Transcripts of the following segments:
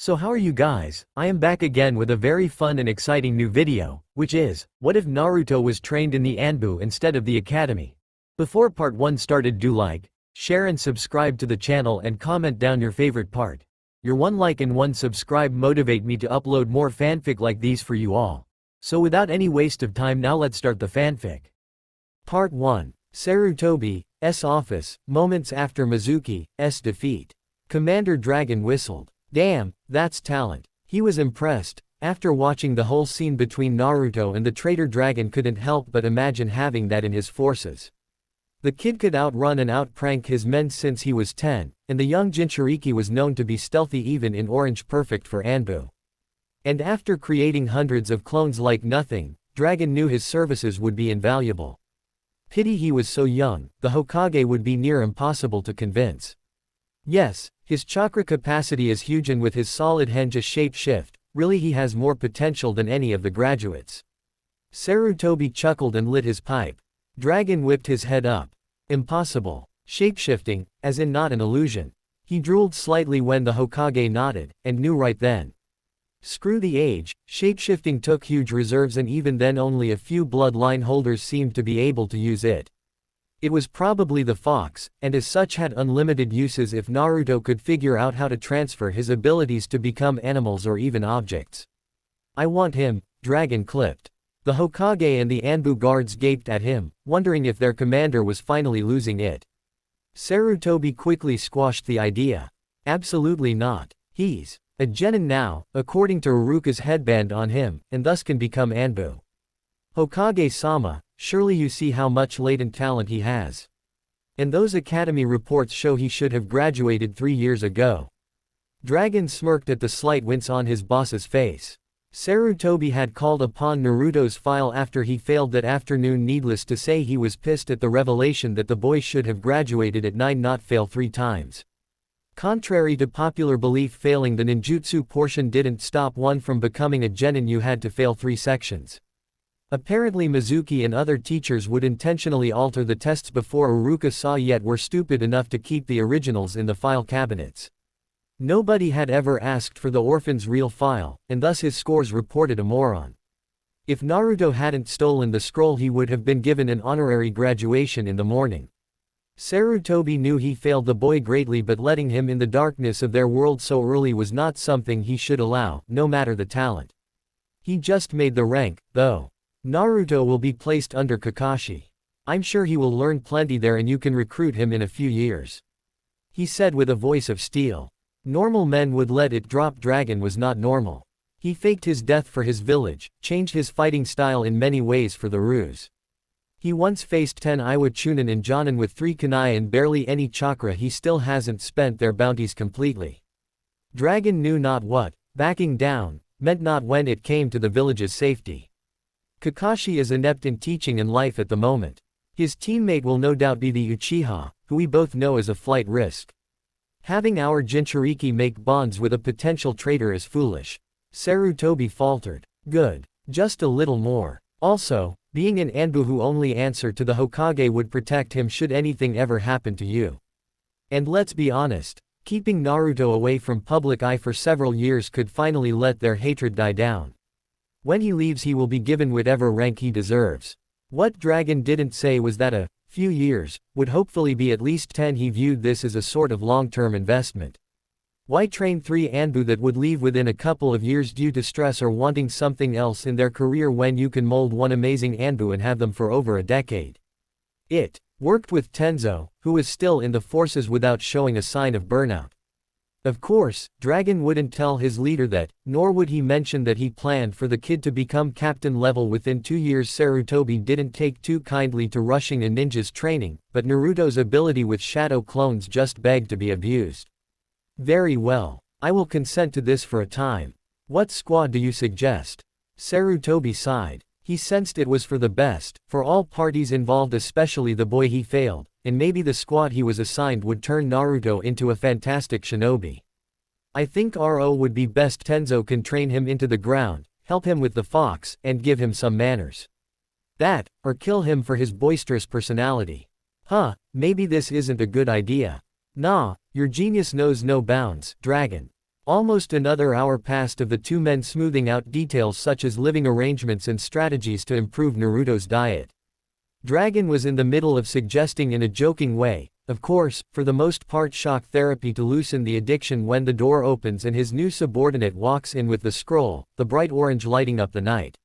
So how are you guys? I am back again with a very fun and exciting new video, which is, what if Naruto was trained in the Anbu instead of the academy? Before part 1 started, do like, share and subscribe to the channel and comment down your favorite part. Your one like and one subscribe motivate me to upload more fanfic like these for you all. So without any waste of time, now let's start the fanfic. Part 1. Sarutobi's office, moments after Mizuki's defeat. Commander Dragon whistled. Damn, that's talent. He was impressed. After watching the whole scene between Naruto and the traitor dragon, couldn't help but imagine having that in his forces. The kid could outrun and outprank his men since he was 10, and the young Jinchuriki was known to be stealthy even in orange, perfect for Anbu. And after creating hundreds of clones like nothing, Dragon knew his services would be invaluable. Pity he was so young, the Hokage would be near impossible to convince. Yes, his chakra capacity is huge, and with his solid Henja shapeshift, really he has more potential than any of the graduates. Sarutobi chuckled and lit his pipe. Dragon whipped his head up. Impossible. Shapeshifting, as in not an illusion. He drooled slightly when the Hokage nodded, and knew right then. Screw the age, shapeshifting took huge reserves, and even then only a few bloodline holders seemed to be able to use it. It was probably the fox, and as such had unlimited uses if Naruto could figure out how to transfer his abilities to become animals or even objects. I want him, Dragon clipped. The Hokage and the Anbu guards gaped at him, wondering if their commander was finally losing it. Sarutobi quickly squashed the idea. Absolutely not. He's a genin now, according to Iruka's headband on him, and thus can become Anbu. Hokage-sama, surely you see how much latent talent he has. And those academy reports show he should have graduated 3 years ago. Dragon smirked at the slight wince on his boss's face. Sarutobi had called upon Naruto's file after he failed that afternoon. Needless to say, he was pissed at the revelation that the boy should have graduated at 9, not fail 3 times. Contrary to popular belief, failing the ninjutsu portion didn't stop one from becoming a genin. You had to fail 3 sections. Apparently Mizuki and other teachers would intentionally alter the tests before Iruka saw, yet were stupid enough to keep the originals in the file cabinets. Nobody had ever asked for the orphan's real file, and thus his scores reported a moron. If Naruto hadn't stolen the scroll, he would have been given an honorary graduation in the morning. Sarutobi knew he failed the boy greatly, but letting him in the darkness of their world so early was not something he should allow, no matter the talent. He just made the rank, though. Naruto will be placed under Kakashi. I'm sure he will learn plenty there, and you can recruit him in a few years. He said with a voice of steel. Normal men would let it drop. Dragon was not normal. He faked his death for his village, changed his fighting style in many ways for the ruse. He once faced 10 Iwa Chunin and Jonin with 3 kunai and barely any chakra. He still hasn't spent their bounties completely. Dragon knew not what backing down meant, not when it came to the village's safety. Kakashi is inept in teaching and life at the moment. His teammate will no doubt be the Uchiha, who we both know is a flight risk. Having our Jinchuriki make bonds with a potential traitor is foolish. Sarutobi faltered. Good. Just a little more. Also, being an Anbu who only answer to the Hokage would protect him should anything ever happen to you. And let's be honest, keeping Naruto away from public eye for several years could finally let their hatred die down. When he leaves, he will be given whatever rank he deserves. What Dragon didn't say was that a few years would hopefully be at least 10. He viewed this as a sort of long-term investment. Why train 3 Anbu that would leave within a couple of years due to stress or wanting something else in their career, when you can mold one amazing Anbu and have them for over a decade? It worked with Tenzo, who was still in the forces without showing a sign of burnout. Of course, Dragon wouldn't tell his leader that, nor would he mention that he planned for the kid to become captain level within 2 years. Sarutobi didn't take too kindly to rushing a ninja's training, but Naruto's ability with shadow clones just begged to be abused. Very well. I will consent to this for a time. What squad do you suggest? Sarutobi sighed. He sensed it was for the best, for all parties involved, especially the boy he failed, and maybe the squad he was assigned would turn Naruto into a fantastic shinobi. I think RO would be best. Tenzo can train him into the ground, help him with the fox, and give him some manners. That, or kill him for his boisterous personality. Huh, maybe this isn't a good idea. Nah, your genius knows no bounds, Dragon. Almost another hour passed of the two men smoothing out details such as living arrangements and strategies to improve Naruto's diet. Dragon was in the middle of suggesting in a joking way, of course, for the most part shock therapy to loosen the addiction when the door opens and his new subordinate walks in with the scroll, the bright orange lighting up the night.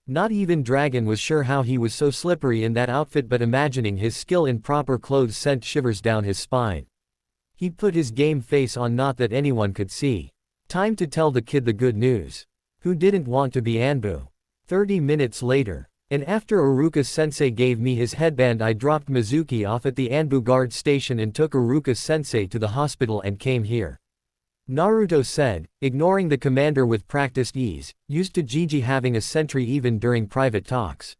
Not even Dragon was sure how he was so slippery in that outfit, but imagining his skill in proper clothes sent shivers down his spine. He put his game face on, not that anyone could see. Time to tell the kid the good news. Who didn't want to be Anbu? 30 minutes later. And after Iruka-sensei gave me his headband, I dropped Mizuki off at the Anbu guard station and took Iruka-sensei to the hospital and came here. Naruto said, ignoring the commander with practiced ease, used to Gigi having a sentry even during private talks.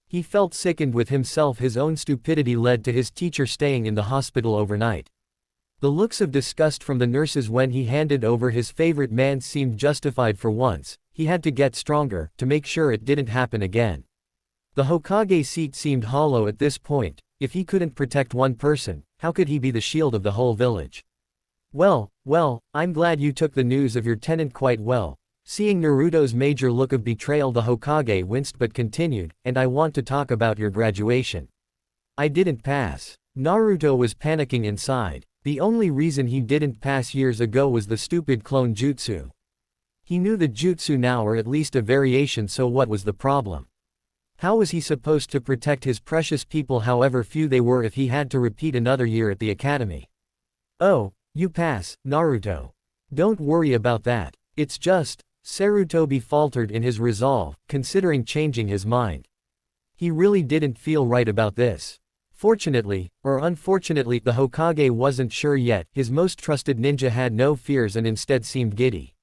He felt sickened with himself. His own stupidity led to his teacher staying in the hospital overnight. The looks of disgust from the nurses when he handed over his favorite man seemed justified for once. He had to get stronger, to make sure it didn't happen again. The Hokage seat seemed hollow at this point. If he couldn't protect one person, how could he be the shield of the whole village? Well, I'm glad you took the news of your tenant quite well. Seeing Naruto's major look of betrayal, the Hokage winced but continued, and I want to talk about your graduation. I didn't pass. Naruto was panicking inside. The only reason he didn't pass years ago was the stupid clone jutsu. He knew the jutsu now, or at least a variation, so what was the problem? How was he supposed to protect his precious people, however few they were, if he had to repeat another year at the academy? Oh, you pass, Naruto. Don't worry about that. It's just, Sarutobi faltered in his resolve, considering changing his mind. He really didn't feel right about this. Fortunately, or unfortunately, the Hokage wasn't sure yet. His most trusted ninja had no fears and instead seemed giddy.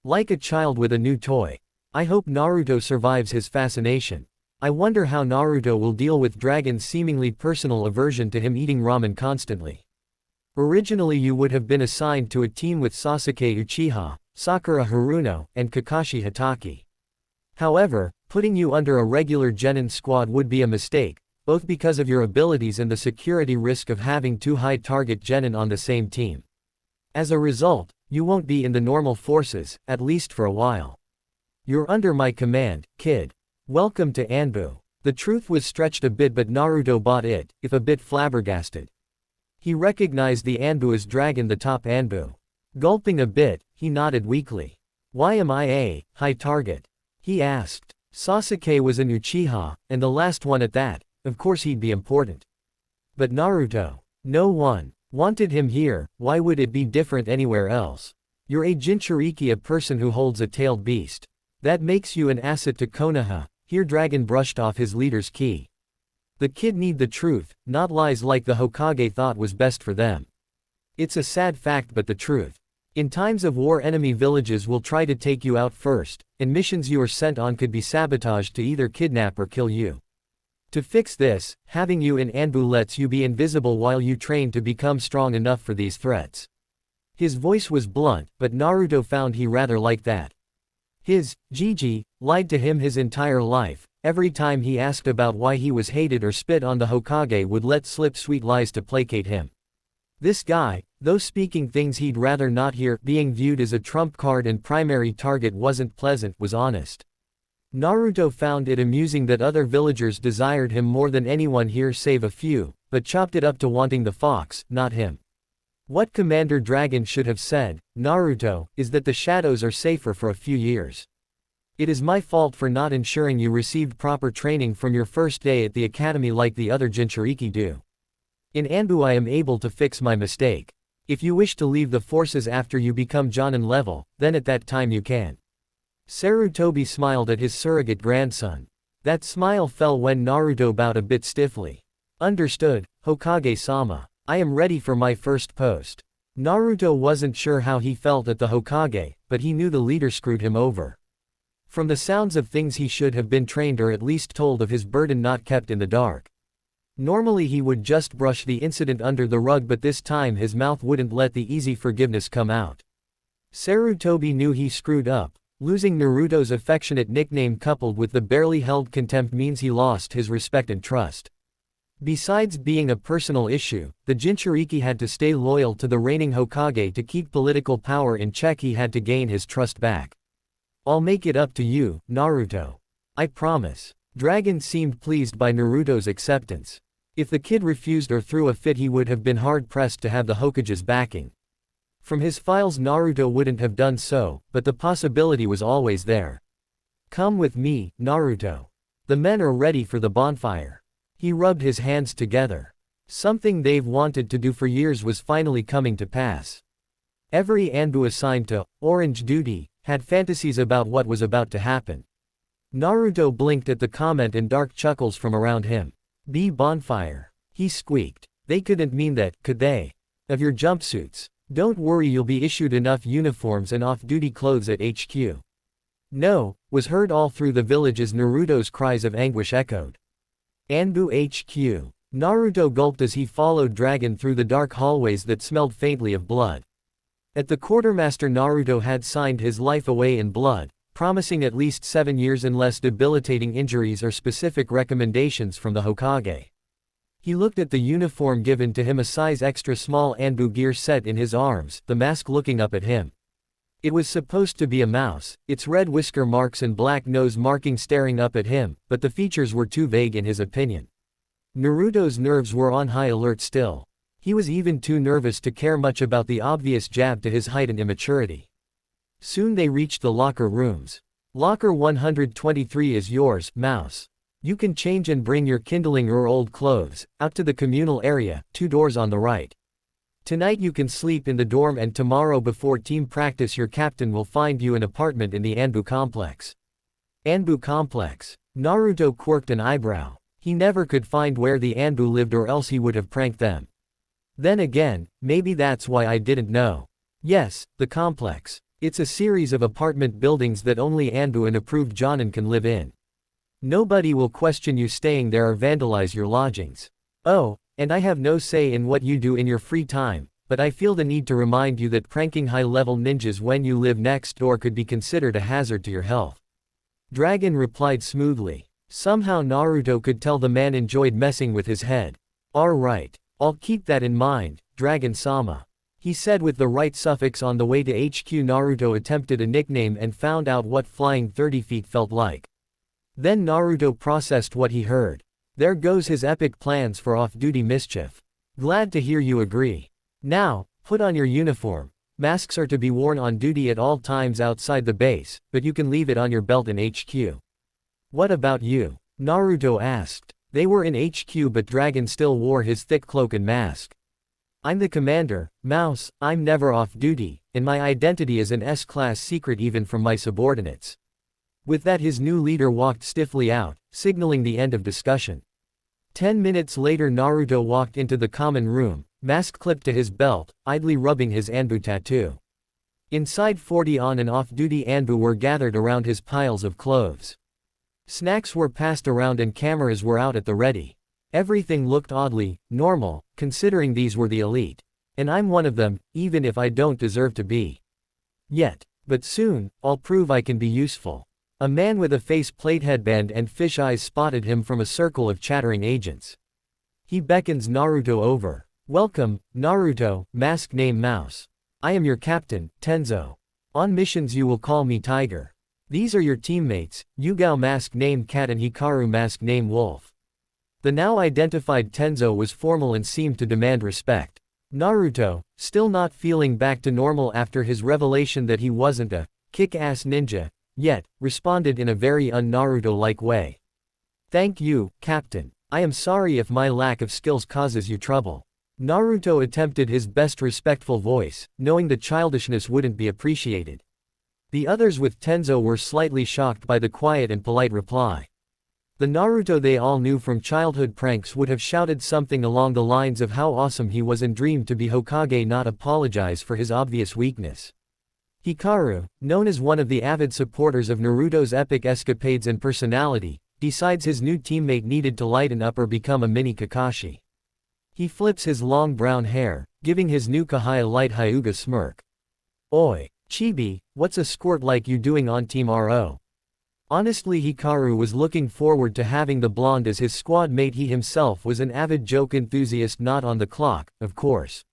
Like a child with a new toy. I hope Naruto survives his fascination. I wonder how Naruto will deal with Dragon's seemingly personal aversion to him eating ramen constantly. Originally you would have been assigned to a team with Sasuke Uchiha, Sakura Haruno, and Kakashi Hatake. However, putting you under a regular genin squad would be a mistake, both because of your abilities and the security risk of having two high target genin on the same team. As a result, you won't be in the normal forces, at least for a while. You're under my command, kid. Welcome to Anbu. The truth was stretched a bit, but Naruto bought it, if a bit flabbergasted. He recognized the Anbu as Dragon, the top Anbu. Gulping a bit, he nodded weakly. Why am I a high target? He asked. Sasuke was an Uchiha, and the last one at that. Of course he'd be important. But Naruto. No one wanted him here. Why would it be different anywhere else? You're a Jinchuriki, a person who holds a tailed beast. That makes you an asset to Konoha. Here Dragon brushed off his leader's ki. The kid need the truth, not lies like the Hokage thought was best for them. It's a sad fact, but the truth. In times of war, enemy villages will try to take you out first, and missions you are sent on could be sabotaged to either kidnap or kill you. To fix this, having you in Anbu lets you be invisible while you train to become strong enough for these threats. His voice was blunt, but Naruto found he rather liked that. His Gigi lied to him his entire life. Every time he asked about why he was hated or spit on, the Hokage would let slip sweet lies to placate him. This guy, though speaking things he'd rather not hear, being viewed as a trump card and primary target wasn't pleasant, was honest. Naruto found it amusing that other villagers desired him more than anyone here save a few, but chopped it up to wanting the fox, not him. What Commander Dragon should have said, Naruto, is that the shadows are safer for a few years. It is my fault for not ensuring you received proper training from your first day at the academy like the other Jinchuriki do. In Anbu I am able to fix my mistake. If you wish to leave the forces after you become Jonin level, then at that time you can. Sarutobi smiled at his surrogate grandson. That smile fell when Naruto bowed a bit stiffly. Understood, Hokage-sama. I am ready for my first post. Naruto wasn't sure how he felt at the Hokage, but he knew the leader screwed him over. From the sounds of things, he should have been trained or at least told of his burden, not kept in the dark. Normally he would just brush the incident under the rug, but this time his mouth wouldn't let the easy forgiveness come out. Sarutobi knew he screwed up. Losing Naruto's affectionate nickname coupled with the barely held contempt means he lost his respect and trust. Besides being a personal issue, the Jinchuriki had to stay loyal to the reigning Hokage to keep political power in check. He had to gain his trust back. I'll make it up to you, Naruto. I promise. Dragon seemed pleased by Naruto's acceptance. If the kid refused or threw a fit, he would have been hard-pressed to have the Hokage's backing. From his files, Naruto wouldn't have done so, but the possibility was always there. Come with me, Naruto. The men are ready for the bonfire. He rubbed his hands together. Something they've wanted to do for years was finally coming to pass. Every Anbu assigned to Orange duty had fantasies about what was about to happen. Naruto blinked at the comment and dark chuckles from around him. Be bonfire. He squeaked. They couldn't mean that, could they? Of your jumpsuits. Don't worry, you'll be issued enough uniforms and off-duty clothes at HQ. No, was heard all through the village as Naruto's cries of anguish echoed. Anbu HQ. Naruto gulped as he followed Dragon through the dark hallways that smelled faintly of blood. At the quartermaster, Naruto had signed his life away in blood, promising at least 7 years and less debilitating injuries or specific recommendations from the Hokage. He looked at the uniform given to him, a size extra small Anbu gear set in his arms, the mask looking up at him. It was supposed to be a mouse, its red whisker marks and black nose marking staring up at him, but the features were too vague in his opinion. Naruto's nerves were on high alert still. He was even too nervous to care much about the obvious jab to his height and immaturity. Soon they reached the locker rooms. Locker 123 is yours, mouse. You can change and bring your kindling or old clothes out to the communal area, 2 doors on the right. Tonight you can sleep in the dorm, and tomorrow before team practice your captain will find you an apartment in the Anbu complex. Anbu complex. Naruto quirked an eyebrow. He never could find where the Anbu lived, or else he would have pranked them. Then again, maybe that's why I didn't know. Yes, the complex. It's a series of apartment buildings that only Anbu and approved jonin can live in. Nobody will question you staying there or vandalize your lodgings. Oh, and I have no say in what you do in your free time, but I feel the need to remind you that pranking high-level ninjas when you live next door could be considered a hazard to your health. Dragon replied smoothly. Somehow Naruto could tell the man enjoyed messing with his head. Alright, I'll keep that in mind, Dragon-sama. He said with the right suffix. On the way to HQ, Naruto attempted a nickname and found out what flying 30 feet felt like. Then Naruto processed what he heard. There goes his epic plans for off-duty mischief. Glad to hear you agree. Now, put on your uniform. Masks are to be worn on duty at all times outside the base, but you can leave it on your belt in HQ. What about you? Naruto asked. They were in HQ, but Dragon still wore his thick cloak and mask. I'm the commander, mouse. I'm never off duty, and my identity is an S-class secret even from my subordinates. With that, his new leader walked stiffly out, signaling the end of discussion. 10 minutes later, Naruto walked into the common room, mask clipped to his belt, idly rubbing his Anbu tattoo. Inside, 40 on and off-duty Anbu were gathered around his piles of clothes. Snacks were passed around and cameras were out at the ready. Everything looked oddly normal, considering these were the elite. And I'm one of them, even if I don't deserve to be. Yet. But soon, I'll prove I can be useful. A man with a face-plate headband and fish eyes spotted him from a circle of chattering agents. He beckons Naruto over. Welcome, Naruto, mask name Mouse. I am your captain, Tenzo. On missions you will call me Tiger. These are your teammates, Yugao mask name Cat and Hikaru mask name Wolf. The now identified Tenzo was formal and seemed to demand respect. Naruto, still not feeling back to normal after his revelation that he wasn't a kick-ass ninja, yet, responded in a very un-Naruto-like way. Thank you, Captain. I am sorry if my lack of skills causes you trouble. Naruto attempted his best respectful voice, knowing the childishness wouldn't be appreciated. The others with Tenzo were slightly shocked by the quiet and polite reply. The Naruto they all knew from childhood pranks would have shouted something along the lines of how awesome he was and dreamed to be Hokage, not apologize for his obvious weakness. Hikaru, known as one of the avid supporters of Naruto's epic escapades and personality, decides his new teammate needed to lighten up or become a mini Kakashi. He flips his long brown hair, giving his new Kai a light Hyuga smirk. Oi, Chibi, what's a squirt like you doing on Team RO? Honestly, Hikaru was looking forward to having the blonde as his squad mate. He himself was an avid joke enthusiast, not on the clock, of course.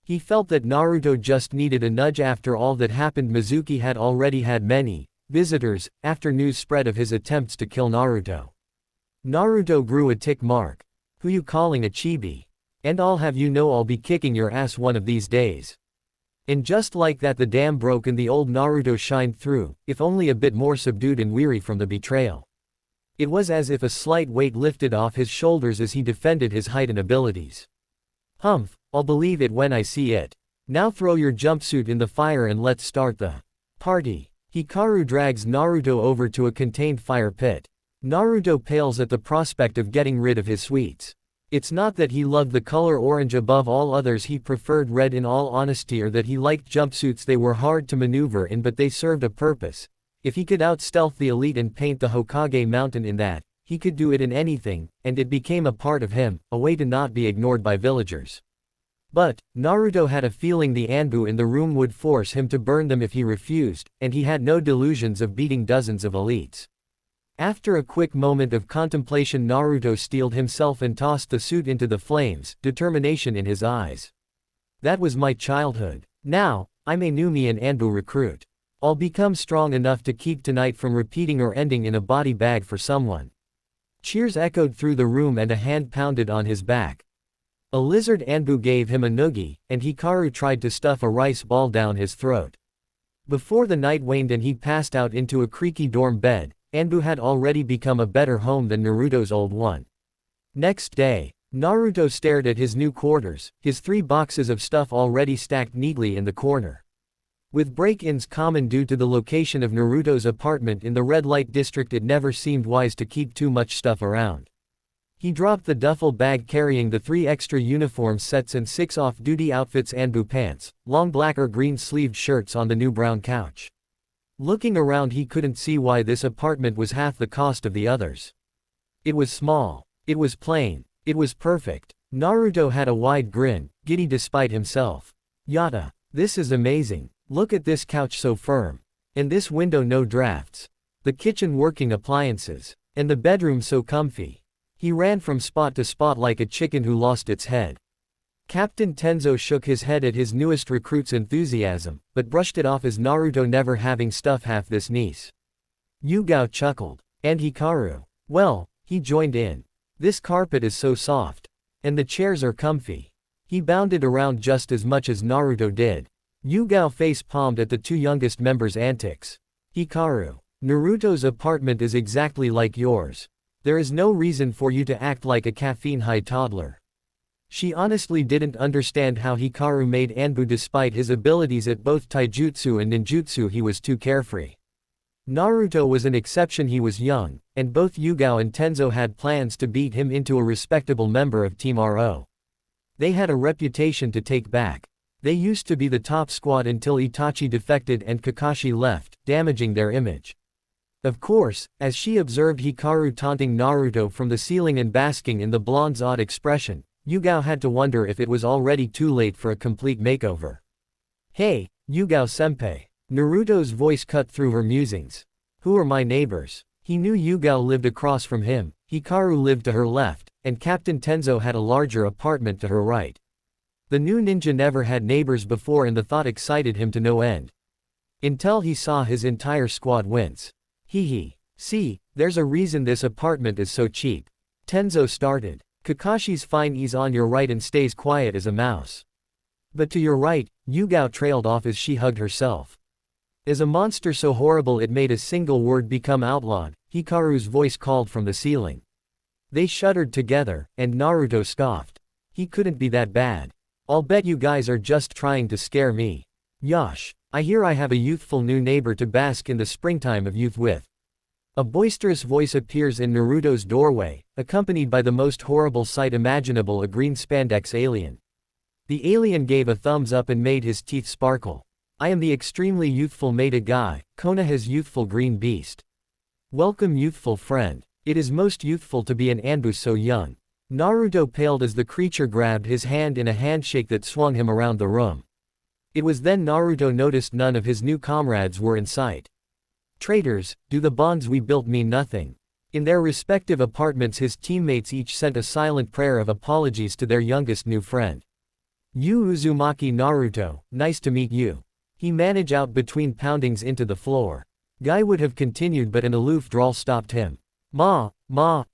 He felt that Naruto just needed a nudge. After all that happened, Mizuki had already had many visitors after news spread of his attempts to kill Naruto. Naruto grew a tick mark. Who you calling a chibi? And I'll have you know I'll be kicking your ass one of these days. And just like that, the dam broke and the old Naruto shined through, if only a bit more subdued and weary from the betrayal. It was as if a slight weight lifted off his shoulders as he defended his height and abilities. Humph, I'll believe it when I see it. Now throw your jumpsuit in the fire and let's start the party. Hikaru drags Naruto over to a contained fire pit. Naruto pales at the prospect of getting rid of his sweets. It's not that he loved the color orange above all others, he preferred red in all honesty, or that he liked jumpsuits. They were hard to maneuver in, but they served a purpose. If he could out-stealth the elite and paint the Hokage mountain in that, he could do it in anything, and it became a part of him, a way to not be ignored by villagers. But Naruto had a feeling the Anbu in the room would force him to burn them if he refused, and he had no delusions of beating dozens of elites. After a quick moment of contemplation, Naruto steeled himself and tossed the suit into the flames, determination in his eyes. That was my childhood. Now, I'm a Numian Anbu recruit. I'll become strong enough to keep tonight from repeating or ending in a body bag for someone. Cheers echoed through the room and a hand pounded on his back. A lizard Anbu gave him a noogie, and Hikaru tried to stuff a rice ball down his throat. Before the night waned and he passed out into a creaky dorm bed, Anbu had already become a better home than Naruto's old one. Next day, Naruto stared at his new quarters, his 3 boxes of stuff already stacked neatly in the corner. With break-ins common due to the location of Naruto's apartment in the red light district, it never seemed wise to keep too much stuff around. He dropped the duffel bag carrying the 3 extra uniform sets and 6 off-duty outfits, Anbu pants, long black or green-sleeved shirts on the new brown couch. Looking around, he couldn't see why this apartment was half the cost of the others. It was small. It was plain. It was perfect. Naruto had a wide grin, giddy despite himself. Yada. This is amazing. Look at this couch, so firm. And this window, no drafts. The kitchen working appliances. And the bedroom so comfy. He ran from spot to spot like a chicken who lost its head. Captain Tenzo shook his head at his newest recruit's enthusiasm, but brushed it off as Naruto never having stuff half this nice. Yugao chuckled. And Hikaru? Well, he joined in. This carpet is so soft. And the chairs are comfy. He bounded around just as much as Naruto did. Yugao face-palmed at the 2 youngest members' antics. Hikaru. Naruto's apartment is exactly like yours. There is no reason for you to act like a caffeine-high toddler. She honestly didn't understand how Hikaru made Anbu. Despite his abilities at both taijutsu and ninjutsu, he was too carefree. Naruto was an exception. He was young, and both Yugao and Tenzo had plans to beat him into a respectable member of Team RO. They had a reputation to take back. They used to be the top squad until Itachi defected and Kakashi left, damaging their image. Of course, as she observed Hikaru taunting Naruto from the ceiling and basking in the blonde's odd expression, Yugao had to wonder if it was already too late for a complete makeover. Hey, Yugao-senpai. Naruto's voice cut through her musings. Who are my neighbors? He knew Yugao lived across from him, Hikaru lived to her left, and Captain Tenzo had a larger apartment to her right. The new ninja never had neighbors before, and the thought excited him to no end. Until he saw his entire squad wince. Hee. See, there's a reason this apartment is so cheap. Tenzo started. Kakashi's fine. He's on your right and stays quiet as a mouse. But to your right, Yugao trailed off as she hugged herself. As a monster so horrible it made a single word become outlawed, Hikaru's voice called from the ceiling. They shuddered together, and Naruto scoffed. He couldn't be that bad. I'll bet you guys are just trying to scare me. Yosh, I hear I have a youthful new neighbor to bask in the springtime of youth with. A boisterous voice appears in Naruto's doorway, accompanied by the most horrible sight imaginable, a green spandex alien. The alien gave a thumbs up and made his teeth sparkle. I am the extremely youthful Maida guy, Konoha's youthful green beast. Welcome, youthful friend. It is most youthful to be an Anbu so young. Naruto paled as the creature grabbed his hand in a handshake that swung him around the room. It was then Naruto noticed none of his new comrades were in sight. Traitors, do the bonds we built mean nothing? In their respective apartments his teammates each sent a silent prayer of apologies to their youngest new friend. "You Uzumaki Naruto, nice to meet you." He managed out between poundings into the floor. Guy would have continued but an aloof drawl stopped him. Ma,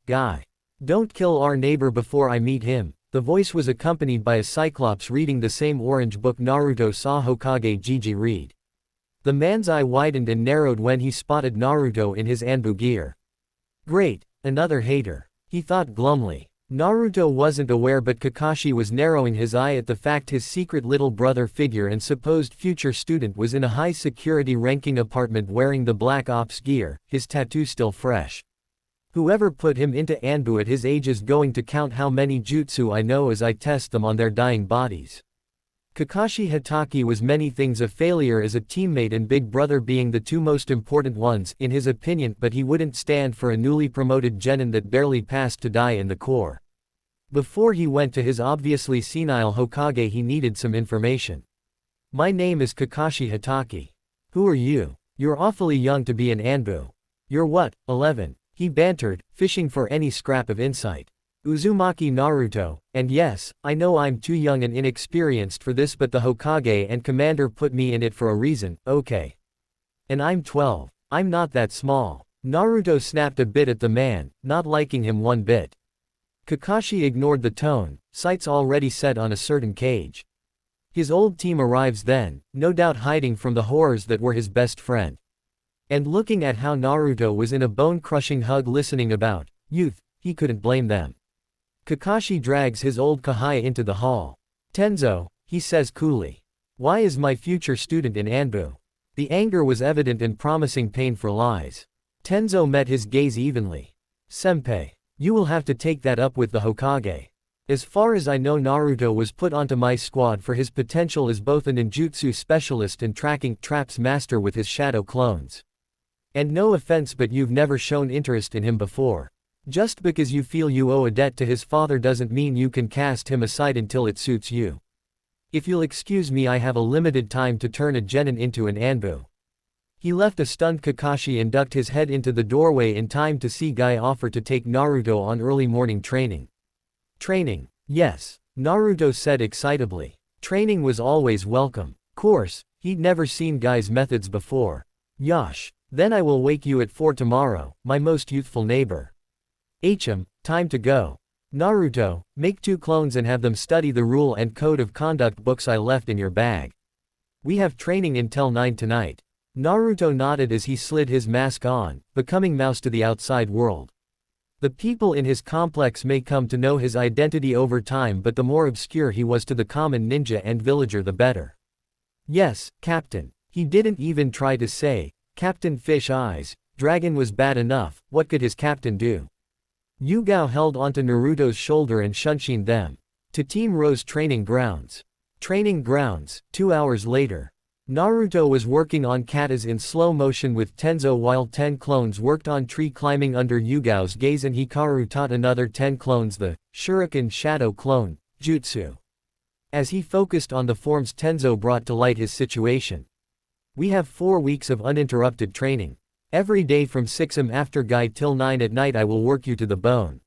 Guy. Don't kill our neighbor before I meet him." The voice was accompanied by a cyclops reading the same orange book Naruto saw Hokage Gigi read. The man's eye widened and narrowed when he spotted Naruto in his Anbu gear. Great, another hater, he thought glumly. Naruto wasn't aware but Kakashi was narrowing his eye at the fact his secret little brother figure and supposed future student was in a high security ranking apartment wearing the Black Ops gear, his tattoo still fresh. Whoever put him into Anbu at his age is going to count how many jutsu I know as I test them on their dying bodies. Kakashi Hatake was many things, a failure as a teammate and big brother being the two most important ones in his opinion, but he wouldn't stand for a newly promoted genin that barely passed to die in the core. Before he went to his obviously senile Hokage he needed some information. "My name is Kakashi Hatake. Who are you? You're awfully young to be an Anbu. You're what, 11? He bantered, fishing for any scrap of insight. "Uzumaki Naruto, and yes, I know I'm too young and inexperienced for this but the Hokage and commander put me in it for a reason, okay? And I'm 12, I'm not that small." Naruto snapped a bit at the man, not liking him one bit. Kakashi ignored the tone, sights already set on a certain cage. His old team arrives then, no doubt hiding from the horrors that were his best friend. And looking at how Naruto was in a bone-crushing hug listening about youth, he couldn't blame them. Kakashi drags his old Kahai into the hall. "Tenzo," he says coolly. "Why is my future student in Anbu?" The anger was evident and promising pain for lies. Tenzo met his gaze evenly. "Senpai, you will have to take that up with the Hokage. As far as I know Naruto was put onto my squad for his potential as both a ninjutsu specialist and tracking traps master with his shadow clones. And no offense but you've never shown interest in him before. Just because you feel you owe a debt to his father doesn't mean you can cast him aside until it suits you. If you'll excuse me, I have a limited time to turn a genin into an Anbu." He left a stunned Kakashi and ducked his head into the doorway in time to see Guy offer to take Naruto on early morning training. "Training? Yes," Naruto said excitably. Training was always welcome. Course, he'd never seen Guy's methods before. "Yosh. Then I will wake you at 4 tomorrow, my most youthful neighbor. Time to go. Naruto, make 2 clones and have them study the rule and code of conduct books I left in your bag. We have training until 9 tonight." Naruto nodded as he slid his mask on, becoming mouse to the outside world. The people in his complex may come to know his identity over time, but the more obscure he was to the common ninja and villager the better. "Yes, Captain." He didn't even try to say, "Captain Fish Eyes." Dragon was bad enough, what could his captain do? Yugao held onto Naruto's shoulder and shunshined them. To Team Rose training grounds. 2 hours later. Naruto was working on katas in slow motion with Tenzo while 10 clones worked on tree climbing under Yugao's gaze and Hikaru taught another 10 clones the Shuriken Shadow Clone Jutsu. As he focused on the forms Tenzo brought to light his situation. "We have 4 weeks of uninterrupted training. Every day from 6 am after Guy till 9 at night I will work you to the bone.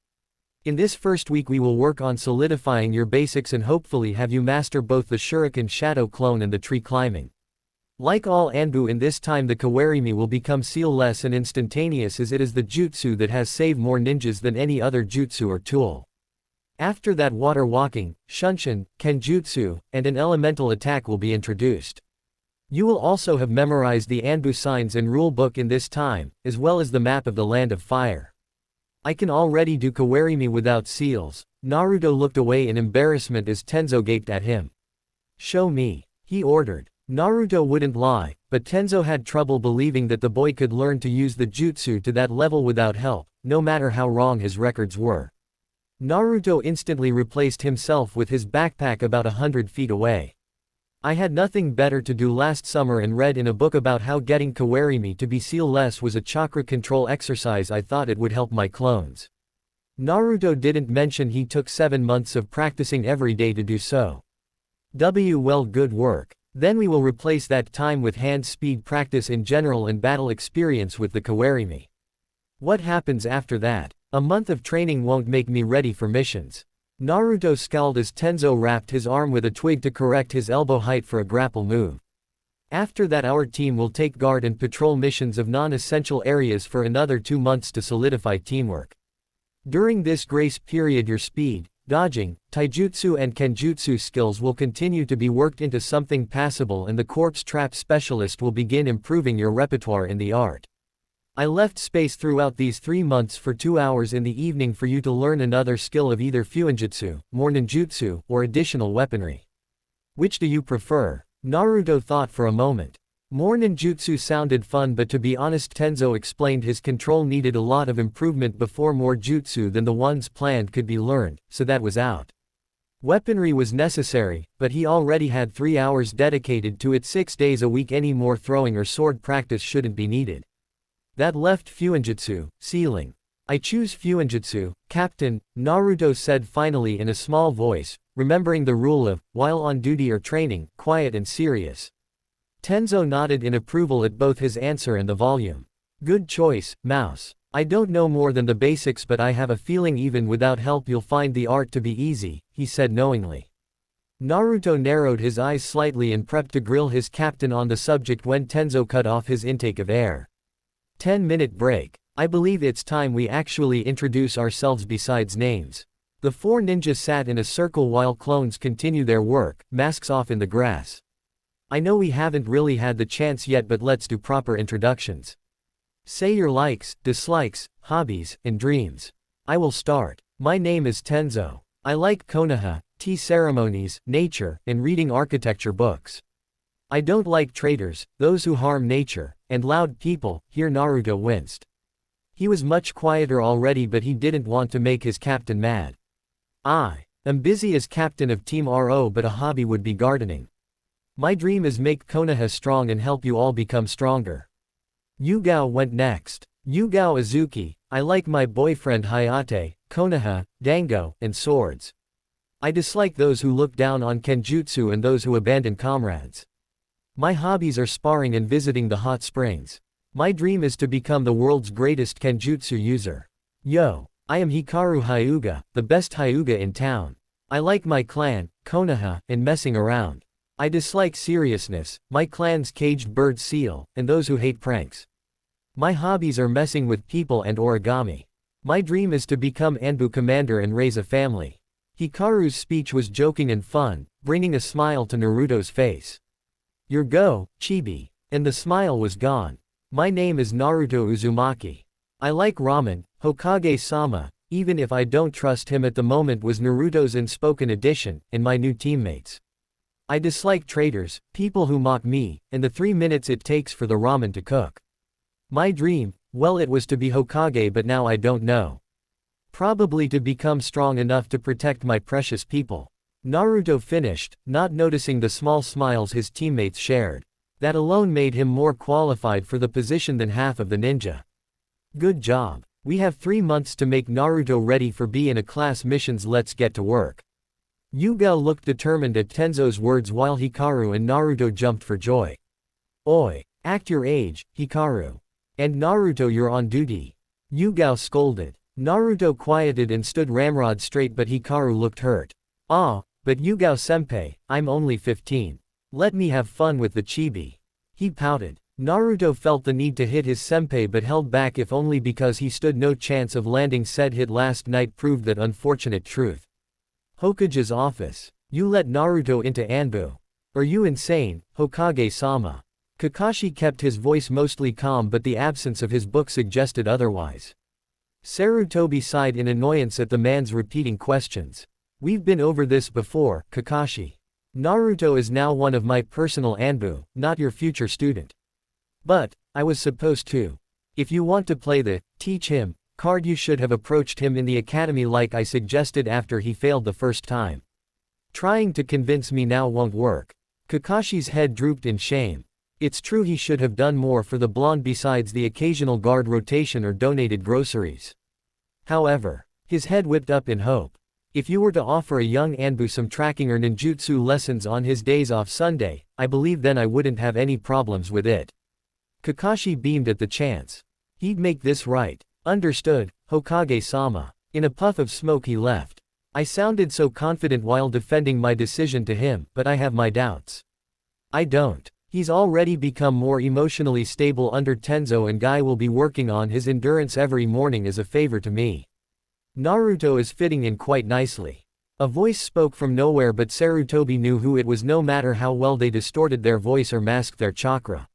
In this first week we will work on solidifying your basics and hopefully have you master both the Shuriken Shadow Clone and the tree climbing. Like all Anbu in this time the Kawarimi will become seal-less and instantaneous as it is the jutsu that has saved more ninjas than any other jutsu or tool. After that water walking, Shunshin, Kenjutsu, and an elemental attack will be introduced. You will also have memorized the Anbu signs and rule book in this time, as well as the map of the Land of Fire. I can already do Kawarimi without seals." Naruto looked away in embarrassment as Tenzo gaped at him. "Show me," he ordered. Naruto wouldn't lie, but Tenzo had trouble believing that the boy could learn to use the jutsu to that level without help, no matter how wrong his records were. Naruto instantly replaced himself with his backpack about 100 feet away. "I had nothing better to do last summer and read in a book about how getting Kawarimi to be seal-less was a chakra control exercise. I thought it would help my clones." Naruto didn't mention he took 7 months of practicing every day to do so. Well, good work. Then we will replace that time with hand speed practice in general and battle experience with the Kawarimi. What happens after that? A month of training won't make me ready for missions. Naruto scowled as Tenzo wrapped his arm with a twig to correct his elbow height for a grapple move. After that our team will take guard and patrol missions of non-essential areas for another 2 months to solidify teamwork. During this grace period your speed, dodging, taijutsu and kenjutsu skills will continue to be worked into something passable and the corpse trap specialist will begin improving your repertoire in the art. I left space throughout these 3 months for 2 hours in the evening for you to learn another skill of either fuinjutsu, more ninjutsu, or additional weaponry. Which do you prefer? Naruto thought for a moment. More ninjutsu sounded fun, but to be honest Tenzo explained his control needed a lot of improvement before more jutsu than the ones planned could be learned, so that was out. Weaponry was necessary, but he already had 3 hours dedicated to it 6 days a week. Any more throwing or sword practice shouldn't be needed. That left fuinjutsu, sealing. I choose fuinjutsu, Captain, Naruto said finally in a small voice, remembering the rule of, while on duty or training, quiet and serious. Tenzo nodded in approval at both his answer and the volume. Good choice, Mouse. I don't know more than the basics, but I have a feeling even without help you'll find the art to be easy, he said knowingly. Naruto narrowed his eyes slightly and prepped to grill his captain on the subject when Tenzo cut off his intake of air. 10-minute break. I believe it's time we actually introduce ourselves besides names. The 4 ninjas sat in a circle while clones continue their work, masks off in the grass. I know we haven't really had the chance yet, but let's do proper introductions. Say your likes, dislikes, hobbies, and dreams. I will start. My name is Tenzo. I like Konoha, tea ceremonies, nature, and reading architecture books. I don't like traitors, those who harm nature, and loud people. Here Naruto winced. He was much quieter already, but he didn't want to make his captain mad. I am busy as captain of Team RO, but a hobby would be gardening. My dream is make Konoha strong and help you all become stronger. Yugao went next. Yugao Azuki, I like my boyfriend Hayate, Konoha, Dango, and swords. I dislike those who look down on kenjutsu and those who abandon comrades. My hobbies are sparring and visiting the hot springs. My dream is to become the world's greatest kenjutsu user. Yo, I am Hikaru Hyuga, the best Hyuga in town. I like my clan, Konoha, and messing around. I dislike seriousness, my clan's caged bird seal, and those who hate pranks. My hobbies are messing with people and origami. My dream is to become Anbu commander and raise a family. Hikaru's speech was joking and fun, bringing a smile to Naruto's face. Your go, Chibi. And the smile was gone. My name is Naruto Uzumaki. I like ramen, Hokage-sama, even if I don't trust him at the moment, was Naruto's unspoken addition, and my new teammates. I dislike traitors, people who mock me, and the 3 minutes it takes for the ramen to cook. My dream, well, it was to be Hokage, but now I don't know. Probably to become strong enough to protect my precious people. Naruto finished, not noticing the small smiles his teammates shared. That alone made him more qualified for the position than half of the ninja. Good job. We have 3 months to make Naruto ready for B in a class missions. Let's get to work. Yugao looked determined at Tenzo's words while Hikaru and Naruto jumped for joy. Oi, act your age, Hikaru. And Naruto, you're on duty. Yugao scolded. Naruto quieted and stood ramrod straight, but Hikaru looked hurt. Ah, but Yugao-senpai, I'm only 15. Let me have fun with the chibi. He pouted. Naruto felt the need to hit his senpai but held back, if only because he stood no chance of landing said hit. Last night proved that unfortunate truth. Hokage's office. You let Naruto into Anbu. Are you insane, Hokage-sama? Kakashi kept his voice mostly calm, but the absence of his book suggested otherwise. Sarutobi sighed in annoyance at the man's repeating questions. We've been over this before, Kakashi. Naruto is now one of my personal Anbu, not your future student. But, I was supposed to. If you want to play the teach him card, you should have approached him in the academy like I suggested after he failed the first time. Trying to convince me now won't work. Kakashi's head drooped in shame. It's true he should have done more for the blonde besides the occasional guard rotation or donated groceries. However, his head whipped up in hope. If you were to offer a young Anbu some tracking or ninjutsu lessons on his days off Sunday, I believe then I wouldn't have any problems with it. Kakashi beamed at the chance. He'd make this right. Understood, Hokage-sama. In a puff of smoke he left. I sounded so confident while defending my decision to him, but I have my doubts. I don't. He's already become more emotionally stable under Tenzo, and Guy will be working on his endurance every morning as a favor to me. Naruto is fitting in quite nicely. A voice spoke from nowhere, but Sarutobi knew who it was no matter how well they distorted their voice or masked their chakra.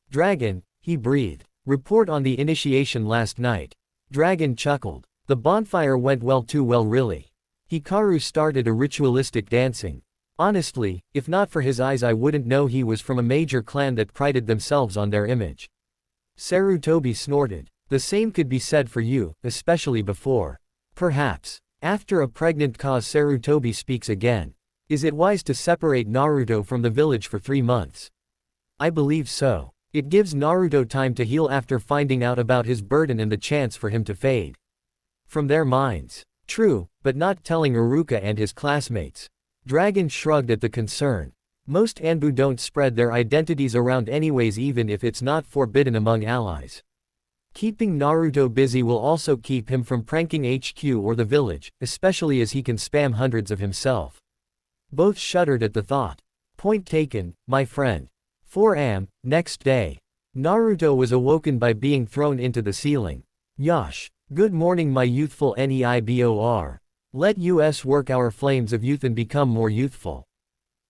Dragon, he breathed. Report on the initiation last night. Dragon chuckled. The bonfire went well, too well really. Hikaru started a ritualistic dancing. Honestly, if not for his eyes I wouldn't know he was from a major clan that prided themselves on their image. Sarutobi snorted. The same could be said for you, especially before. Perhaps. After a pregnant cause, Sarutobi speaks again. Is it wise to separate Naruto from the village for 3 months? I believe so. It gives Naruto time to heal after finding out about his burden and the chance for him to fade from their minds. True, but not telling Iruka and his classmates. Dragon shrugged at the concern. Most Anbu don't spread their identities around anyways, even if it's not forbidden among allies. Keeping Naruto busy will also keep him from pranking HQ or the village, especially as he can spam hundreds of himself. Both shuddered at the thought. Point taken, my friend. 4 am, next day. Naruto was awoken by being thrown into the ceiling. Yosh. Good morning, my youthful Neibor. Let us work our flames of youth and become more youthful.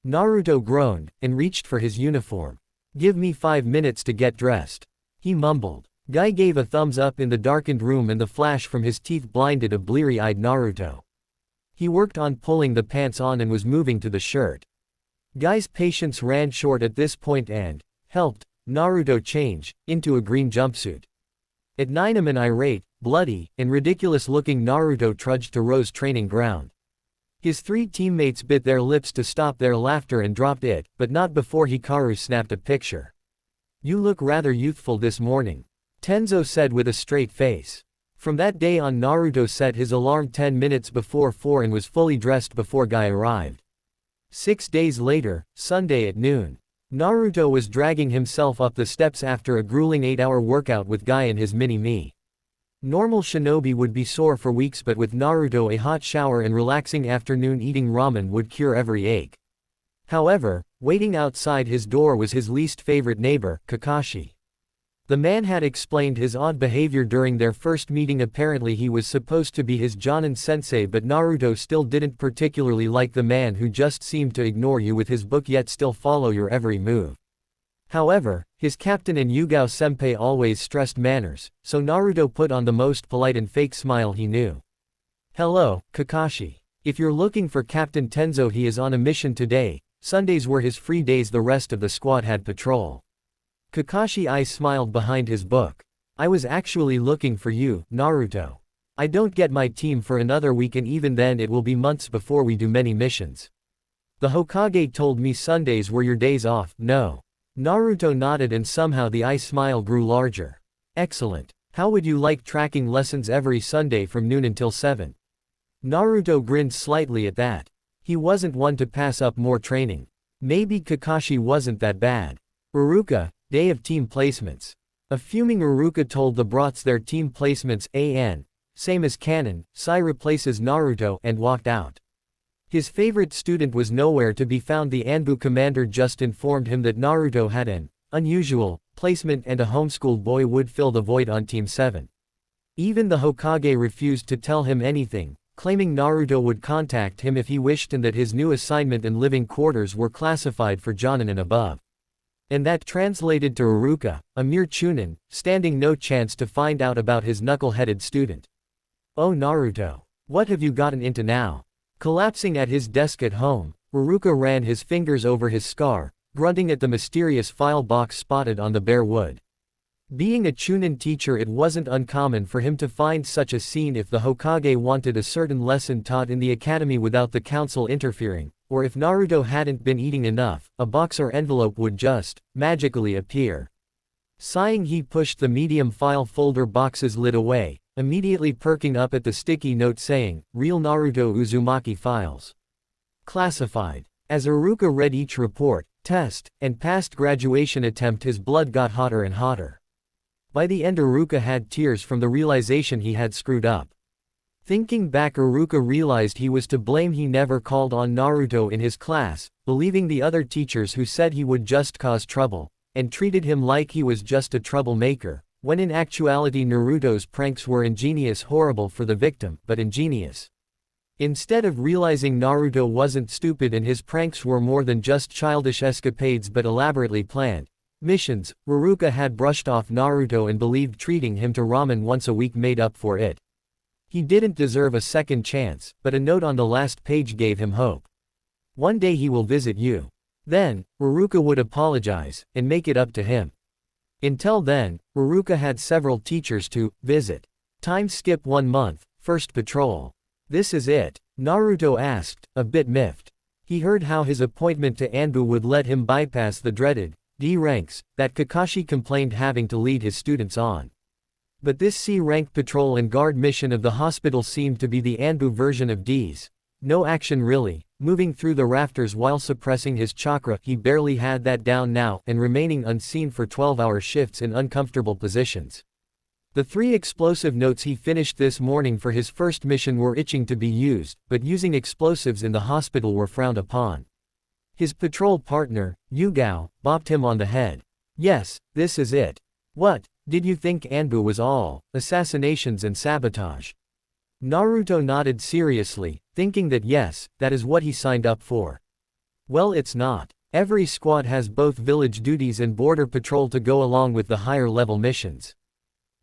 Naruto groaned, and reached for his uniform. Give me 5 minutes to get dressed. He mumbled. Guy gave a thumbs up in the darkened room, and the flash from his teeth blinded a bleary-eyed Naruto. He worked on pulling the pants on and was moving to the shirt. Guy's patience ran short at this point and helped Naruto change into a green jumpsuit. At 9 am, an irate, bloody, and ridiculous-looking Naruto trudged to Ro's training ground. His 3 teammates bit their lips to stop their laughter and dropped it, but not before Hikaru snapped a picture. You look rather youthful this morning, Tenzo said with a straight face. From that day on, Naruto set his alarm 10 minutes before 4 and was fully dressed before Guy arrived. 6 days later, Sunday at noon. Naruto was dragging himself up the steps after a grueling 8-hour workout with Guy and his mini-me. Normal shinobi would be sore for weeks, but with Naruto a hot shower and relaxing afternoon eating ramen would cure every ache. However, waiting outside his door was his least favorite neighbor, Kakashi. The man had explained his odd behavior during their first meeting. Apparently he was supposed to be his Jonin sensei, but Naruto still didn't particularly like the man who just seemed to ignore you with his book yet still follow your every move. However, his captain and Yugao senpai always stressed manners, so Naruto put on the most polite and fake smile he knew. Hello, Kakashi. If you're looking for Captain Tenzo, he is on a mission today. Sundays were his free days, the rest of the squad had patrol. Kakashi's eyes smiled behind his book. I was actually looking for you, Naruto. I don't get my team for another week, and even then it will be months before we do many missions. The Hokage told me Sundays were your days off. No. Naruto nodded, and somehow the eye smile grew larger. Excellent. How would you like tracking lessons every Sunday from noon until 7? Naruto grinned slightly at that. He wasn't one to pass up more training. Maybe Kakashi wasn't that bad. Iruka, day of team placements. A fuming Iruka told the brats their team placements, same as canon. Sai replaces Naruto, and walked out. His favorite student was nowhere to be found. The Anbu commander just informed him that Naruto had an unusual placement and a homeschooled boy would fill the void on Team 7. Even the Hokage refused to tell him anything, claiming Naruto would contact him if he wished, and that his new assignment and living quarters were classified for Jonin and above. And that translated to Iruka, a mere chunin, standing no chance to find out about his knuckle-headed student. Oh Naruto. What have you gotten into now? Collapsing at his desk at home, Iruka ran his fingers over his scar, grunting at the mysterious file box spotted on the bare wood. Being a chunin teacher, it wasn't uncommon for him to find such a scene if the Hokage wanted a certain lesson taught in the academy without the council interfering, or if Naruto hadn't been eating enough, a box or envelope would just magically appear. Sighing, he pushed the medium file folder box's lid away, immediately perking up at the sticky note saying, "Real Naruto Uzumaki files. Classified." As Iruka read each report, test, and past graduation attempt, his blood got hotter and hotter. By the end, Iruka had tears from the realization he had screwed up. Thinking back, Iruka realized he was to blame. He never called on Naruto in his class, believing the other teachers who said he would just cause trouble, and treated him like he was just a troublemaker, when in actuality Naruto's pranks were ingenious, horrible for the victim, but ingenious. Instead of realizing Naruto wasn't stupid and his pranks were more than just childish escapades but elaborately planned missions, Iruka had brushed off Naruto and believed treating him to ramen once a week made up for it. He didn't deserve a second chance, but a note on the last page gave him hope. One day he will visit you. Then, Iruka would apologize, and make it up to him. Until then, Iruka had several teachers to visit. Time skip 1 month, first patrol. "This is it?" Naruto asked, a bit miffed. He heard how his appointment to Anbu would let him bypass the dreaded D ranks that Kakashi complained having to lead his students on. But this C-rank patrol and guard mission of the hospital seemed to be the Anbu version of D's. No action really, moving through the rafters while suppressing his chakra. He barely had that down now, and remaining unseen for 12-hour shifts in uncomfortable positions. The 3 explosive notes he finished this morning for his first mission were itching to be used, but using explosives in the hospital were frowned upon. His patrol partner, Yugao, bopped him on the head. "Yes, this is it. What, did you think Anbu was all assassinations and sabotage?" Naruto nodded seriously, thinking that yes, that is what he signed up for. "Well, it's not. Every squad has both village duties and border patrol to go along with the higher level missions.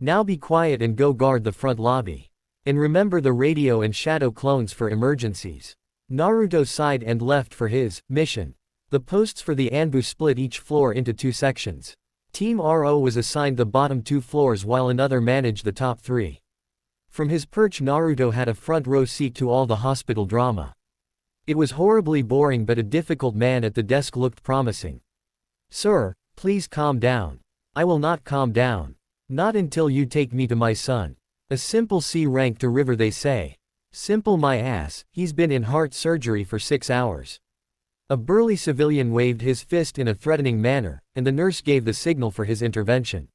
Now be quiet and go guard the front lobby. And remember the radio and shadow clones for emergencies." Naruto sighed and left for his mission. The posts for the Anbu split each floor into 2 sections. Team RO was assigned the bottom 2 floors while another managed the top 3. From his perch, Naruto had a front row seat to all the hospital drama. It was horribly boring, but a difficult man at the desk looked promising. "Sir, please calm down." "I will not calm down. Not until you take me to my son. A simple C rank to River, they say." "Simple my ass, he's been in heart surgery for 6 hours. A burly civilian waved his fist in a threatening manner, and the nurse gave the signal for his intervention.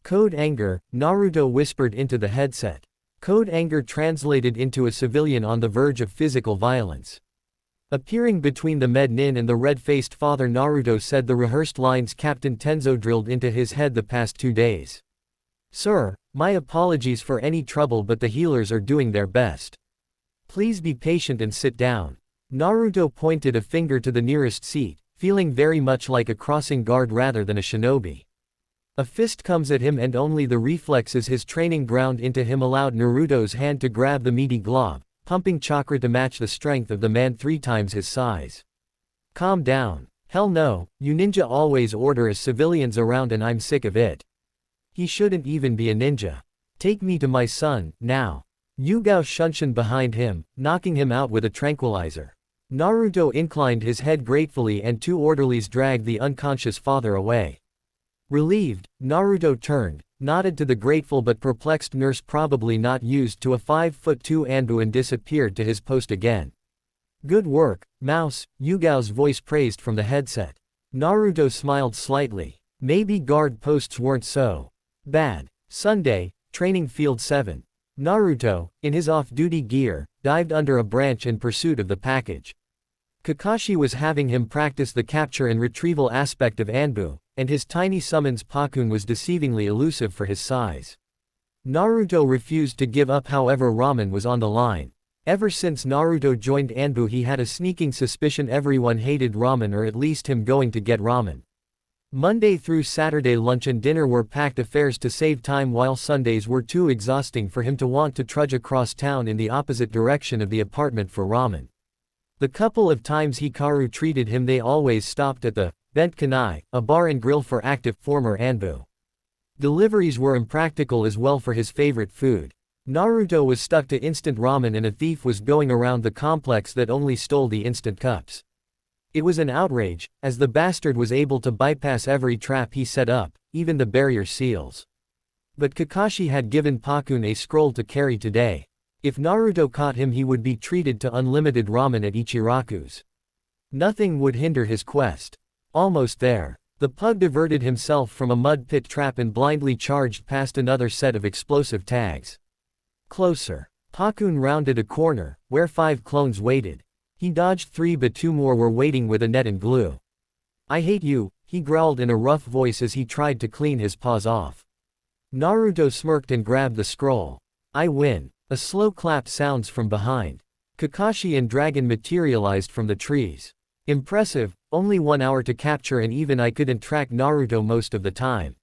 "Code anger," Naruto whispered into the headset. Code anger translated into a civilian on the verge of physical violence. Appearing between the med-nin and the red-faced father, Naruto said the rehearsed lines Captain Tenzo drilled into his head the past 2 days. "Sir, my apologies for any trouble, but the healers are doing their best. Please be patient and sit down." Naruto pointed a finger to the nearest seat, feeling very much like a crossing guard rather than a shinobi. A fist comes at him and only the reflexes his training ground into him allowed Naruto's hand to grab the meaty glob, pumping chakra to match the strength of the man 3 times his size. "Calm down. Hell no, you ninja always order as civilians around and I'm sick of it. He shouldn't even be a ninja. Take me to my son, now." Yugao shunshin behind him, knocking him out with a tranquilizer. Naruto inclined his head gratefully and 2 orderlies dragged the unconscious father away. Relieved, Naruto turned, nodded to the grateful but perplexed nurse, probably not used to a 5'2" Anbu, and disappeared to his post again. "Good work, Mouse," Yugao's voice praised from the headset. Naruto smiled slightly. Maybe guard posts weren't so bad. Sunday, Training Field 7. Naruto, in his off-duty gear, dived under a branch in pursuit of the package. Kakashi was having him practice the capture and retrieval aspect of Anbu, and his tiny summons Pakun was deceivingly elusive for his size. Naruto refused to give up, however ramen was on the line. Ever since Naruto joined Anbu, he had a sneaking suspicion everyone hated ramen, or at least him going to get ramen. Monday through Saturday lunch and dinner were packed affairs to save time, while Sundays were too exhausting for him to want to trudge across town in the opposite direction of the apartment for ramen. The couple of times Hikaru treated him, they always stopped at the Bent Kanai, a bar and grill for active former Anbu. Deliveries were impractical as well for his favorite food. Naruto was stuck to instant ramen, and a thief was going around the complex that only stole the instant cups. It was an outrage, as the bastard was able to bypass every trap he set up, even the barrier seals. But Kakashi had given Pakun a scroll to carry today. If Naruto caught him, he would be treated to unlimited ramen at Ichiraku's. Nothing would hinder his quest. Almost there. The pug diverted himself from a mud pit trap and blindly charged past another set of explosive tags. Closer. Pakun rounded a corner, where 5 clones waited. He dodged 3 but 2 more were waiting with a net and glue. "I hate you," he growled in a rough voice as he tried to clean his paws off. Naruto smirked and grabbed the scroll. "I win." A slow clap sounds from behind. Kakashi and Dragon materialized from the trees. Impressive, only 1 hour to capture and even I couldn't track Naruto most of the time.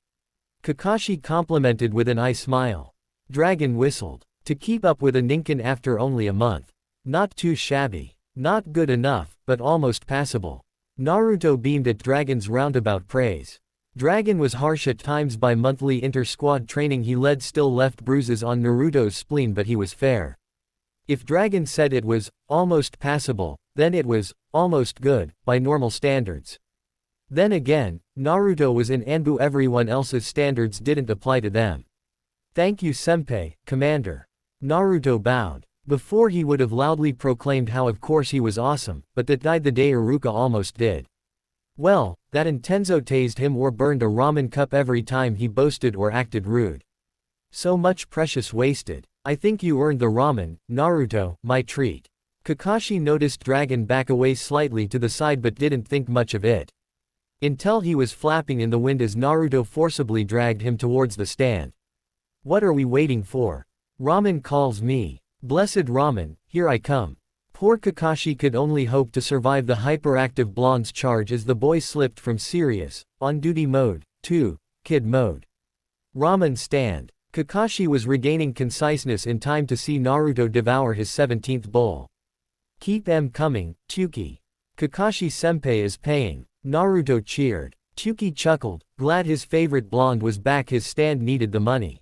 Kakashi complimented with an eye smile. Dragon whistled. To keep up with a Ninken after only a month. Not too shabby. Not good enough, but almost passable. Naruto beamed at Dragon's roundabout praise. Dragon was harsh at times. By monthly inter-squad training he led still left bruises on Naruto's spleen, but he was fair. If Dragon said it was almost passable, then it was almost good by normal standards. Then again, Naruto was in Anbu. Everyone else's standards didn't apply to them. "Thank you senpai, commander." Naruto bowed. Before he would have loudly proclaimed how of course he was awesome, but that died the day Iruka almost did. Well, that Intenzo tased him or burned a ramen cup every time he boasted or acted rude. So much precious wasted. "I think you earned the ramen, Naruto, my treat." Kakashi noticed Dragon back away slightly to the side but didn't think much of it. Until he was flapping in the wind as Naruto forcibly dragged him towards the stand. "What are we waiting for? Ramen calls me. Blessed ramen, here I come." Poor Kakashi could only hope to survive the hyperactive blonde's charge as the boy slipped from serious, on-duty mode, to kid mode. Ramen stand. Kakashi was regaining conciseness in time to see Naruto devour his 17th bowl. "Keep them coming, Tsuki. Kakashi-senpai is paying." Naruto cheered. Tsuki chuckled, glad his favorite blonde was back. His stand needed the money.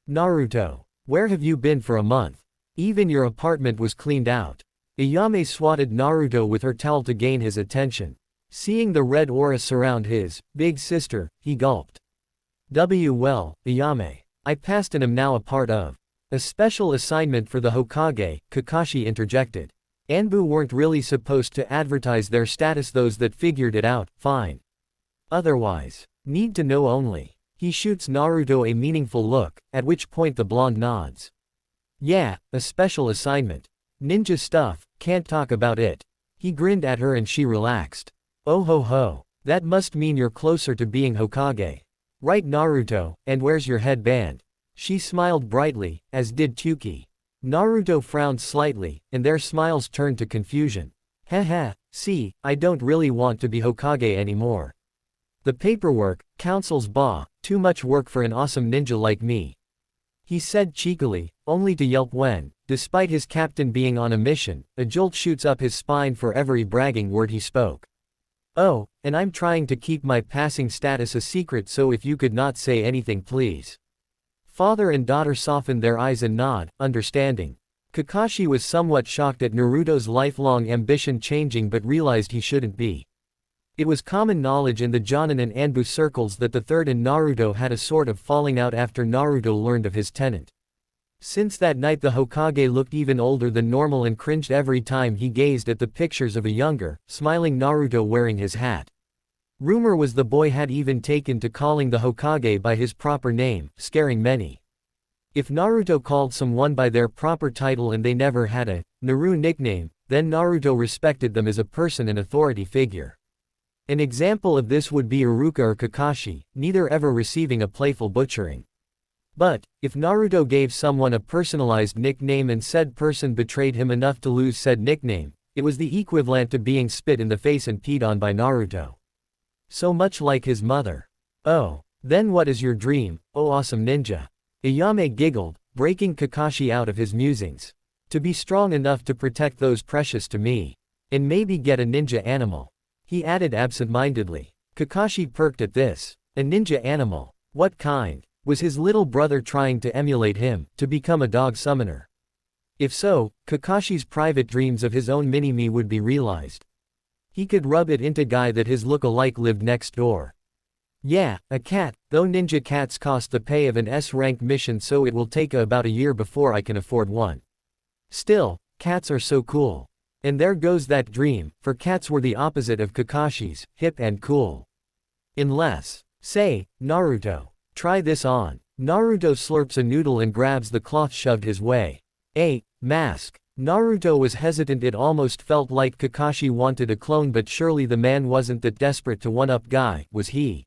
"Naruto, where have you been for a month? Even your apartment was cleaned out." Ayame swatted Naruto with her towel to gain his attention. Seeing the red aura surround his big sister, he gulped. Well, Ayame. I passed and am now a part of a special assignment for the Hokage," Kakashi interjected. Anbu weren't really supposed to advertise their status. Those that figured it out, fine. Otherwise, need to know only. He shoots Naruto a meaningful look, at which point the blonde nods. "Yeah, a special assignment. Ninja stuff, can't talk about it." He grinned at her and she relaxed. "Oh ho ho. That must mean you're closer to being Hokage. Right Naruto, and where's your headband?" She smiled brightly, as did Tsuki. Naruto frowned slightly, and their smiles turned to confusion. "Haha, see, I don't really want to be Hokage anymore. The paperwork, council's too much work for an awesome ninja like me," he said cheekily, only to yelp when, despite his captain being on a mission, a jolt shoots up his spine for every bragging word he spoke. "Oh, and I'm trying to keep my passing status a secret, so if you could not say anything please." Father and daughter softened their eyes and nod, understanding. Kakashi was somewhat shocked at Naruto's lifelong ambition changing but realized he shouldn't be. It was common knowledge in the Jonin and Anbu circles that the third and Naruto had a sort of falling out after Naruto learned of his tenant. Since that night the Hokage looked even older than normal and cringed every time he gazed at the pictures of a younger, smiling Naruto wearing his hat. Rumor was the boy had even taken to calling the Hokage by his proper name, scaring many. If Naruto called someone by their proper title and they never had a Naru nickname, then Naruto respected them as a person and authority figure. An example of this would be Iruka or Kakashi, neither ever receiving a playful butchering. But, if Naruto gave someone a personalized nickname and said person betrayed him enough to lose said nickname, it was the equivalent to being spit in the face and peed on by Naruto. So much like his mother. "Oh, then what is your dream, oh awesome ninja?" Ayame giggled, breaking Kakashi out of his musings. "To be strong enough to protect those precious to me. And maybe get a ninja animal," he added absent-mindedly. Kakashi perked at this. A ninja animal? What kind? Was his little brother trying to emulate him, to become a dog summoner? If so, Kakashi's private dreams of his own mini-me would be realized. He could rub it into guy that his look-alike lived next door. Yeah, a cat, though ninja cats cost the pay of an S-rank mission, so it will take about a year before I can afford one. Still, cats are so cool. And there goes that dream, for cats were the opposite of Kakashi's, hip and cool. Unless, say, Naruto. Try this on. Naruto slurps a noodle and grabs the cloth shoved his way. Mask. Naruto was hesitant. It almost felt like Kakashi wanted a clone, but surely the man wasn't that desperate to one-up guy, was he?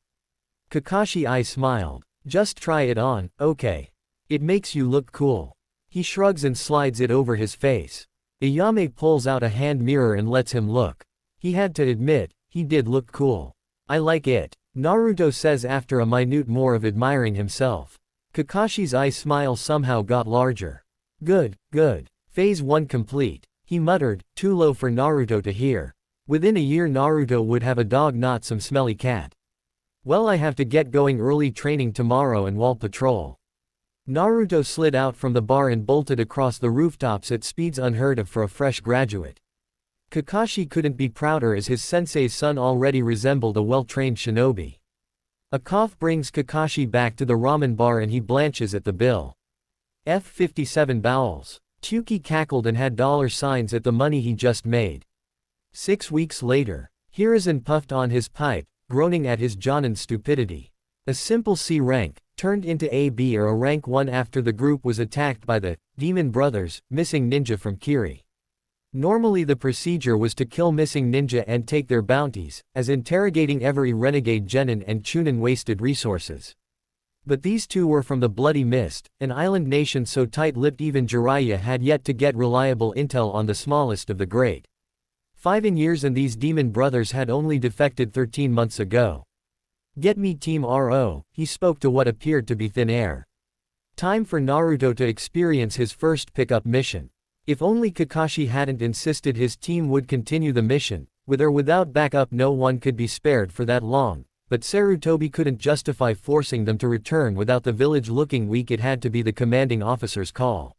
Kakashi I smiled. Just try it on, okay. It makes you look cool. He shrugs and slides it over his face. Ayame pulls out a hand mirror and lets him look. He had to admit, he did look cool. I like it, Naruto says after a minute more of admiring himself. Kakashi's eye smile somehow got larger. Good, good. Phase 1 complete, he muttered, too low for Naruto to hear. Within a year Naruto would have a dog, not some smelly cat. Well, I have to get going. Early training tomorrow and wall patrol. Naruto slid out from the bar and bolted across the rooftops at speeds unheard of for a fresh graduate. Kakashi couldn't be prouder, as his sensei's son already resembled a well-trained shinobi. A cough brings Kakashi back to the ramen bar and he blanches at the bill. F57 bowels. Tuki cackled and had dollar signs at the money he just made. 6 weeks later, Hiruzen puffed on his pipe, groaning at his Jonin's stupidity. A simple C rank turned into a B or a rank 1 after the group was attacked by the Demon Brothers, missing ninja from Kiri. Normally the procedure was to kill missing ninja and take their bounties, as interrogating every renegade genin and chunin wasted resources. But these two were from the Bloody Mist, an island nation so tight-lipped even Jiraiya had yet to get reliable intel on the smallest of the great 5 years, and these demon brothers had only defected 13 months ago. Get me Team RO, he spoke to what appeared to be thin air. Time for Naruto to experience his first pickup mission. If only Kakashi hadn't insisted his team would continue the mission. With or without backup no one could be spared for that long, but Sarutobi couldn't justify forcing them to return without the village looking weak. It had to be the commanding officer's call.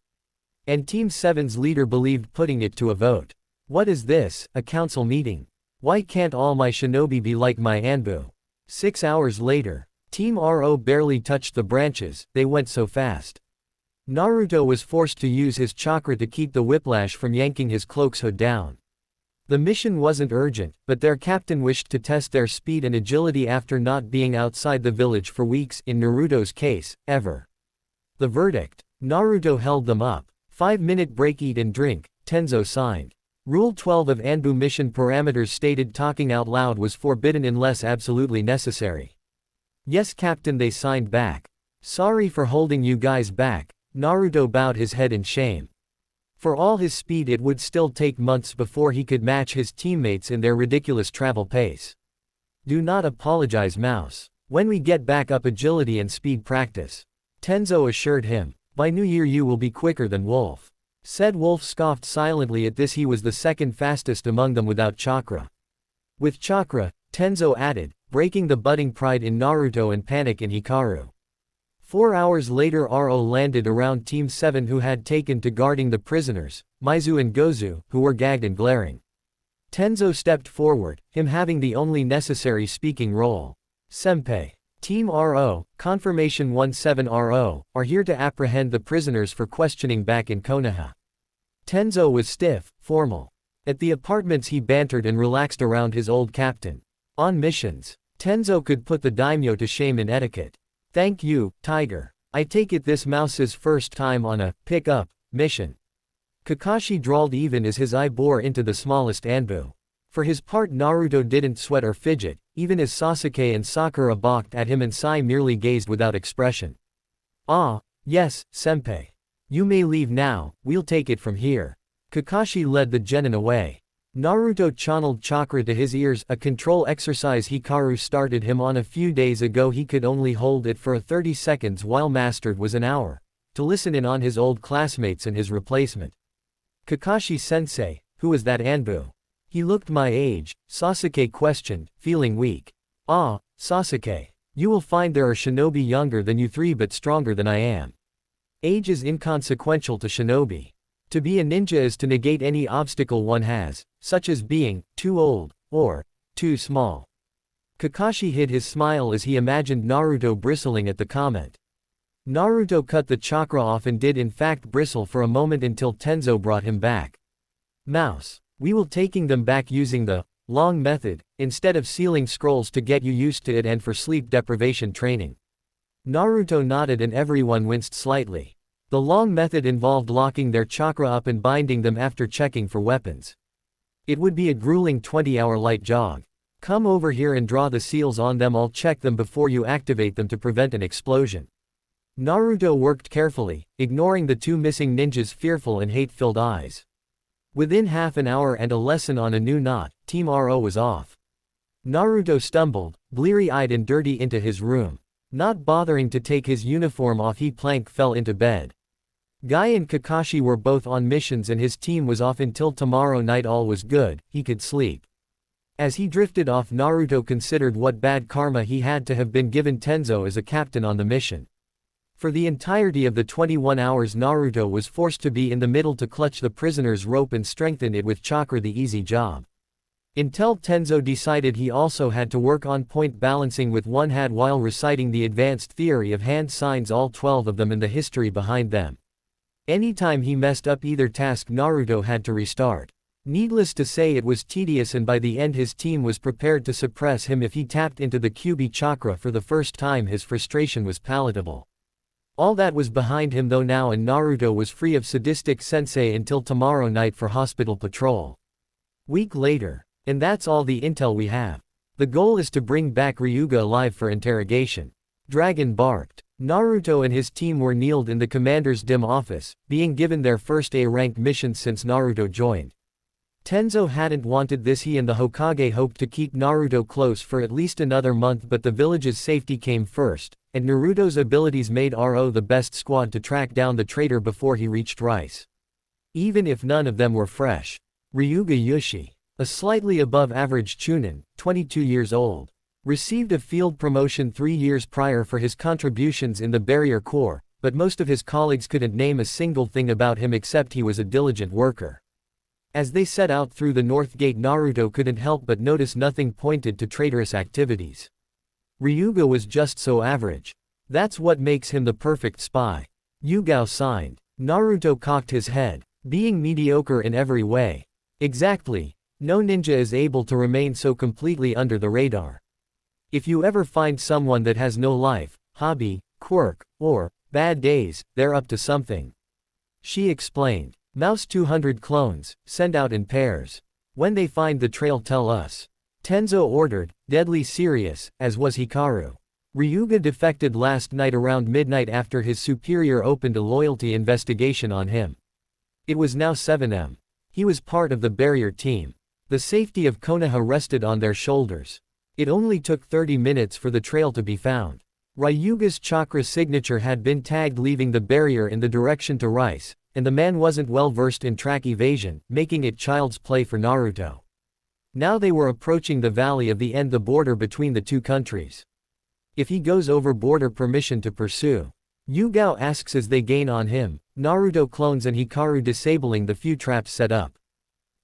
And Team 7's leader believed putting it to a vote. What is this, a council meeting? Why can't all my shinobi be like my Anbu? 6 hours later, Team RO barely touched the branches, they went so fast. Naruto was forced to use his chakra to keep the whiplash from yanking his cloak's hood down. The mission wasn't urgent, but their captain wished to test their speed and agility after not being outside the village for weeks, in Naruto's case, ever. The verdict: Naruto held them up. 5-minute break, eat and drink, Tenzo signed. Rule 12 of Anbu mission parameters stated talking out loud was forbidden unless absolutely necessary. Yes, Captain, they signed back. Sorry for holding you guys back. Naruto bowed his head in shame. For all his speed it would still take months before he could match his teammates in their ridiculous travel pace. Do not apologize, Mouse. When we get back up, agility and speed practice. Tenzo assured him. By New Year you will be quicker than Wolf. Said Wolf scoffed silently at this. He was the second fastest among them without chakra. With chakra, Tenzo added, breaking the budding pride in Naruto and panic in Hikaru. 4 hours later RO landed around Team 7, who had taken to guarding the prisoners, Maizu and Gozu, who were gagged and glaring. Tenzo stepped forward, him having the only necessary speaking role. Senpai. Team RO, Confirmation 17RO, are here to apprehend the prisoners for questioning back in Konoha. Tenzo was stiff, formal. At the apartments he bantered and relaxed around his old captain. On missions, Tenzo could put the daimyo to shame in etiquette. Thank you, Tiger. I take it this Mouse's first time on a pick-up mission. Kakashi drawled even as his eye bore into the smallest Anbu. For his part Naruto didn't sweat or fidget, even as Sasuke and Sakura balked at him and Sai merely gazed without expression. Ah, yes, senpai. You may leave now, we'll take it from here. Kakashi led the genin away. Naruto channeled chakra to his ears, a control exercise Hikaru started him on a few days ago. He could only hold it for 30 seconds while mastered was an hour. To listen in on his old classmates and his replacement. Kakashi-sensei, who is that Anbu? He looked my age, Sasuke questioned, feeling weak. Ah, Sasuke. You will find there are shinobi younger than you 3 but stronger than I am. Age is inconsequential to shinobi. To be a ninja is to negate any obstacle one has, such as being too old, or too small. Kakashi hid his smile as he imagined Naruto bristling at the comment. Naruto cut the chakra off and did in fact bristle for a moment until Tenzo brought him back. Mouse. We will taking them back using the long method, instead of sealing scrolls to get you used to it and for sleep deprivation training. Naruto nodded and everyone winced slightly. The long method involved locking their chakra up and binding them after checking for weapons. It would be a grueling 20-hour light jog. Come over here and draw the seals on them. I'll check them before you activate them to prevent an explosion. Naruto worked carefully, ignoring the two missing ninjas' fearful and hate-filled eyes. Within half an hour and a lesson on a new knot, Team RO was off. Naruto stumbled, bleary-eyed and dirty into his room. Not bothering to take his uniform off, he plank fell into bed. Guy and Kakashi were both on missions and his team was off until tomorrow night. All was good, he could sleep. As he drifted off, Naruto considered what bad karma he had to have been given Tenzo as a captain on the mission. For the entirety of the 21 hours Naruto was forced to be in the middle to clutch the prisoner's rope and strengthen it with chakra, the easy job. Until Tenzo decided he also had to work on point balancing with one hand while reciting the advanced theory of hand signs, all 12 of them, and the history behind them. Anytime he messed up either task, Naruto had to restart. Needless to say, it was tedious, and by the end his team was prepared to suppress him if he tapped into the QB chakra for the first time. His frustration was palatable. All that was behind him though now, and Naruto was free of sadistic sensei until tomorrow night for hospital patrol. Week later. And that's all the intel we have. The goal is to bring back Ryuga alive for interrogation. Dragon barked. Naruto and his team were kneeled in the commander's dim office, being given their first A-rank mission since Naruto joined. Tenzo hadn't wanted this. He and the Hokage hoped to keep Naruto close for at least another month, but the village's safety came first, and Naruto's abilities made RO the best squad to track down the traitor before he reached Rice. Even if none of them were fresh. Ryuga Yushi, a slightly above average chunin, 22 years old, received a field promotion 3 years prior for his contributions in the Barrier Corps, but most of his colleagues couldn't name a single thing about him except he was a diligent worker. As they set out through the North Gate, Naruto couldn't help but notice nothing pointed to traitorous activities. Ryuga was just so average. That's what makes him the perfect spy. Yugao signed. Naruto cocked his head. Being mediocre in every way. Exactly. No ninja is able to remain so completely under the radar. If you ever find someone that has no life, hobby, quirk, or bad days, they're up to something. She explained. Mouse 200 clones, send out in pairs. When they find the trail, tell us. Tenzo ordered, deadly serious, as was Hikaru. Ryuga defected last night around midnight after his superior opened a loyalty investigation on him. It was now 7 m. He was part of the barrier team. The safety of Konoha rested on their shoulders. It only took 30 minutes for the trail to be found. Ryuga's chakra signature had been tagged leaving the barrier in the direction to Rice, and the man wasn't well versed in track evasion, making it child's play for Naruto. Now they were approaching the valley of the end, the border between the two countries. If he goes over border, permission to pursue? Yugao asks as they gain on him, Naruto clones and Hikaru disabling the few traps set up.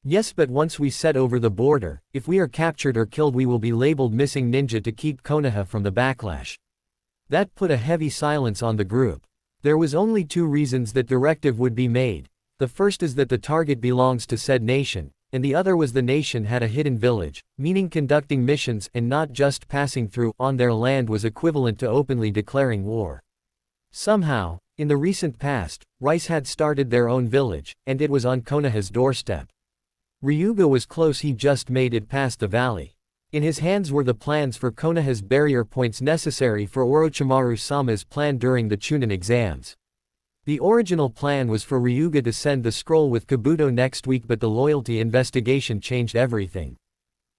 Yes, but once we set over the border, if we are captured or killed we will be labeled missing ninja to keep Konoha from the backlash. That put a heavy silence on the group. There was only 2 reasons that directive would be made. The first is that the target belongs to said nation, and the other was the nation had a hidden village, meaning conducting missions and not just passing through on their land was equivalent to openly declaring war. Somehow, in the recent past, Rice had started their own village, and it was on Konoha's doorstep. Ryuga was close, he just made it past the valley. In his hands were the plans for Konoha's barrier points necessary for Orochimaru-sama's plan during the Chunin exams. The original plan was for Ryuga to send the scroll with Kabuto next week, but the loyalty investigation changed everything.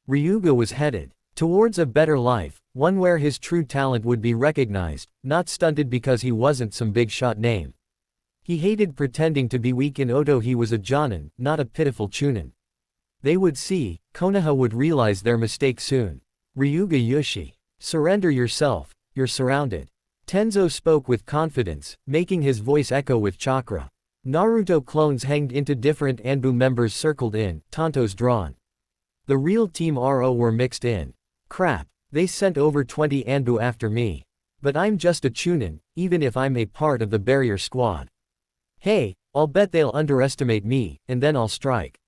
Ryuga was headed towards a better life, one where his true talent would be recognized, not stunted because he wasn't some big shot name. He hated pretending to be weak in Oto. He was a Jonin, not a pitiful Chunin. They would see, Konoha would realize their mistake soon. Ryuga Yushi. Surrender yourself, you're surrounded. Tenzo spoke with confidence, making his voice echo with chakra. Naruto clones hanged into different Anbu members circled in, tantos drawn. The real Team RO were mixed in. Crap. They sent over 20 Anbu after me. But I'm just a Chunin, even if I'm a part of the barrier squad. Hey, I'll bet they'll underestimate me, and then I'll strike.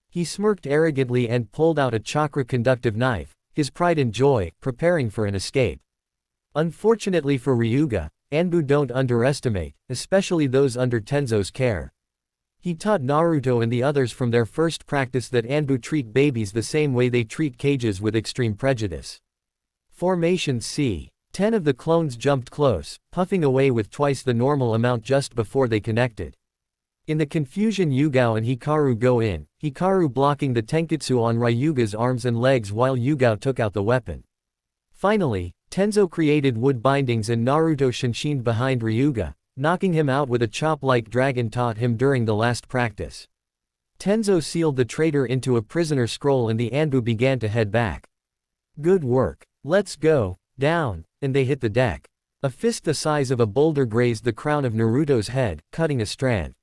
He smirked arrogantly and pulled out a chakra-conductive knife, his pride and joy, preparing for an escape. Unfortunately for Ryuga, Anbu don't underestimate, especially those under Tenzo's care. He taught Naruto and the others from their first practice that Anbu treat babies the same way they treat cages with extreme prejudice. Formation C. 10 of the clones jumped close, puffing away with twice the normal amount just before they connected. In the confusion, Yugao and Hikaru go in, Hikaru blocking the tenketsu on Ryuga's arms and legs while Yugao took out the weapon. Finally, Tenzo created wood bindings and Naruto shinshined behind Ryuga, knocking him out with a chop like Dragon taught him during the last practice. Tenzo sealed the traitor into a prisoner scroll and the Anbu began to head back. Good work. Let's go. Down, and they hit the deck. A fist the size of a boulder grazed the crown of Naruto's head, cutting a strand.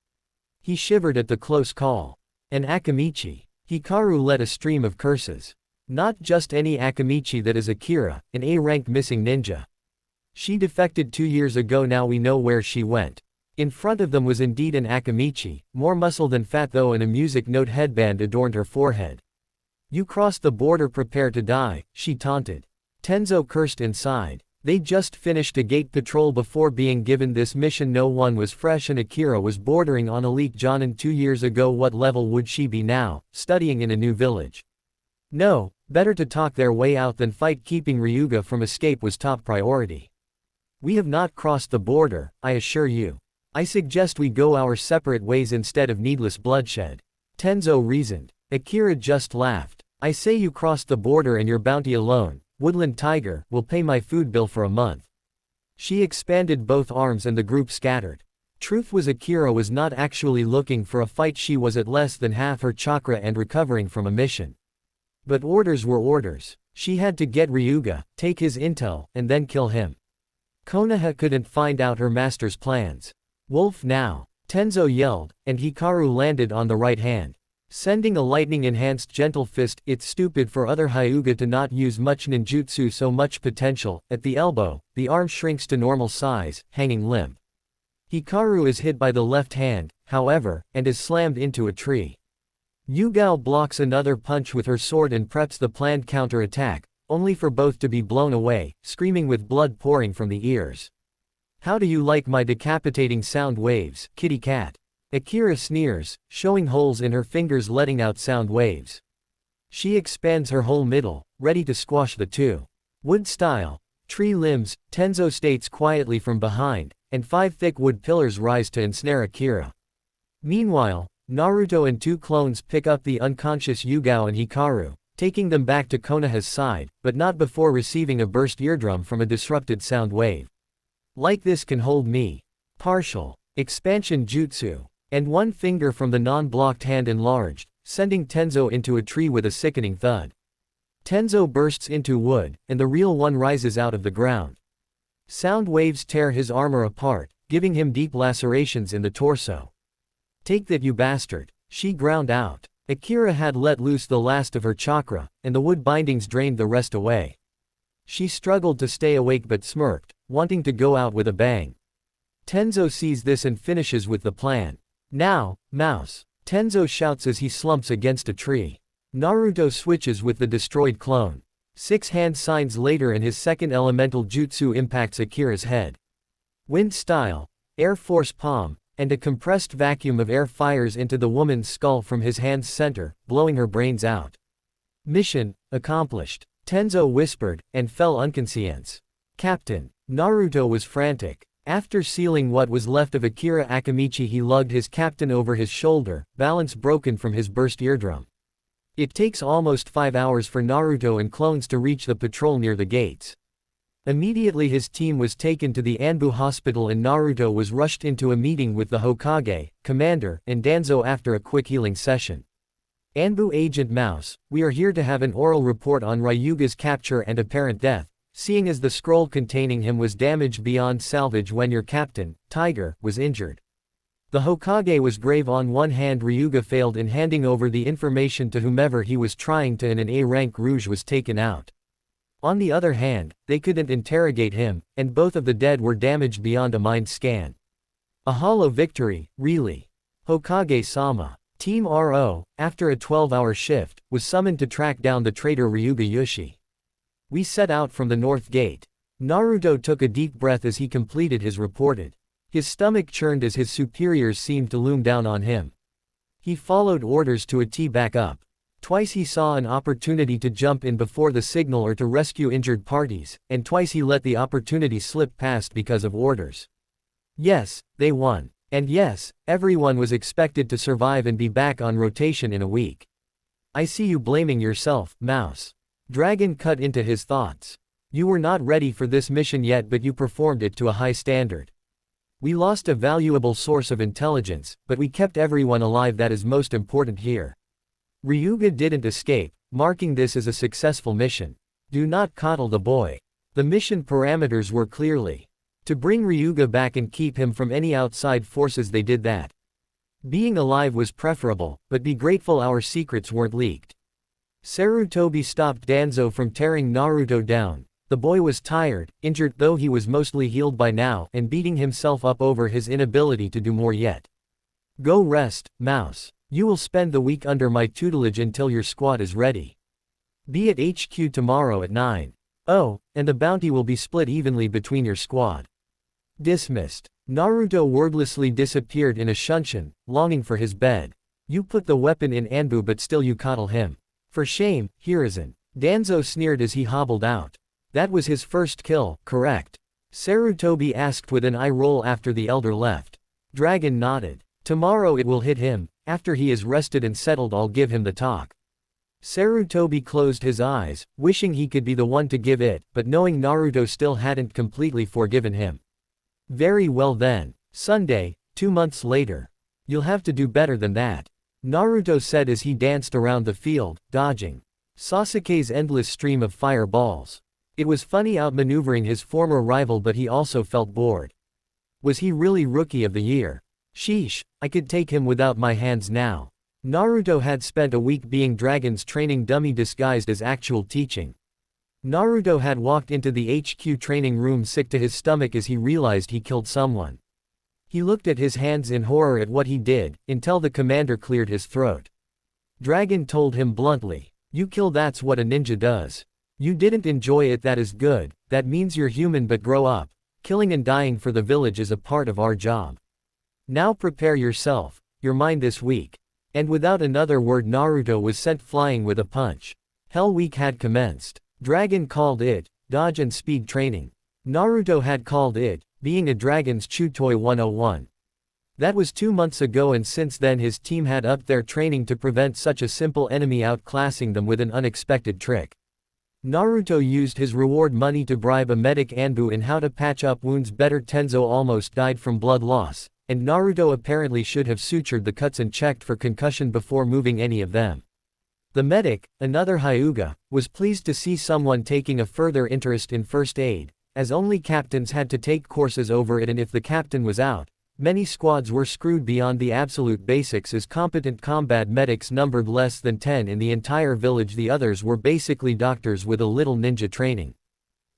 He shivered at the close call. An Akamichi. Hikaru let a stream of curses. Not just any Akamichi, that is Akira, an A-rank missing ninja. She defected 2 years ago, now we know where she went. In front of them was indeed an Akamichi, more muscle than fat though, and a music note headband adorned her forehead. You crossed the border, prepare to die, she taunted. Tenzo cursed inside. They just finished a gate patrol before being given this mission. No one was fresh and Akira was bordering on elite Jonin 2 years ago. What level would she be now, studying in a new village? No, better to talk their way out than fight. Keeping Ryuga from escape was top priority. We have not crossed the border, I assure you. I suggest we go our separate ways instead of needless bloodshed. Tenzo reasoned. Akira just laughed. I say you crossed the border and your bounty alone, Woodland Tiger, will pay my food bill for a month. She expanded both arms and the group scattered. Truth was, Akira was not actually looking for a fight. She was at less than half her chakra and recovering from a mission. But orders were orders. She had to get Ryuga, take his intel, and then kill him. Konoha couldn't find out her master's plans. Wolf now. Tenzo yelled, and Hikaru landed on the right hand, sending a lightning-enhanced gentle fist. It's stupid for other Hyuga to not use much ninjutsu, so much potential. At the elbow, the arm shrinks to normal size, hanging limp. Hikaru is hit by the left hand, however, and is slammed into a tree. Yugao blocks another punch with her sword and preps the planned counter-attack, only for both to be blown away, screaming with blood pouring from the ears. How do you like my decapitating sound waves, kitty cat? Akira sneers, showing holes in her fingers letting out sound waves. She expands her whole middle, ready to squash the two. Wood style. Tree limbs, Tenzo states quietly from behind, and 5 thick wood pillars rise to ensnare Akira. Meanwhile, Naruto and 2 clones pick up the unconscious Yugao and Hikaru, taking them back to Konoha's side, but not before receiving a burst eardrum from a disrupted sound wave. Like this can hold me. Partial. Expansion jutsu. And 1 finger from the non-blocked hand enlarged, sending Tenzo into a tree with a sickening thud. Tenzo bursts into wood, and the real one rises out of the ground. Sound waves tear his armor apart, giving him deep lacerations in the torso. Take that, you bastard, she ground out. Akira had let loose the last of her chakra, and the wood bindings drained the rest away. She struggled to stay awake but smirked, wanting to go out with a bang. Tenzo sees this and finishes with the plan. Now, mouse. Tenzo shouts as he slumps against a tree. Naruto switches with the destroyed clone. 6 hand signs later and his second elemental jutsu impacts Akira's head. Wind style. Air force palm, and a compressed vacuum of air fires into the woman's skull from his hand's center, blowing her brains out. Mission accomplished, Tenzo whispered, and fell unconscious. Captain. Naruto was frantic. After sealing what was left of Akira Akamichi, he lugged his captain over his shoulder, balance broken from his burst eardrum. It takes almost 5 hours for Naruto and clones to reach the patrol near the gates. Immediately his team was taken to the Anbu hospital and Naruto was rushed into a meeting with the Hokage, commander, and Danzo after a quick healing session. Anbu Agent Mouse, we are here to have an oral report on Ryuga's capture and apparent death, seeing as the scroll containing him was damaged beyond salvage when your captain, Tiger, was injured. The Hokage was grave. On one hand, Ryuga failed in handing over the information to whomever he was trying to, and an A-rank Rouge was taken out. On the other hand, they couldn't interrogate him, and both of the dead were damaged beyond a mind scan. A hollow victory, really. Hokage-sama. Team RO, after a 12-hour shift, was summoned to track down the traitor Ryuga Yushi. We set out from the north gate. Naruto took a deep breath as he completed his reported. His stomach churned as his superiors seemed to loom down on him. He followed orders to a T back up. Twice he saw an opportunity to jump in before the signal or to rescue injured parties, and twice he let the opportunity slip past because of orders. Yes, they won. And yes, everyone was expected to survive and be back on rotation in a week. I see you blaming yourself, Mouse. Dragon cut into his thoughts. You were not ready for this mission yet, but you performed it to a high standard. We lost a valuable source of intelligence, but we kept everyone alive. That is most important here. Ryuga didn't escape, marking this as a successful mission. Do not coddle the boy. The mission parameters were clearly to bring Ryuga back and keep him from any outside forces. They did that. Being alive was preferable, but be grateful our secrets weren't leaked. Sarutobi stopped Danzo from tearing Naruto down. The boy was tired, injured though he was mostly healed by now, and beating himself up over his inability to do more yet. Go rest, Mouse. You will spend the week under my tutelage until your squad is ready. Be at HQ tomorrow at 9. Oh, and the bounty will be split evenly between your squad. Dismissed. Naruto wordlessly disappeared in a shunshin, longing for his bed. You put the weapon in Anbu but still you coddle him. For shame, Hiruzen. Danzo sneered as he hobbled out. That was his first kill, correct? Sarutobi asked with an eye roll after the elder left. Dragon nodded. Tomorrow it will hit him. After he is rested and settled I'll give him the talk. Sarutobi closed his eyes, wishing he could be the one to give it, but knowing Naruto still hadn't completely forgiven him. Very well then. Sunday, 2 months later. You'll have to do better than that. Naruto said as he danced around the field, dodging Sasuke's endless stream of fireballs. It was funny outmaneuvering his former rival, but he also felt bored. Was he really Rookie of the Year? Sheesh, I could take him without my hands now. Naruto had spent a week being Dragon's training dummy disguised as actual teaching. Naruto had walked into the HQ training room sick to his stomach as he realized he killed someone. He looked at his hands in horror at what he did, until the commander cleared his throat. Dragon told him bluntly, "You kill, that's what a ninja does. You didn't enjoy it, that is good, that means you're human, but grow up. Killing and dying for the village is a part of our job. Now prepare yourself, your mind this week." And without another word Naruto was sent flying with a punch. Hell Week had commenced. Dragon called it, dodge and speed training. Naruto had called it, being a dragon's Chutoi 101. That was 2 months ago, and since then his team had upped their training to prevent such a simple enemy outclassing them with an unexpected trick. Naruto used his reward money to bribe a medic Anbu in how to patch up wounds better. Tenzo almost died from blood loss, and Naruto apparently should have sutured the cuts and checked for concussion before moving any of them. The medic, another Hyuga, was pleased to see someone taking a further interest in first aid, as only captains had to take courses over it, and if the captain was out, many squads were screwed beyond the absolute basics as competent combat medics numbered less than 10 in the entire village. The others were basically doctors with a little ninja training.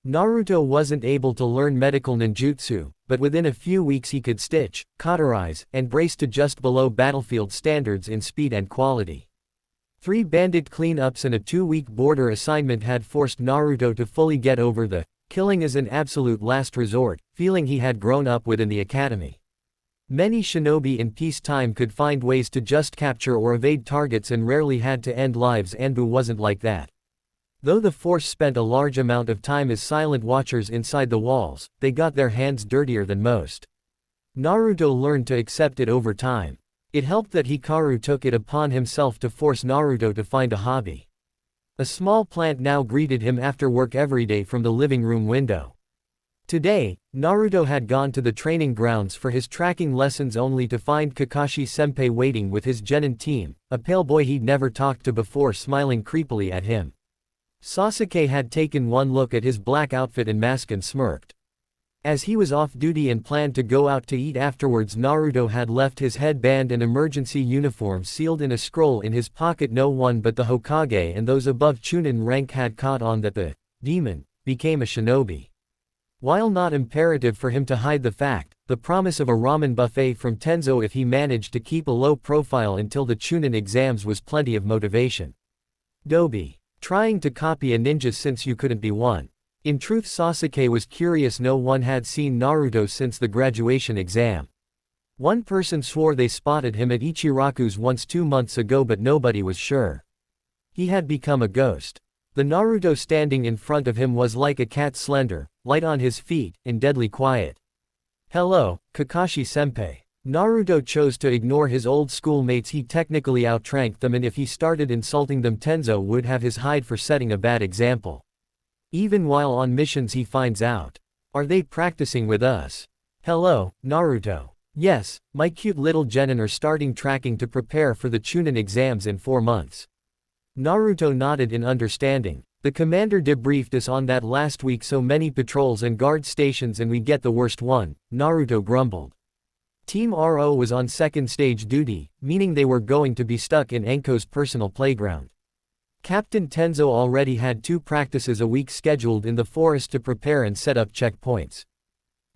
Naruto wasn't able to learn medical ninjutsu, but within a few weeks he could stitch, cauterize, and brace to just below battlefield standards in speed and quality. 3 bandit cleanups and a 2-week border assignment had forced Naruto to fully get over the killing as an absolute last resort feeling he had grown up within the academy. Many shinobi in peacetime could find ways to just capture or evade targets and rarely had to end lives. Anbu wasn't like that. Though the force spent a large amount of time as silent watchers inside the walls, they got their hands dirtier than most. Naruto learned to accept it over time. It helped that Hikaru took it upon himself to force Naruto to find a hobby. A small plant now greeted him after work every day from the living room window. Today, Naruto had gone to the training grounds for his tracking lessons only to find Kakashi-senpai waiting with his genin team, a pale boy he'd never talked to before, smiling creepily at him. Sasuke had taken one look at his black outfit and mask and smirked. As he was off duty and planned to go out to eat afterwards, Naruto had left his headband and emergency uniform sealed in a scroll in his pocket. No one but the Hokage and those above Chunin rank had caught on that the demon, became a shinobi. While not imperative for him to hide the fact, the promise of a ramen buffet from Tenzo if he managed to keep a low profile until the Chunin exams was plenty of motivation. Dobi. Trying to copy a ninja since you couldn't be one. In truth, Sasuke was curious. No one had seen Naruto since the graduation exam. One person swore they spotted him at Ichiraku's once 2 months ago, but nobody was sure. He had become a ghost. The Naruto standing in front of him was like a cat, slender, light on his feet, and deadly quiet. "Hello, Kakashi-senpai." Naruto chose to ignore his old schoolmates. He technically outranked them, and if he started insulting them, Tenzo would have his hide for setting a bad example. Even while on missions, he finds out. "Are they practicing with us?" "Hello, Naruto." "Yes, my cute little genin are starting tracking to prepare for the Chunin exams in 4 months. Naruto nodded in understanding. "The commander debriefed us on that last week. So many patrols and guard stations and we get the worst one," Naruto grumbled. Team RO was on second stage duty, meaning they were going to be stuck in Enko's personal playground. Captain Tenzo already had 2 practices a week scheduled in the forest to prepare and set up checkpoints.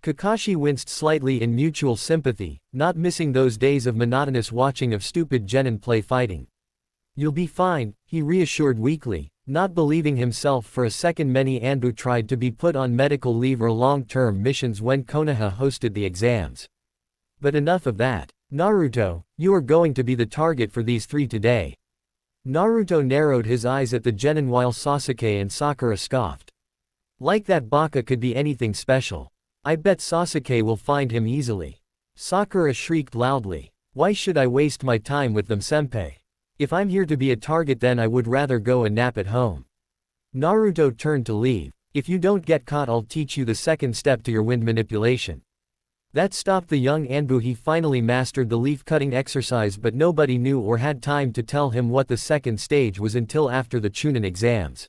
Kakashi winced slightly in mutual sympathy, not missing those days of monotonous watching of stupid genin play fighting. "You'll be fine," he reassured weakly, not believing himself for a second. Many Anbu tried to be put on medical leave or long-term missions when Konoha hosted the exams. But enough of that. "Naruto, you are going to be the target for these 3 today." Naruto narrowed his eyes at the genin while Sasuke and Sakura scoffed. "Like that baka could be anything special. I bet Sasuke will find him easily." Sakura shrieked loudly. "Why should I waste my time with them, senpai? If I'm here to be a target, then I would rather go and nap at home." Naruto turned to leave. "If you don't get caught, I'll teach you the second step to your wind manipulation." That stopped the young Anbu. He finally mastered the leaf-cutting exercise, but nobody knew or had time to tell him what the second stage was until after the Chunin exams.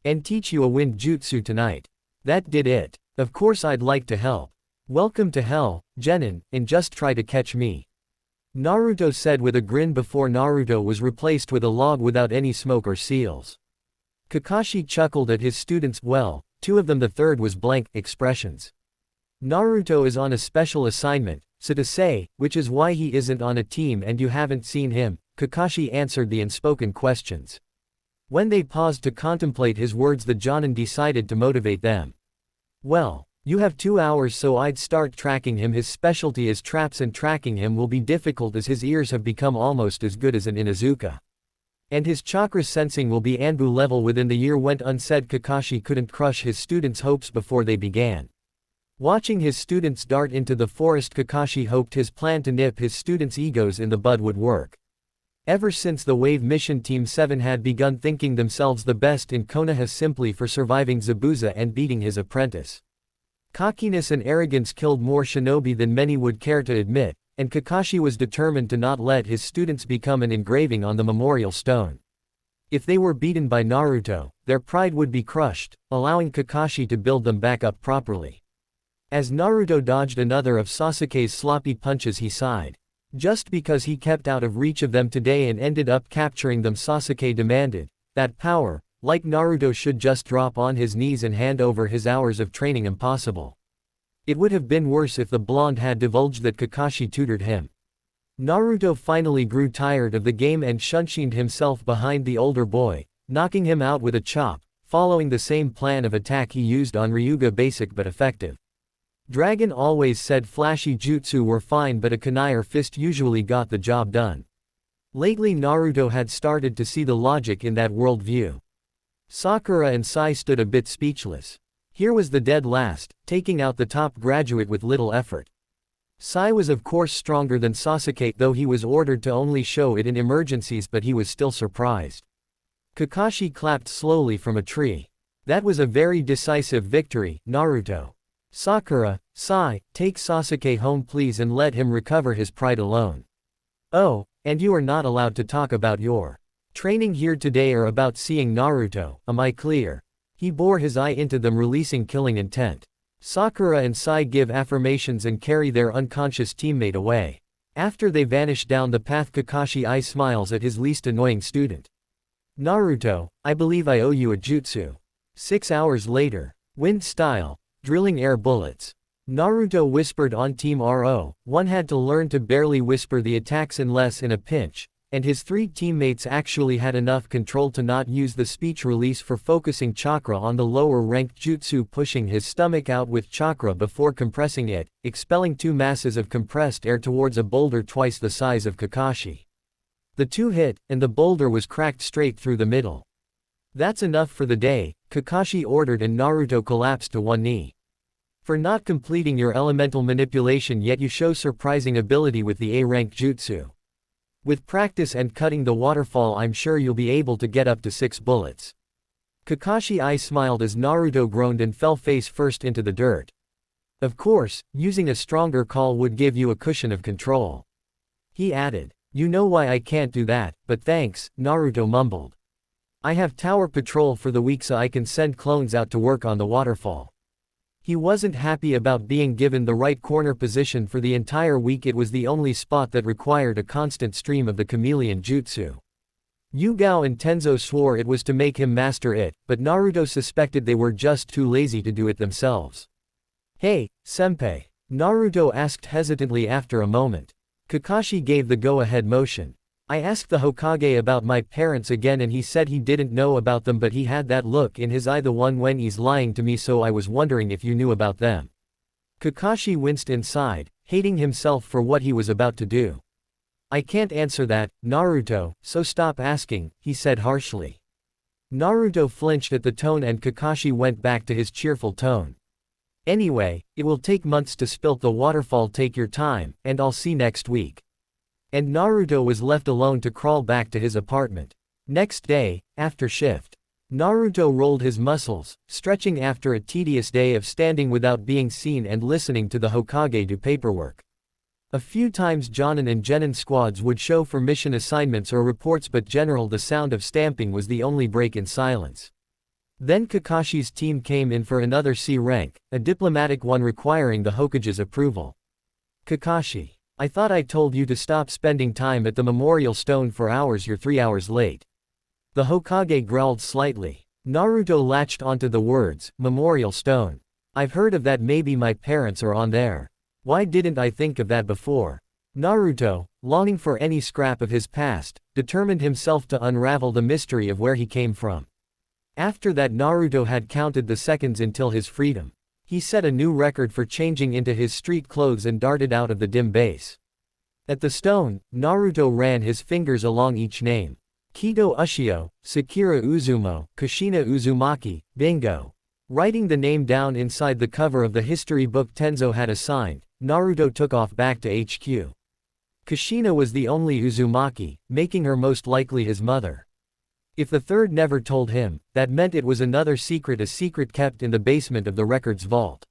"And teach you a wind jutsu tonight." That did it. "Of course I'd like to help." "Welcome to hell, genin, and just try to catch me," Naruto said with a grin before Naruto was replaced with a log without any smoke or seals. Kakashi chuckled at his students. Well, 2 of them, the third was blank expressions. "Naruto is on a special assignment, so to say, which is why he isn't on a team and you haven't seen him," Kakashi answered the unspoken questions. When they paused to contemplate his words, the Jonin decided to motivate them. "Well, you have 2 hours, so I'd start tracking him. His specialty is traps, and tracking him will be difficult as his ears have become almost as good as an Inuzuka. And his chakra sensing will be Anbu level within the year." Went unsaid. Kakashi couldn't crush his students' hopes before they began. Watching his students dart into the forest, Kakashi hoped his plan to nip his students' egos in the bud would work. Ever since the Wave Mission, Team 7 had begun thinking themselves the best in Konoha simply for surviving Zabuza and beating his apprentice. Cockiness and arrogance killed more shinobi than many would care to admit, and Kakashi was determined to not let his students become an engraving on the memorial stone. If they were beaten by Naruto, their pride would be crushed, allowing Kakashi to build them back up properly. As Naruto dodged another of Sasuke's sloppy punches, he sighed. Just because he kept out of reach of them today and ended up capturing them, Sasuke demanded. That power, like Naruto, should just drop on his knees and hand over his hours of training. Impossible. It would have been worse if the blonde had divulged that Kakashi tutored him. Naruto finally grew tired of the game and shunshined himself behind the older boy, knocking him out with a chop, following the same plan of attack he used on Ryuga, basic but effective. Dragon always said flashy jutsu were fine, but a kunai or fist usually got the job done. Lately Naruto had started to see the logic in that worldview. Sakura and Sai stood a bit speechless. Here was the dead last, taking out the top graduate with little effort. Sai was of course stronger than Sasuke, though he was ordered to only show it in emergencies, but he was still surprised. Kakashi clapped slowly from a tree. That was a very decisive victory, Naruto. Sakura, Sai, take Sasuke home please and let him recover his pride alone. Oh, and you are not allowed to talk about your training here today or about seeing Naruto, am I clear? He bore his eye into them, releasing killing intent. Sakura and Sai give affirmations and carry their unconscious teammate away. After they vanish down the path, Kakashi eye smiles at his least annoying student. Naruto, I believe I owe you a jutsu. 6 hours later. Wind style. Drilling air bullets. Naruto whispered on Team RO, one had to learn to barely whisper the attacks unless in a pinch, and his 3 teammates actually had enough control to not use the speech release for focusing chakra on the lower ranked jutsu, pushing his stomach out with chakra before compressing it, expelling 2 masses of compressed air towards a boulder twice the size of Kakashi. The 2 hit, and the boulder was cracked straight through the middle. That's enough for the day, Kakashi ordered, and Naruto collapsed to one knee. For not completing your elemental manipulation yet you show surprising ability with the A-rank jutsu. With practice and cutting the waterfall I'm sure you'll be able to get up to 6 bullets. Kakashi I smiled as Naruto groaned and fell face first into the dirt. Of course, using a stronger call would give you a cushion of control. He added. You know why I can't do that, but thanks, Naruto mumbled. I have tower patrol for the week so I can send clones out to work on the waterfall. He wasn't happy about being given the right corner position for the entire week. It was the only spot that required a constant stream of the chameleon jutsu. Yugao and Tenzo swore it was to make him master it, but Naruto suspected they were just too lazy to do it themselves. Hey, senpai, Naruto asked hesitantly after a moment. Kakashi gave the go-ahead motion. I asked the Hokage about my parents again and he said he didn't know about them, but he had that look in his eye, the one when he's lying to me, so I was wondering if you knew about them. Kakashi winced inside, hating himself for what he was about to do. I can't answer that, Naruto, so stop asking, he said harshly. Naruto flinched at the tone and Kakashi went back to his cheerful tone. Anyway, it will take months to spilt the waterfall, take your time, and I'll see next week. And Naruto was left alone to crawl back to his apartment. Next day, after shift. Naruto rolled his muscles, stretching after a tedious day of standing without being seen and listening to the Hokage do paperwork. A few times Jonin and Genin squads would show for mission assignments or reports, but general the sound of stamping was the only break in silence. Then Kakashi's team came in for another C rank, a diplomatic one requiring the Hokage's approval. Kakashi. I thought I told you to stop spending time at the memorial stone for hours, you're 3 hours late. The Hokage growled slightly. Naruto latched onto the words, memorial stone. I've heard of that, maybe my parents are on there. Why didn't I think of that before? Naruto, longing for any scrap of his past, determined himself to unravel the mystery of where he came from. After that Naruto had counted the seconds until his freedom. He set a new record for changing into his street clothes and darted out of the dim base. At the stone, Naruto ran his fingers along each name. Kido Ushio, Sakura Uzumo, Kushina Uzumaki, bingo. Writing the name down inside the cover of the history book Tenzo had assigned, Naruto took off back to HQ. Kushina was the only Uzumaki, making her most likely his mother. If the third never told him, that meant it was another secret, a secret kept in the basement of the records vault.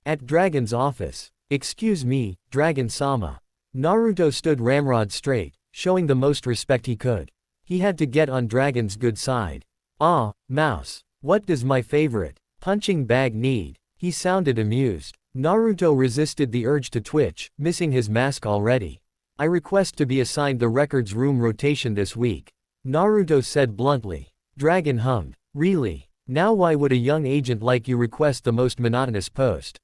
At Dragon's office. Excuse me, Dragon-sama. Naruto stood ramrod straight, showing the most respect he could. He had to get on Dragon's good side. Ah, mouse. What does my favorite punching bag need? He sounded amused. Naruto resisted the urge to twitch, missing his mask already. I request to be assigned the records room rotation this week. Naruto said bluntly. Dragon hummed. Really? Now why would a young agent like you request the most monotonous post?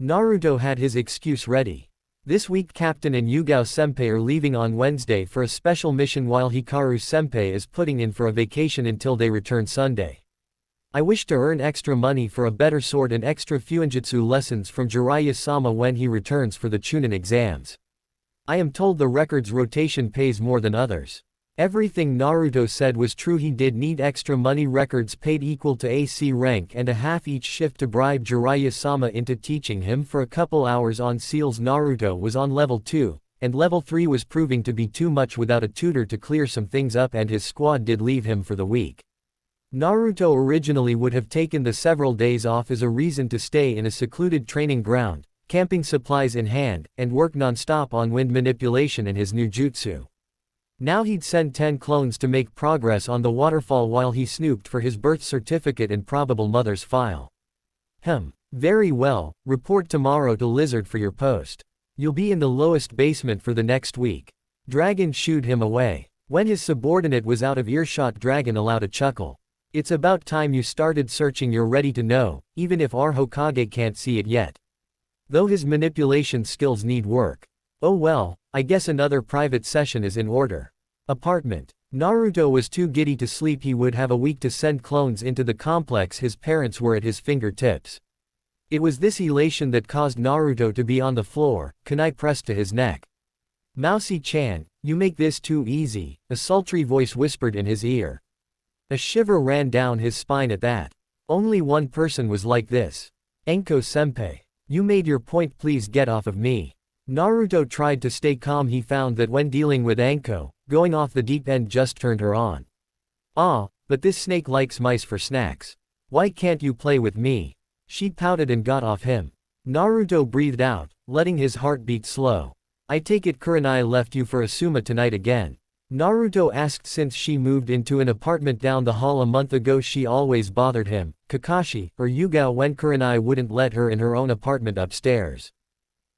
Naruto had his excuse ready. This week Captain and Yugao Senpai are leaving on Wednesday for a special mission while Hikaru Senpai is putting in for a vacation until they return Sunday. I wish to earn extra money for a better sword and extra fuinjutsu lessons from Jiraiya-sama when he returns for the Chunin exams. I am told the records rotation pays more than others. Everything Naruto said was true. He did need extra money. Records paid equal to AC rank and a half each shift to bribe Jiraiya-sama into teaching him for a couple hours on seals. Naruto was on level 2, and level 3 was proving to be too much without a tutor to clear some things up, and his squad did leave him for the week. Naruto originally would have taken the several days off as a reason to stay in a secluded training ground, camping supplies in hand, and work non-stop on wind manipulation and his new jutsu. Now he'd send 10 clones to make progress on the waterfall while he snooped for his birth certificate and probable mother's file. Very well, report tomorrow to Lizard for your post. You'll be in the lowest basement for the next week. Dragon shooed him away. When his subordinate was out of earshot, Dragon allowed a chuckle. It's about time you started searching. You're ready to know, even if our Hokage can't see it yet. Though his manipulation skills need work. Oh well, I guess another private session is in order. Apartment. Naruto was too giddy to sleep. He would have a week to send clones into the complex. His parents were at his fingertips. It was this elation that caused Naruto to be on the floor, kunai pressed to his neck. Mousy-chan, you make this too easy, a sultry voice whispered in his ear. A shiver ran down his spine at that. Only one person was like this. Enko-senpai. You made your point, please get off of me. Naruto tried to stay calm. He found that when dealing with Anko, going off the deep end just turned her on. Ah, but this snake likes mice for snacks. Why can't you play with me? She pouted and got off him. Naruto breathed out, letting his heart beat slow. I take it Kurenai left you for Asuma tonight again? Naruto asked. Since she moved into an apartment down the hall a month ago, she always bothered him, Kakashi, or Yugao, when Kurenai wouldn't let her in her own apartment upstairs.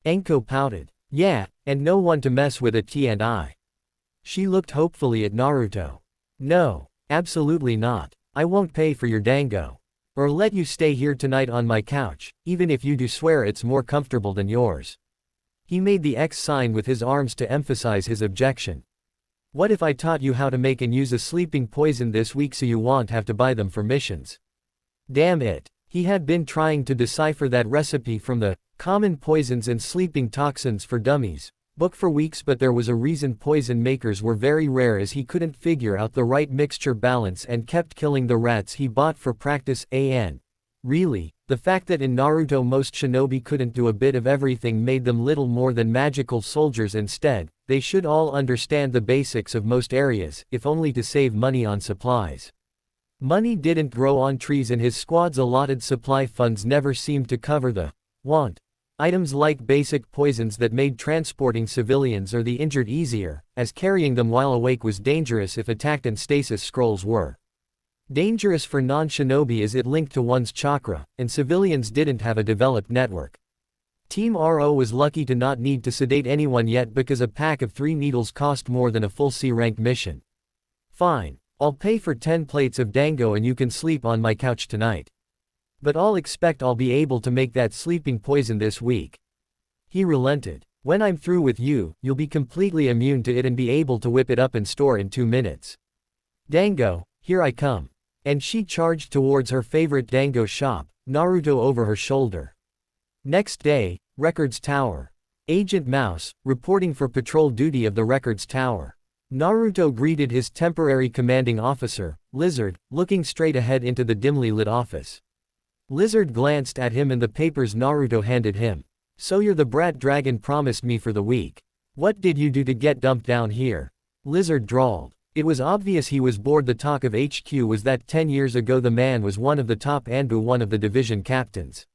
Enko pouted. Yeah, and no one to mess with at T&I. She looked hopefully at Naruto. No, absolutely not. I won't pay for your dango. Or let you stay here tonight on my couch, even if you do swear it's more comfortable than yours. He made the X sign with his arms to emphasize his objection. What if I taught you how to make and use a sleeping poison this week so you won't have to buy them for missions? Damn it. He had been trying to decipher that recipe from the Common Poisons and Sleeping Toxins for Dummies book for weeks, but there was a reason poison makers were very rare, as he couldn't figure out the right mixture balance and kept killing the rats he bought for practice. Really, the fact that in Naruto most shinobi couldn't do a bit of everything made them little more than magical soldiers. Instead, they should all understand the basics of most areas, if only to save money on supplies. Money didn't grow on trees, and his squad's allotted supply funds never seemed to cover the want items like basic poisons that made transporting civilians or the injured easier, as carrying them while awake was dangerous if attacked, and stasis scrolls were dangerous for non-shinobi as it linked to one's chakra, and civilians didn't have a developed network. Team RO was lucky to not need to sedate anyone yet, because a pack of 3 needles cost more than a full C-rank mission. Fine. I'll pay for 10 plates of dango and you can sleep on my couch tonight. But I'll expect I'll be able to make that sleeping poison this week. He relented. When I'm through with you, you'll be completely immune to it and be able to whip it up and store in 2 minutes. Dango, here I come. And she charged towards her favorite dango shop, Naruto over her shoulder. Next day, Records Tower. Agent Mouse, reporting for patrol duty of the Records Tower. Naruto greeted his temporary commanding officer, Lizard, looking straight ahead into the dimly lit office. Lizard glanced at him and the papers Naruto handed him. So you're the brat dragon promised me for the week. What did you do to get dumped down here? Lizard drawled. It was obvious he was bored. The talk of HQ was that 10 years ago the man was one of the top Anbu, one of the division captains.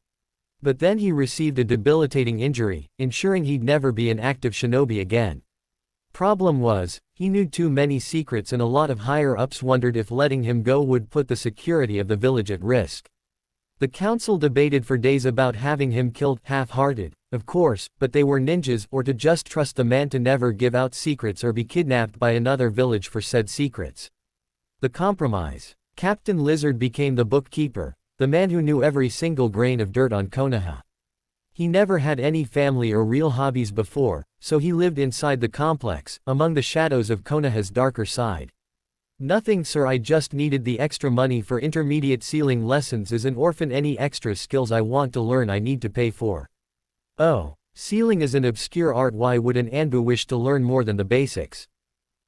But then he received a debilitating injury, ensuring he'd never be an active shinobi again. Problem was, he knew too many secrets, and a lot of higher-ups wondered if letting him go would put the security of the village at risk. The council debated for days about having him killed, half-hearted, of course, but they were ninjas, or to just trust the man to never give out secrets or be kidnapped by another village for said secrets. The compromise. Captain Lizard became the bookkeeper, the man who knew every single grain of dirt on Konoha. He never had any family or real hobbies before, so he lived inside the complex, among the shadows of Konoha's darker side. Nothing sir, I just needed the extra money for intermediate sealing lessons. As an orphan, any extra skills I want to learn I need to pay for. Oh, sealing is an obscure art. Why would an Anbu wish to learn more than the basics?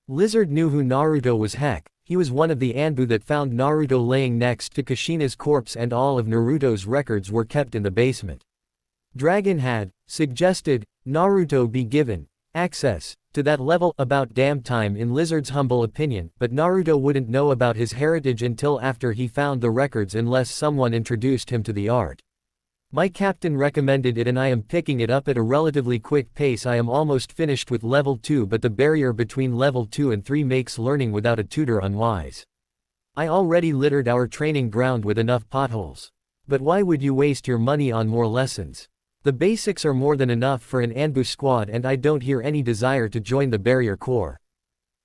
Lizard knew who Naruto was. Heck, he was one of the Anbu that found Naruto laying next to Kushina's corpse, and all of Naruto's records were kept in the basement. Dragon had suggested Naruto be given access to that level. About damn time in Lizard's humble opinion, but Naruto wouldn't know about his heritage until after he found the records, unless someone introduced him to the art. My captain recommended it and I am picking it up at a relatively quick pace. I am almost finished with level 2, but the barrier between level 2 and 3 makes learning without a tutor unwise. I already littered our training ground with enough potholes. But why would you waste your money on more lessons? The basics are more than enough for an Anbu squad, and I don't hear any desire to join the barrier corps.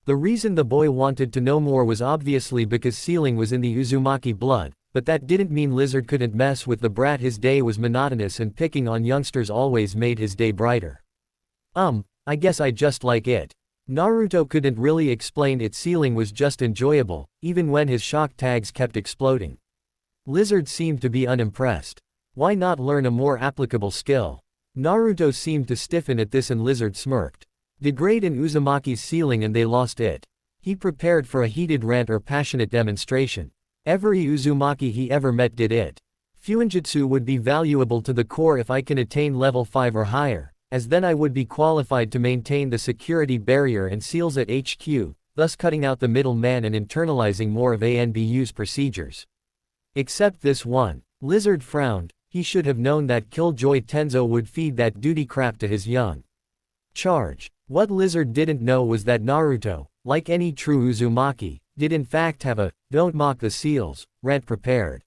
The reason the boy wanted to know more was obviously because sealing was in the Uzumaki blood, but that didn't mean Lizard couldn't mess with the brat. His day was monotonous and picking on youngsters always made his day brighter. I guess I just like it. Naruto couldn't really explain it. Sealing was just enjoyable, even when his shock tags kept exploding. Lizard seemed to be unimpressed. Why not learn a more applicable skill? Naruto seemed to stiffen at this and Lizard smirked. Degrade in Uzumaki's sealing and they lost it. He prepared for a heated rant or passionate demonstration. Every Uzumaki he ever met did it. Fuinjutsu would be valuable to the core if I can attain level 5 or higher, as then I would be qualified to maintain the security barrier and seals at HQ, thus cutting out the middleman and internalizing more of Anbu's procedures. Except this one. Lizard frowned. He should have known that Killjoy Tenzo would feed that duty crap to his young charge. What Lizard didn't know was that Naruto, like any true Uzumaki, did in fact have a "don't mock the seals" rant prepared.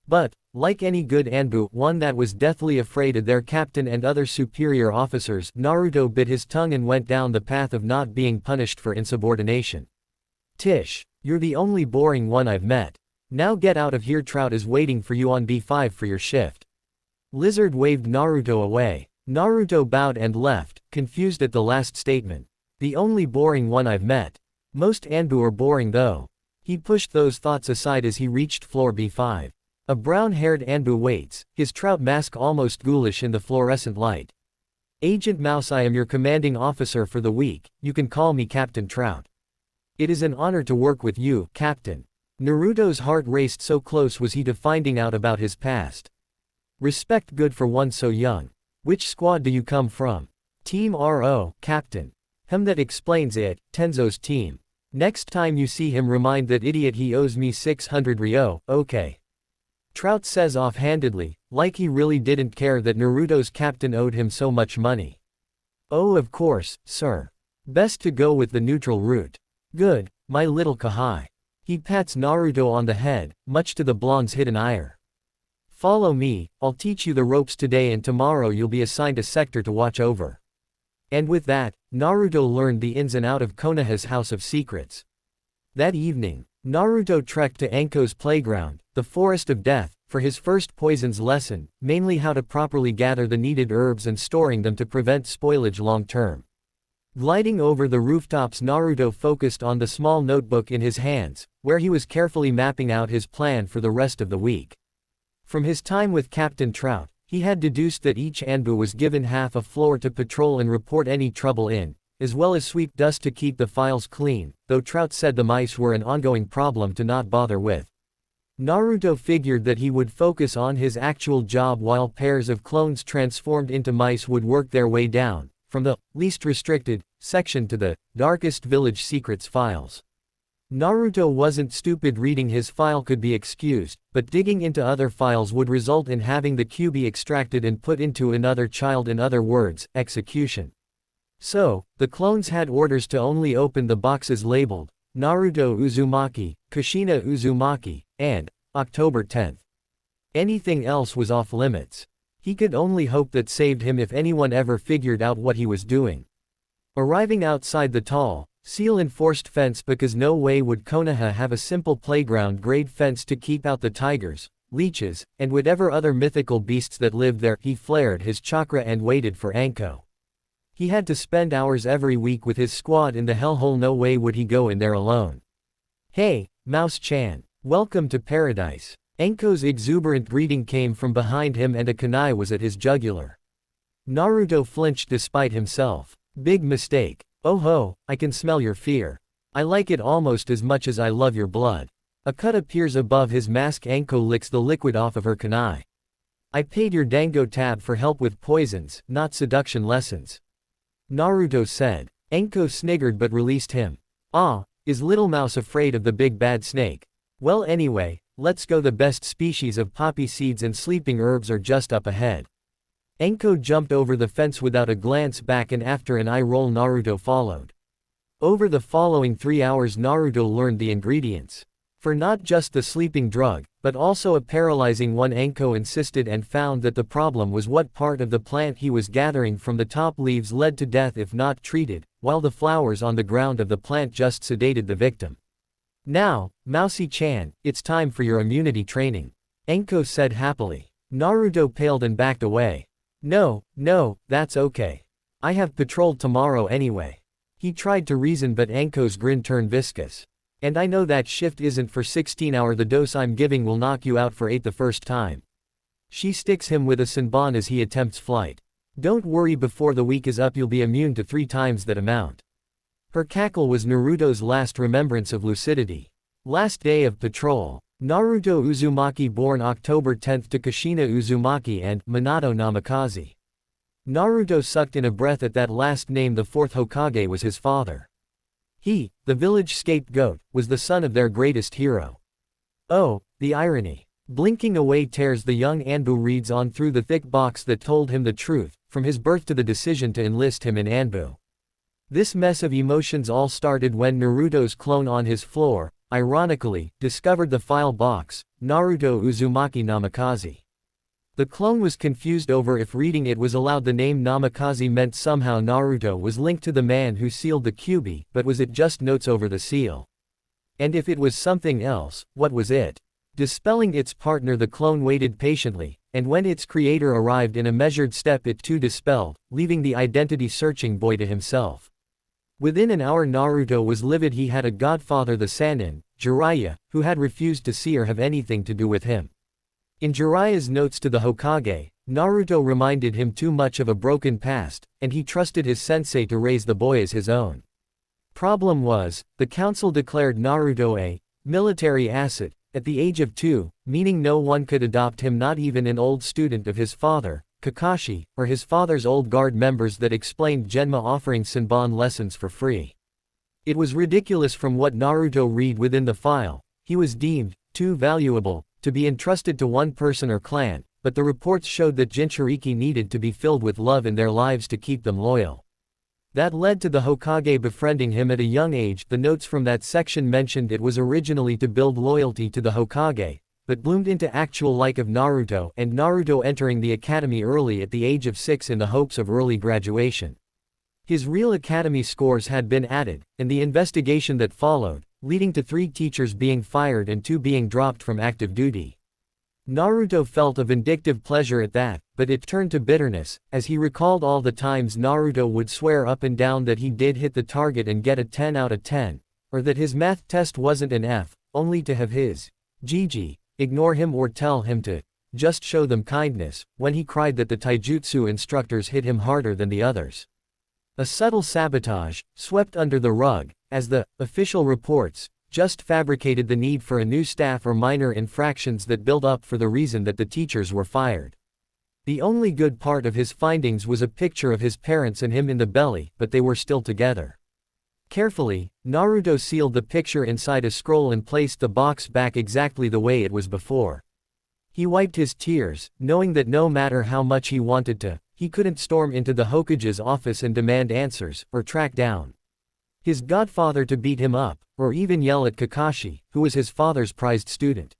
But, like any good Anbu, one that was deathly afraid of their captain and other superior officers, Naruto bit his tongue and went down the path of not being punished for insubordination. Tish, you're the only boring one I've met. Now get out of here. Trout is waiting for you on B5 for your shift. Lizard waved Naruto away. Naruto bowed and left, confused at the last statement. The only boring one I've met. Most Anbu are boring though. He pushed those thoughts aside as he reached floor B5. A brown-haired Anbu waits, his Trout mask almost ghoulish in the fluorescent light. Agent Mouse, I am your commanding officer for the week. You can call me Captain Trout. It is an honor to work with you, Captain. Naruto's heart raced, so close was he to finding out about his past. Respect good for one so young. Which squad do you come from? Team RO, Captain. That explains it, Tenzo's team. Next time you see him remind that idiot he owes me 600 ryo, okay. Trout says offhandedly, like he really didn't care that Naruto's captain owed him so much money. Oh of course, sir. Best to go with the neutral route. Good, my little Kahai. He pats Naruto on the head, much to the blonde's hidden ire. Follow me, I'll teach you the ropes today and tomorrow you'll be assigned a sector to watch over. And with that, Naruto learned the ins and outs of Konoha's House of Secrets. That evening, Naruto trekked to Anko's playground, the Forest of Death, for his first poisons lesson, mainly how to properly gather the needed herbs and storing them to prevent spoilage long term. Gliding over the rooftops, Naruto focused on the small notebook in his hands, where he was carefully mapping out his plan for the rest of the week. From his time with Captain Trout, he had deduced that each Anbu was given half a floor to patrol and report any trouble in, as well as sweep dust to keep the files clean, though Trout said the mice were an ongoing problem to not bother with. Naruto figured that he would focus on his actual job while pairs of clones transformed into mice would work their way down, from the least restricted section to the darkest village secrets files. Naruto wasn't stupid. Reading his file could be excused, but digging into other files would result in having the QB extracted and put into another child, in other words, execution. So, the clones had orders to only open the boxes labeled Naruto Uzumaki, Kushina Uzumaki, and October 10th. Anything else was off limits. He could only hope that saved him if anyone ever figured out what he was doing. Arriving outside the tall, seal-enforced fence, because no way would Konoha have a simple playground-grade fence to keep out the tigers, leeches, and whatever other mythical beasts that lived there, he flared his chakra and waited for Anko. He had to spend hours every week with his squad in the hellhole. No way would he go in there alone. Hey, Mouse-chan. Welcome to paradise. Anko's exuberant greeting came from behind him and a kunai was at his jugular. Naruto flinched despite himself. Big mistake. Oh ho, I can smell your fear. I like it almost as much as I love your blood. A cut appears above his mask. Anko licks the liquid off of her kunai. I paid your dango tab for help with poisons, not seduction lessons. Naruto said. Anko sniggered but released him. Ah, is Little Mouse afraid of the big bad snake? Well anyway, let's go. The best species of poppy seeds and sleeping herbs are just up ahead. Anko jumped over the fence without a glance back, and after an eye roll Naruto followed. Over the following 3 hours Naruto learned the ingredients. For not just the sleeping drug, but also a paralyzing one. Anko insisted and found that the problem was what part of the plant he was gathering from the top leaves led to death if not treated, while the flowers on the ground of the plant just sedated the victim. Now, Mousy-chan, it's time for your immunity training, Enko said happily. Naruto paled and backed away. No, that's okay. I have patrol tomorrow anyway. He tried to reason, but Enko's grin turned viscous. And I know that shift isn't for 16-hour. The dose I'm giving will knock you out for 8 the first time. She sticks him with a senbon as he attempts flight. Don't worry, before the week is up you'll be immune to 3 times that amount. Her cackle was Naruto's last remembrance of lucidity. Last day of patrol. Naruto Uzumaki, born October 10 to Kushina Uzumaki and Minato Namikaze. Naruto sucked in a breath at that last name. The 4th Hokage was his father. He, the village scapegoat, was the son of their greatest hero. Oh, the irony. Blinking away tears, the young Anbu reads on through the thick box that told him the truth, from his birth to the decision to enlist him in Anbu. This mess of emotions all started when Naruto's clone on his floor, ironically, discovered the file box, Naruto Uzumaki Namikaze. The clone was confused over if reading it was allowed. The name Namikaze meant somehow Naruto was linked to the man who sealed the kyubi, but was it just notes over the seal? And if it was something else, what was it? Dispelling its partner, the clone waited patiently, and when its creator arrived in a measured step it too dispelled, leaving the identity-searching boy to himself. Within an hour Naruto was livid. He had a godfather, the Sannin, Jiraiya, who had refused to see or have anything to do with him. In Jiraiya's notes to the Hokage, Naruto reminded him too much of a broken past, and he trusted his sensei to raise the boy as his own. Problem was, the council declared Naruto a military asset at the age of 2, meaning no one could adopt him, not even an old student of his father, Kakashi, or his father's old guard members. That explained Genma offering senbon lessons for free. It was ridiculous. From what Naruto read within the file, he was deemed too valuable to be entrusted to one person or clan, but the reports showed that Jinchuriki needed to be filled with love in their lives to keep them loyal. That led to the Hokage befriending him at a young age. The notes from that section mentioned it was originally to build loyalty to the Hokage, but bloomed into actual like of Naruto, and Naruto entering the academy early at the age of 6 in the hopes of early graduation. His real academy scores had been added, and the investigation that followed, leading to 3 teachers being fired and 2 being dropped from active duty. Naruto felt a vindictive pleasure at that, but it turned to bitterness, as he recalled all the times Naruto would swear up and down that he did hit the target and get a 10 out of 10, or that his math test wasn't an F, only to have his Gigi ignore him or tell him to just show them kindness, when he cried that the taijutsu instructors hit him harder than the others. A subtle sabotage, swept under the rug, as the official reports just fabricated the need for a new staff or minor infractions that built up for the reason that the teachers were fired. The only good part of his findings was a picture of his parents and him in the belly, but they were still together. Carefully, Naruto sealed the picture inside a scroll and placed the box back exactly the way it was before. He wiped his tears, knowing that no matter how much he wanted to, he couldn't storm into the Hokage's office and demand answers, or track down his godfather to beat him up, or even yell at Kakashi, who was his father's prized student.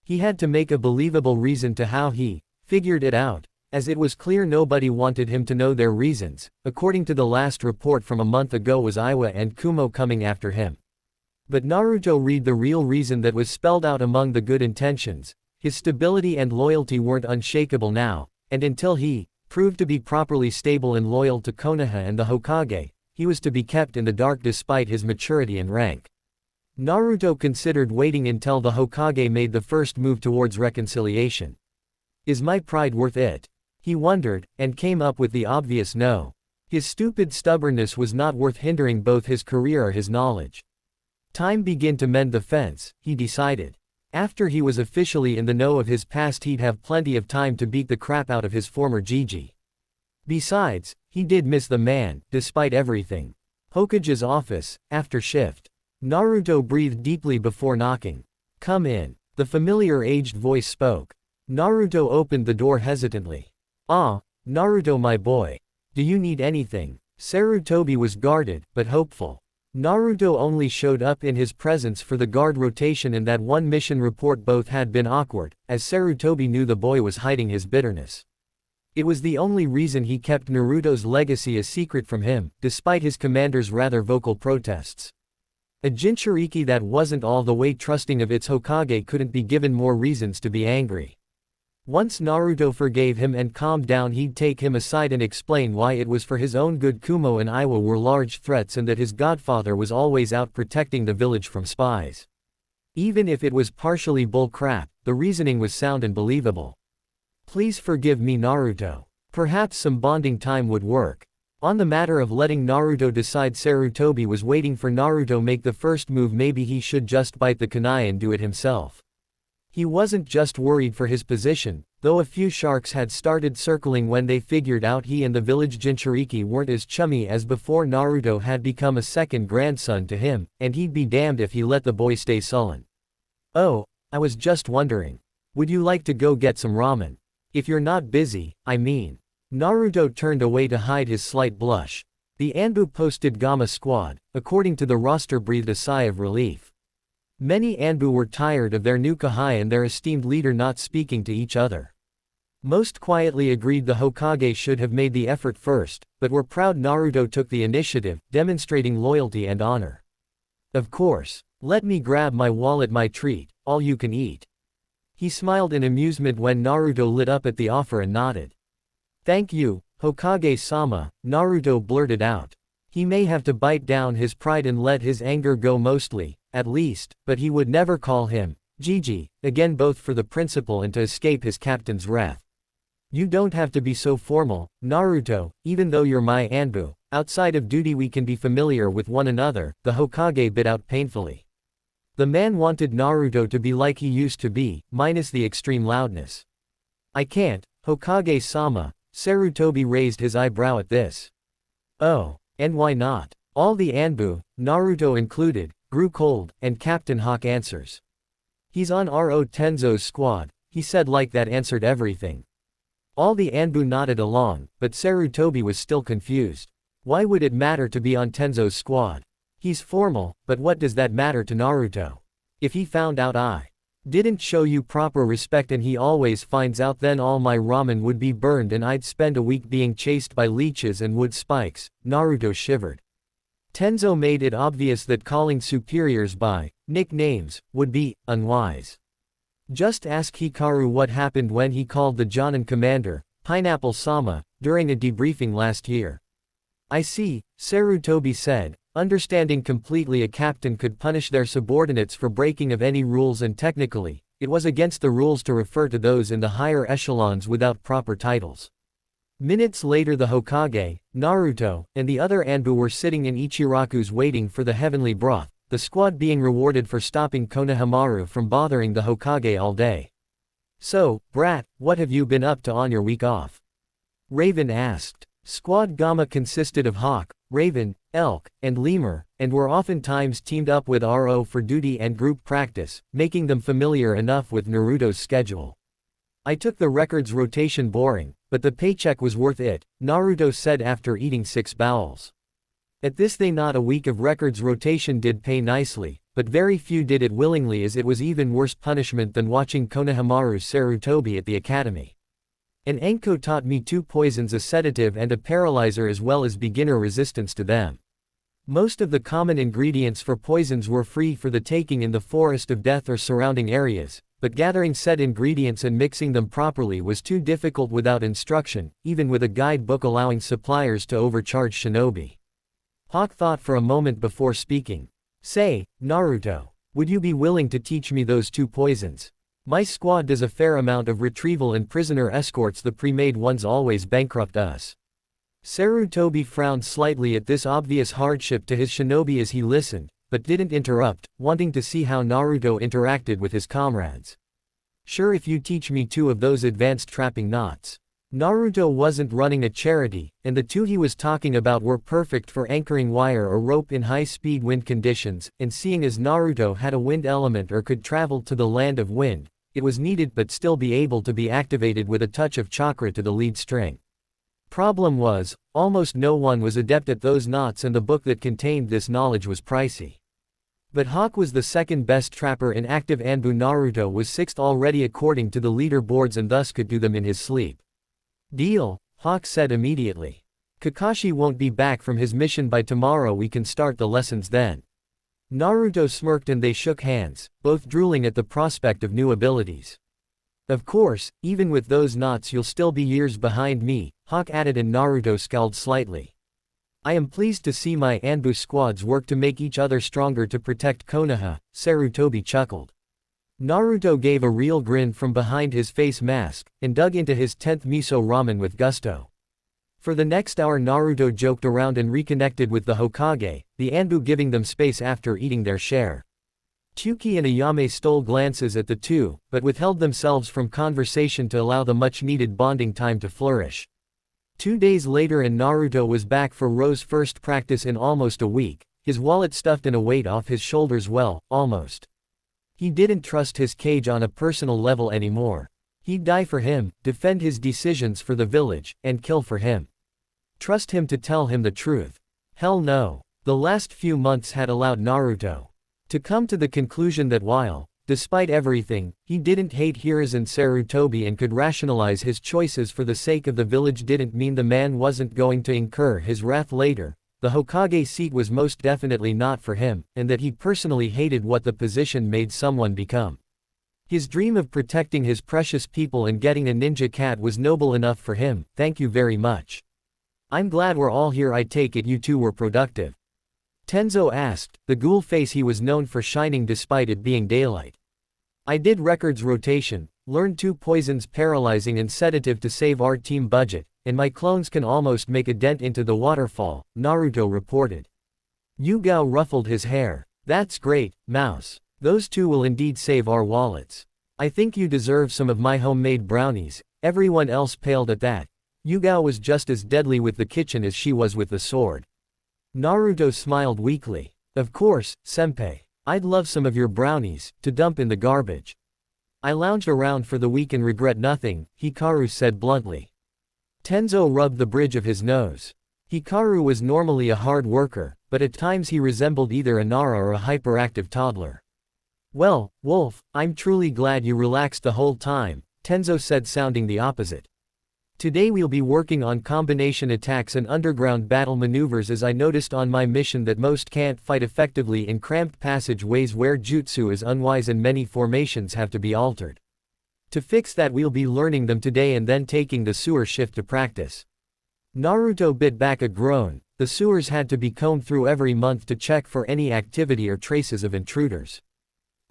He had to make a believable reason to how he figured it out, as it was clear nobody wanted him to know their reasons. According to the last report from a month ago, was Iwa and Kumo coming after him. But Naruto read the real reason that was spelled out among the good intentions. His stability and loyalty weren't unshakable now, and until he proved to be properly stable and loyal to Konoha and the Hokage, he was to be kept in the dark despite his maturity and rank. Naruto considered waiting until the Hokage made the first move towards reconciliation. Is my pride worth it? He wondered, and came up with the obvious no. His stupid stubbornness was not worth hindering both his career or his knowledge. Time began to mend the fence, he decided. After he was officially in the know of his past, he'd have plenty of time to beat the crap out of his former Gigi. Besides, he did miss the man, despite everything. Hokage's office, after shift. Naruto breathed deeply before knocking. Come in. The familiar aged voice spoke. Naruto opened the door hesitantly. Ah, Naruto my boy. Do you need anything? Sarutobi was guarded, but hopeful. Naruto only showed up in his presence for the guard rotation and that one mission report. Both had been awkward, as Sarutobi knew the boy was hiding his bitterness. It was the only reason he kept Naruto's legacy a secret from him, despite his commander's rather vocal protests. A Jinchuriki that wasn't all the way trusting of its Hokage couldn't be given more reasons to be angry. Once Naruto forgave him and calmed down, he'd take him aside and explain why it was for his own good. Kumo and Iwa were large threats and that his godfather was always out protecting the village from spies. Even if it was partially bull crap, the reasoning was sound and believable. Please forgive me, Naruto. Perhaps some bonding time would work. On the matter of letting Naruto decide, Sarutobi was waiting for Naruto make the first move. Maybe he should just bite the kunai and do it himself. He wasn't just worried for his position, though a few sharks had started circling when they figured out he and the village Jinchuriki weren't as chummy as before. Naruto had become a second grandson to him, and he'd be damned if he let the boy stay sullen. Oh, I was just wondering. Would you like to go get some ramen? If you're not busy, I mean. Naruto turned away to hide his slight blush. The Anbu posted Gamma squad, according to the roster, breathed a sigh of relief. Many Anbu were tired of their new Kahai and their esteemed leader not speaking to each other. Most quietly agreed the Hokage should have made the effort first, but were proud Naruto took the initiative, demonstrating loyalty and honor. Of course. Let me grab my wallet, my treat, all you can eat. He smiled in amusement when Naruto lit up at the offer and nodded. Thank you, Hokage-sama, Naruto blurted out. He may have to bite down his pride and let his anger go mostly, at least, but he would never call him Gigi again, both for the principle and to escape his captain's wrath. You don't have to be so formal, Naruto, even though you're my Anbu. Outside of duty we can be familiar with one another, the Hokage bit out painfully. The man wanted Naruto to be like he used to be, minus the extreme loudness. I can't, Hokage-sama. Sarutobi raised his eyebrow at this. Oh, and why not? All the Anbu, Naruto included, grew cold, and Captain Hawk answers. He's on Ro Tenzo's squad, he said like that answered everything. All the Anbu nodded along, but Sarutobi was still confused. Why would it matter to be on Tenzo's squad? He's formal, but what does that matter to Naruto? If he found out I didn't show you proper respect and he always finds out, then all my ramen would be burned and I'd spend a week being chased by leeches and wood spikes. Naruto shivered. Tenzo made it obvious that calling superiors by nicknames would be unwise. Just ask Hikaru what happened when he called the Jonin commander Pineapple-sama during a debriefing last year. I see, Sarutobi said, understanding completely a captain could punish their subordinates for breaking of any rules, and technically, it was against the rules to refer to those in the higher echelons without proper titles. Minutes later the Hokage, Naruto, and the other Anbu were sitting in Ichiraku's waiting for the heavenly broth, the squad being rewarded for stopping Konohamaru from bothering the Hokage all day. So, brat, what have you been up to on your week off? Raven asked. Squad Gamma consisted of Hawk, Raven, Elk, and Lemur, and were oftentimes teamed up with RO for duty and group practice, making them familiar enough with Naruto's schedule. I took the records rotation boring, but the paycheck was worth it, Naruto said after eating 6 bowls. At this they not a week of records rotation did pay nicely, but very few did it willingly, as it was even worse punishment than watching Konohamaru Sarutobi at the academy. An Enko taught me 2 poisons, a sedative and a paralyzer, as well as beginner resistance to them. Most of the common ingredients for poisons were free for the taking in the Forest of Death or surrounding areas, but gathering said ingredients and mixing them properly was too difficult without instruction, even with a guidebook allowing suppliers to overcharge shinobi. Hawk thought for a moment before speaking. Say, Naruto, would you be willing to teach me those 2 poisons? My squad does a fair amount of retrieval and prisoner escorts. The pre-made ones always bankrupt us. Sarutobi frowned slightly at this obvious hardship to his shinobi as he listened, but didn't interrupt, wanting to see how Naruto interacted with his comrades. Sure, if you teach me 2 of those advanced trapping knots. Naruto wasn't running a charity, and the 2 he was talking about were perfect for anchoring wire or rope in high-speed wind conditions, and seeing as Naruto had a wind element or could travel to the land of wind, it was needed but still be able to be activated with a touch of chakra to the lead string. Problem was, almost no one was adept at those knots, and the book that contained this knowledge was pricey. But Hawk was the second best trapper in active Anbu. Naruto was 6th already according to the leaderboards and thus could do them in his sleep. Deal, Hawk said immediately. Kakashi won't be back from his mission by tomorrow, we can start the lessons then. Naruto smirked and they shook hands, both drooling at the prospect of new abilities. Of course, even with those knots you'll still be years behind me, Hawk added, and Naruto scowled slightly. I am pleased to see my Anbu squads work to make each other stronger to protect Konoha, Sarutobi chuckled. Naruto gave a real grin from behind his face mask, and dug into his 10th miso ramen with gusto. For the next hour Naruto joked around and reconnected with the Hokage, the Anbu giving them space after eating their share. Chuki and Ayame stole glances at the two, but withheld themselves from conversation to allow the much-needed bonding time to flourish. 2 days later and Naruto was back for Ro's first practice in almost a week, his wallet stuffed and a weight off his shoulders. Well, almost. He didn't trust his cage on a personal level anymore. He'd die for him, defend his decisions for the village, and kill for him. Trust him to tell him the truth? Hell no. The last few months had allowed Naruto to come to the conclusion that while, despite everything, he didn't hate Hiruzen Sarutobi and could rationalize his choices for the sake of the village, didn't mean the man wasn't going to incur his wrath later. The Hokage seat was most definitely not for him, and that he personally hated what the position made someone become. His dream of protecting his precious people and getting a ninja cat was noble enough for him. Thank you very much. I'm glad we're all here. I take it you two were productive. Tenzo asked, the ghoul face he was known for shining despite it being daylight. I did records rotation, learned 2 poisons, paralyzing and sedative to save our team budget, and my clones can almost make a dent into the waterfall, Naruto reported. Yugao ruffled his hair. That's great, Mouse. Those 2 will indeed save our wallets. I think you deserve some of my homemade brownies. Everyone else paled at that. Yugao was just as deadly with the kitchen as she was with the sword. Naruto smiled weakly. Of course, senpai. I'd love some of your brownies, to dump in the garbage. I lounged around for the week and regret nothing, Hikaru said bluntly. Tenzo rubbed the bridge of his nose. Hikaru was normally a hard worker, but at times he resembled either a Nara or a hyperactive toddler. Well, Wolf, I'm truly glad you relaxed the whole time, Tenzo said, sounding the opposite. Today we'll be working on combination attacks and underground battle maneuvers, as I noticed on my mission that most can't fight effectively in cramped passageways where jutsu is unwise and many formations have to be altered. To fix that we'll be learning them today and then taking the sewer shift to practice. Naruto bit back a groan. The sewers had to be combed through every month to check for any activity or traces of intruders.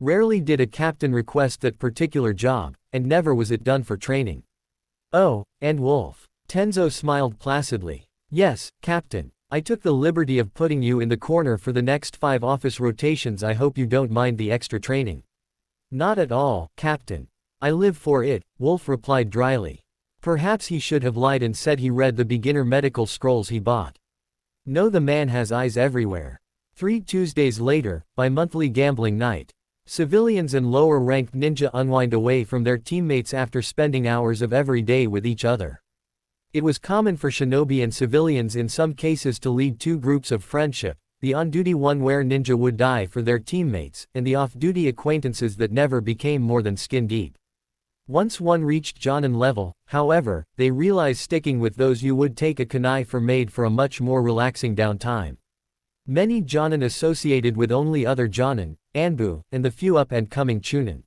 Rarely did a captain request that particular job, and never was it done for training. Oh, and Wolf. Tenzo smiled placidly. Yes, Captain. I took the liberty of putting you in the corner for the next 5 office rotations. I hope you don't mind the extra training. Not at all, Captain. I live for it, Wolf replied dryly. Perhaps he should have lied and said he read the beginner medical scrolls he bought. No, the man has eyes everywhere. 3 Tuesdays later, bi-monthly gambling night. Civilians and lower-ranked ninja unwind away from their teammates after spending hours of every day with each other. It was common for shinobi and civilians in some cases to lead 2 groups of friendship, the on-duty one where ninja would die for their teammates, and the off-duty acquaintances that never became more than skin-deep. Once one reached Jonin level, however, they realized sticking with those you would take a kunai for made for a much more relaxing downtime. Many Jonin associated with only other Jonin, Anbu, and the few up-and-coming Chunin.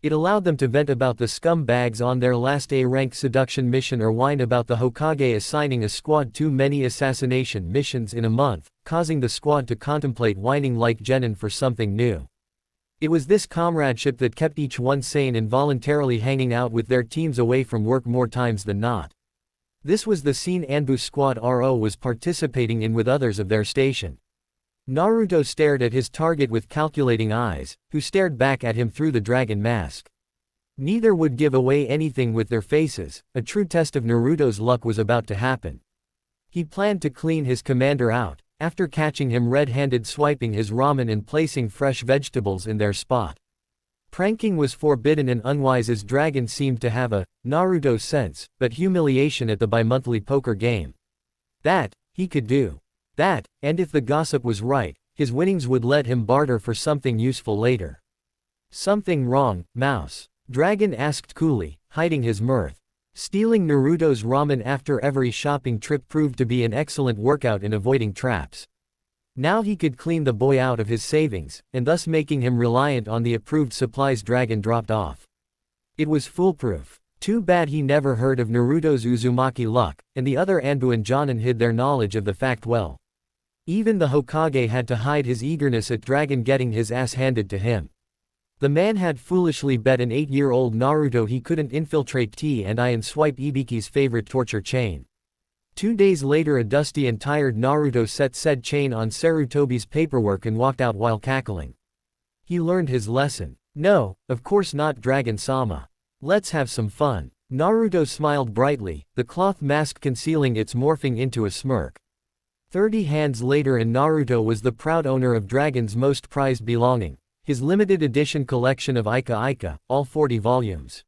It allowed them to vent about the scumbags on their last A-rank seduction mission or whine about the Hokage assigning a squad too many assassination missions in a month, causing the squad to contemplate whining like genin for something new. It was this comradeship that kept each one sane and voluntarily hanging out with their teams away from work more times than not. This was the scene Anbu Squad RO was participating in with others of their station. Naruto stared at his target with calculating eyes, who stared back at him through the dragon mask. Neither would give away anything with their faces. A true test of Naruto's luck was about to happen. He planned to clean his commander out, after catching him red-handed swiping his ramen and placing fresh vegetables in their spot. Pranking was forbidden and unwise as Dragon seemed to have a Naruto sense, but humiliation at the bi-monthly poker game. That, he could do. That, and if the gossip was right, his winnings would let him barter for something useful later. Something wrong, Mouse? Dragon asked coolly, hiding his mirth. Stealing Naruto's ramen after every shopping trip proved to be an excellent workout in avoiding traps. Now he could clean the boy out of his savings, and thus making him reliant on the approved supplies Dragon dropped off. It was foolproof. Too bad he never heard of Naruto's Uzumaki luck, and the other Anbu and Jonin hid their knowledge of the fact well. Even the Hokage had to hide his eagerness at Dragon getting his ass handed to him. The man had foolishly bet an 8-year-old Naruto he couldn't infiltrate T&I and swipe Ibiki's favorite torture chain. 2 days later a dusty and tired Naruto set said chain on Sarutobi's paperwork and walked out while cackling. He learned his lesson. No, of course not, Dragon-sama. Let's have some fun. Naruto smiled brightly, the cloth mask concealing its morphing into a smirk. 30 hands later and Naruto was the proud owner of Dragon's most prized belonging, his limited edition collection of Ika, all 40 volumes.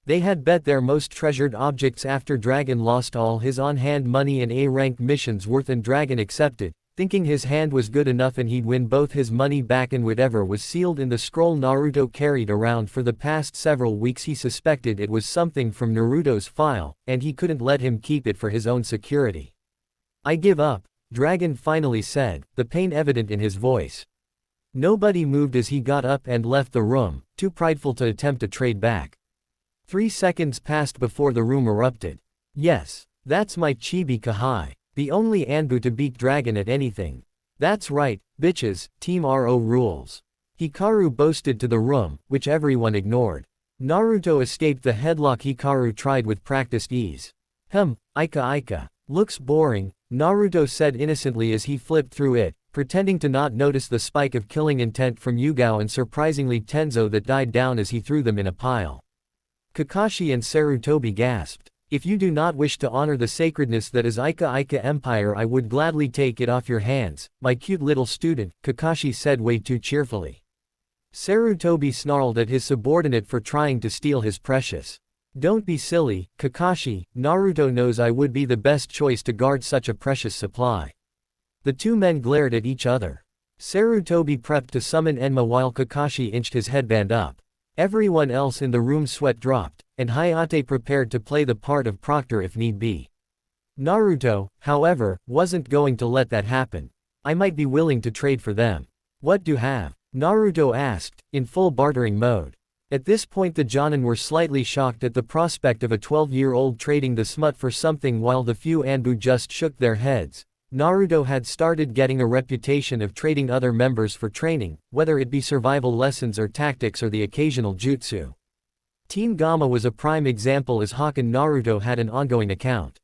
They had bet their most treasured objects after Dragon lost all his on-hand money and A-rank missions worth, and Dragon accepted, thinking his hand was good enough and he'd win both his money back and whatever was sealed in the scroll Naruto carried around for the past several weeks. He suspected it was something from Naruto's file, and he couldn't let him keep it for his own security. I give up, Dragon finally said, the pain evident in his voice. Nobody moved as he got up and left the room, too prideful to attempt a trade back. 3 seconds passed before the room erupted. Yes, that's my Chibi Kahai, the only Anbu to beat Dragon at anything. That's right, bitches, Team RO rules. Hikaru boasted to the room, which everyone ignored. Naruto escaped the headlock Hikaru tried with practiced ease. Ika. Looks boring, Naruto said innocently as he flipped through it, pretending to not notice the spike of killing intent from Yugao and surprisingly Tenzo that died down as he threw them in a pile. Kakashi and Sarutobi gasped. If you do not wish to honor the sacredness that is Ika Empire, I would gladly take it off your hands, my cute little student, Kakashi said way too cheerfully. Sarutobi snarled at his subordinate for trying to steal his precious. Don't be silly, Kakashi, Naruto knows I would be the best choice to guard such a precious supply. The two men glared at each other. Sarutobi prepped to summon Enma while Kakashi inched his headband up. Everyone else in the room sweat dropped, and Hayate prepared to play the part of Proctor if need be. Naruto, however, wasn't going to let that happen. I might be willing to trade for them. What do have? Naruto asked, in full bartering mode. At this point the Jonin were slightly shocked at the prospect of a 12-year-old trading the smut for something while the few Anbu just shook their heads. Naruto had started getting a reputation of trading other members for training, whether it be survival lessons or tactics or the occasional jutsu. Team Gamma was a prime example as Hawk and Naruto had an ongoing account.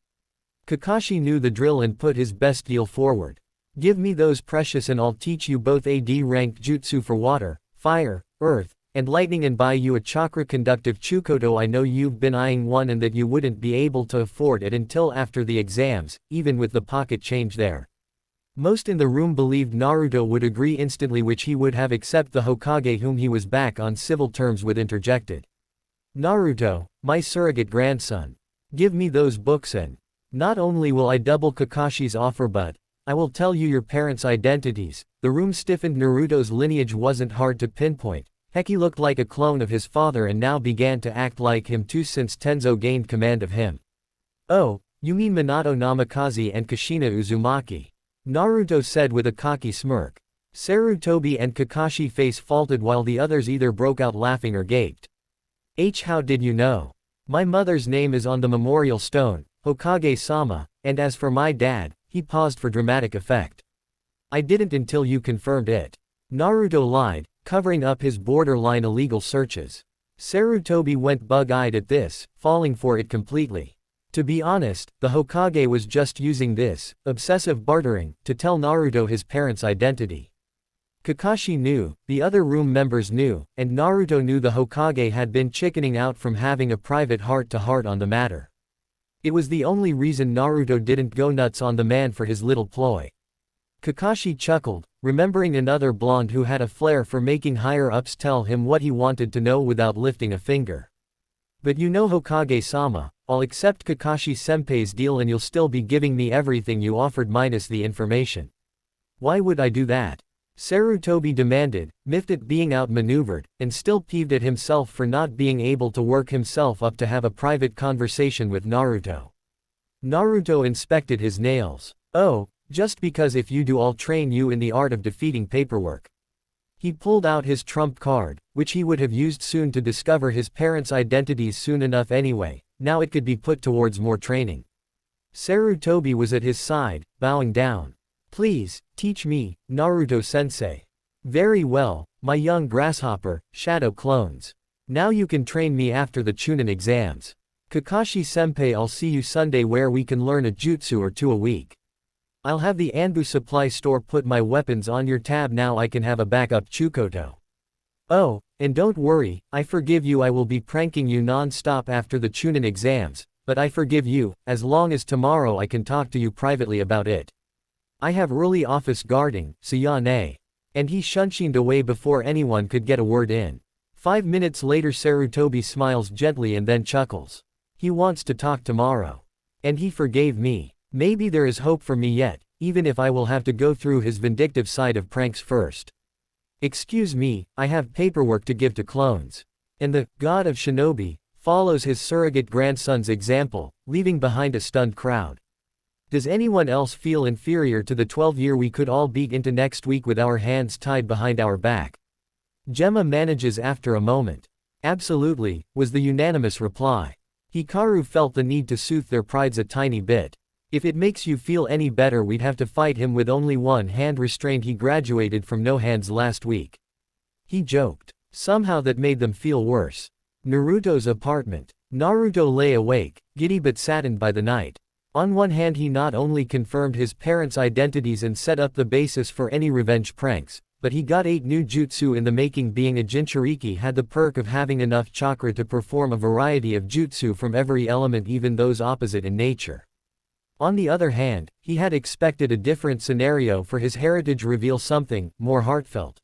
Kakashi knew the drill and put his best deal forward. Give me those precious and I'll teach you both AD-ranked jutsu for water, fire, earth, and lightning and buy you a chakra-conductive Chukoto. I know you've been eyeing one and that you wouldn't be able to afford it until after the exams, even with the pocket change there. Most in the room believed Naruto would agree instantly, which he would have except the Hokage, whom he was back on civil terms with, interjected. Naruto, my surrogate grandson. Give me those books and not only will I double Kakashi's offer but I will tell you your parents' identities. The room stiffened. Naruto's lineage wasn't hard to pinpoint. Heck, he looked like a clone of his father and now began to act like him too since Tenzo gained command of him. Oh, you mean Minato Namikaze and Kushina Uzumaki? Naruto said with a cocky smirk. Sarutobi and Kakashi face faulted while the others either broke out laughing or gaped. How did you know? My mother's name is on the memorial stone, Hokage-sama, and as for my dad, he paused for dramatic effect. I didn't until you confirmed it. Naruto lied, covering up his borderline illegal searches. Sarutobi went bug-eyed at this, falling for it completely. To be honest, the Hokage was just using this obsessive bartering to tell Naruto his parents' identity. Kakashi knew, the other room members knew, and Naruto knew the Hokage had been chickening out from having a private heart-to-heart on the matter. It was the only reason Naruto didn't go nuts on the man for his little ploy. Kakashi chuckled, remembering another blonde who had a flair for making higher-ups tell him what he wanted to know without lifting a finger. But you know, Hokage-sama, I'll accept Kakashi-senpai's deal and you'll still be giving me everything you offered minus the information. Why would I do that? Sarutobi demanded, miffed at being outmaneuvered, and still peeved at himself for not being able to work himself up to have a private conversation with Naruto. Naruto inspected his nails. Oh, just because if you do I'll train you in the art of defeating paperwork. He pulled out his trump card, which he would have used soon to discover his parents' identities soon enough anyway, now it could be put towards more training. Sarutobi was at his side, bowing down. Please, teach me, Naruto-sensei. Very well, my young grasshopper, shadow clones. Now you can train me after the Chunin exams. Kakashi-senpai, I'll see you Sunday where we can learn a jutsu or two a week. I'll have the Anbu supply store put my weapons on your tab, now I can have a backup Chukoto. Oh, and don't worry, I forgive you, I will be pranking you non-stop after the Chunin exams, but I forgive you, as long as tomorrow I can talk to you privately about it. I have early office guarding, Sayane. And he shunshined away before anyone could get a word in. 5 minutes later Sarutobi smiles gently and then chuckles. He wants to talk tomorrow. And he forgave me. Maybe there is hope for me yet, even if I will have to go through his vindictive side of pranks first. Excuse me, I have paperwork to give to clones. And the god of shinobi follows his surrogate grandson's example, leaving behind a stunned crowd. Does anyone else feel inferior to the 12-year we could all beat into next week with our hands tied behind our back? Gemma manages after a moment. Absolutely, was the unanimous reply. Hikaru felt the need to soothe their prides a tiny bit. If it makes you feel any better, we'd have to fight him with only one hand restrained. He graduated from no hands last week. He joked. Somehow that made them feel worse. Naruto's apartment. Naruto lay awake, giddy but saddened by the night. On one hand, he not only confirmed his parents' identities and set up the basis for any revenge pranks, but he got 8 new jutsu in the making. Being a Jinchuriki had the perk of having enough chakra to perform a variety of jutsu from every element, even those opposite in nature. On the other hand, he had expected a different scenario for his heritage reveal, something more heartfelt.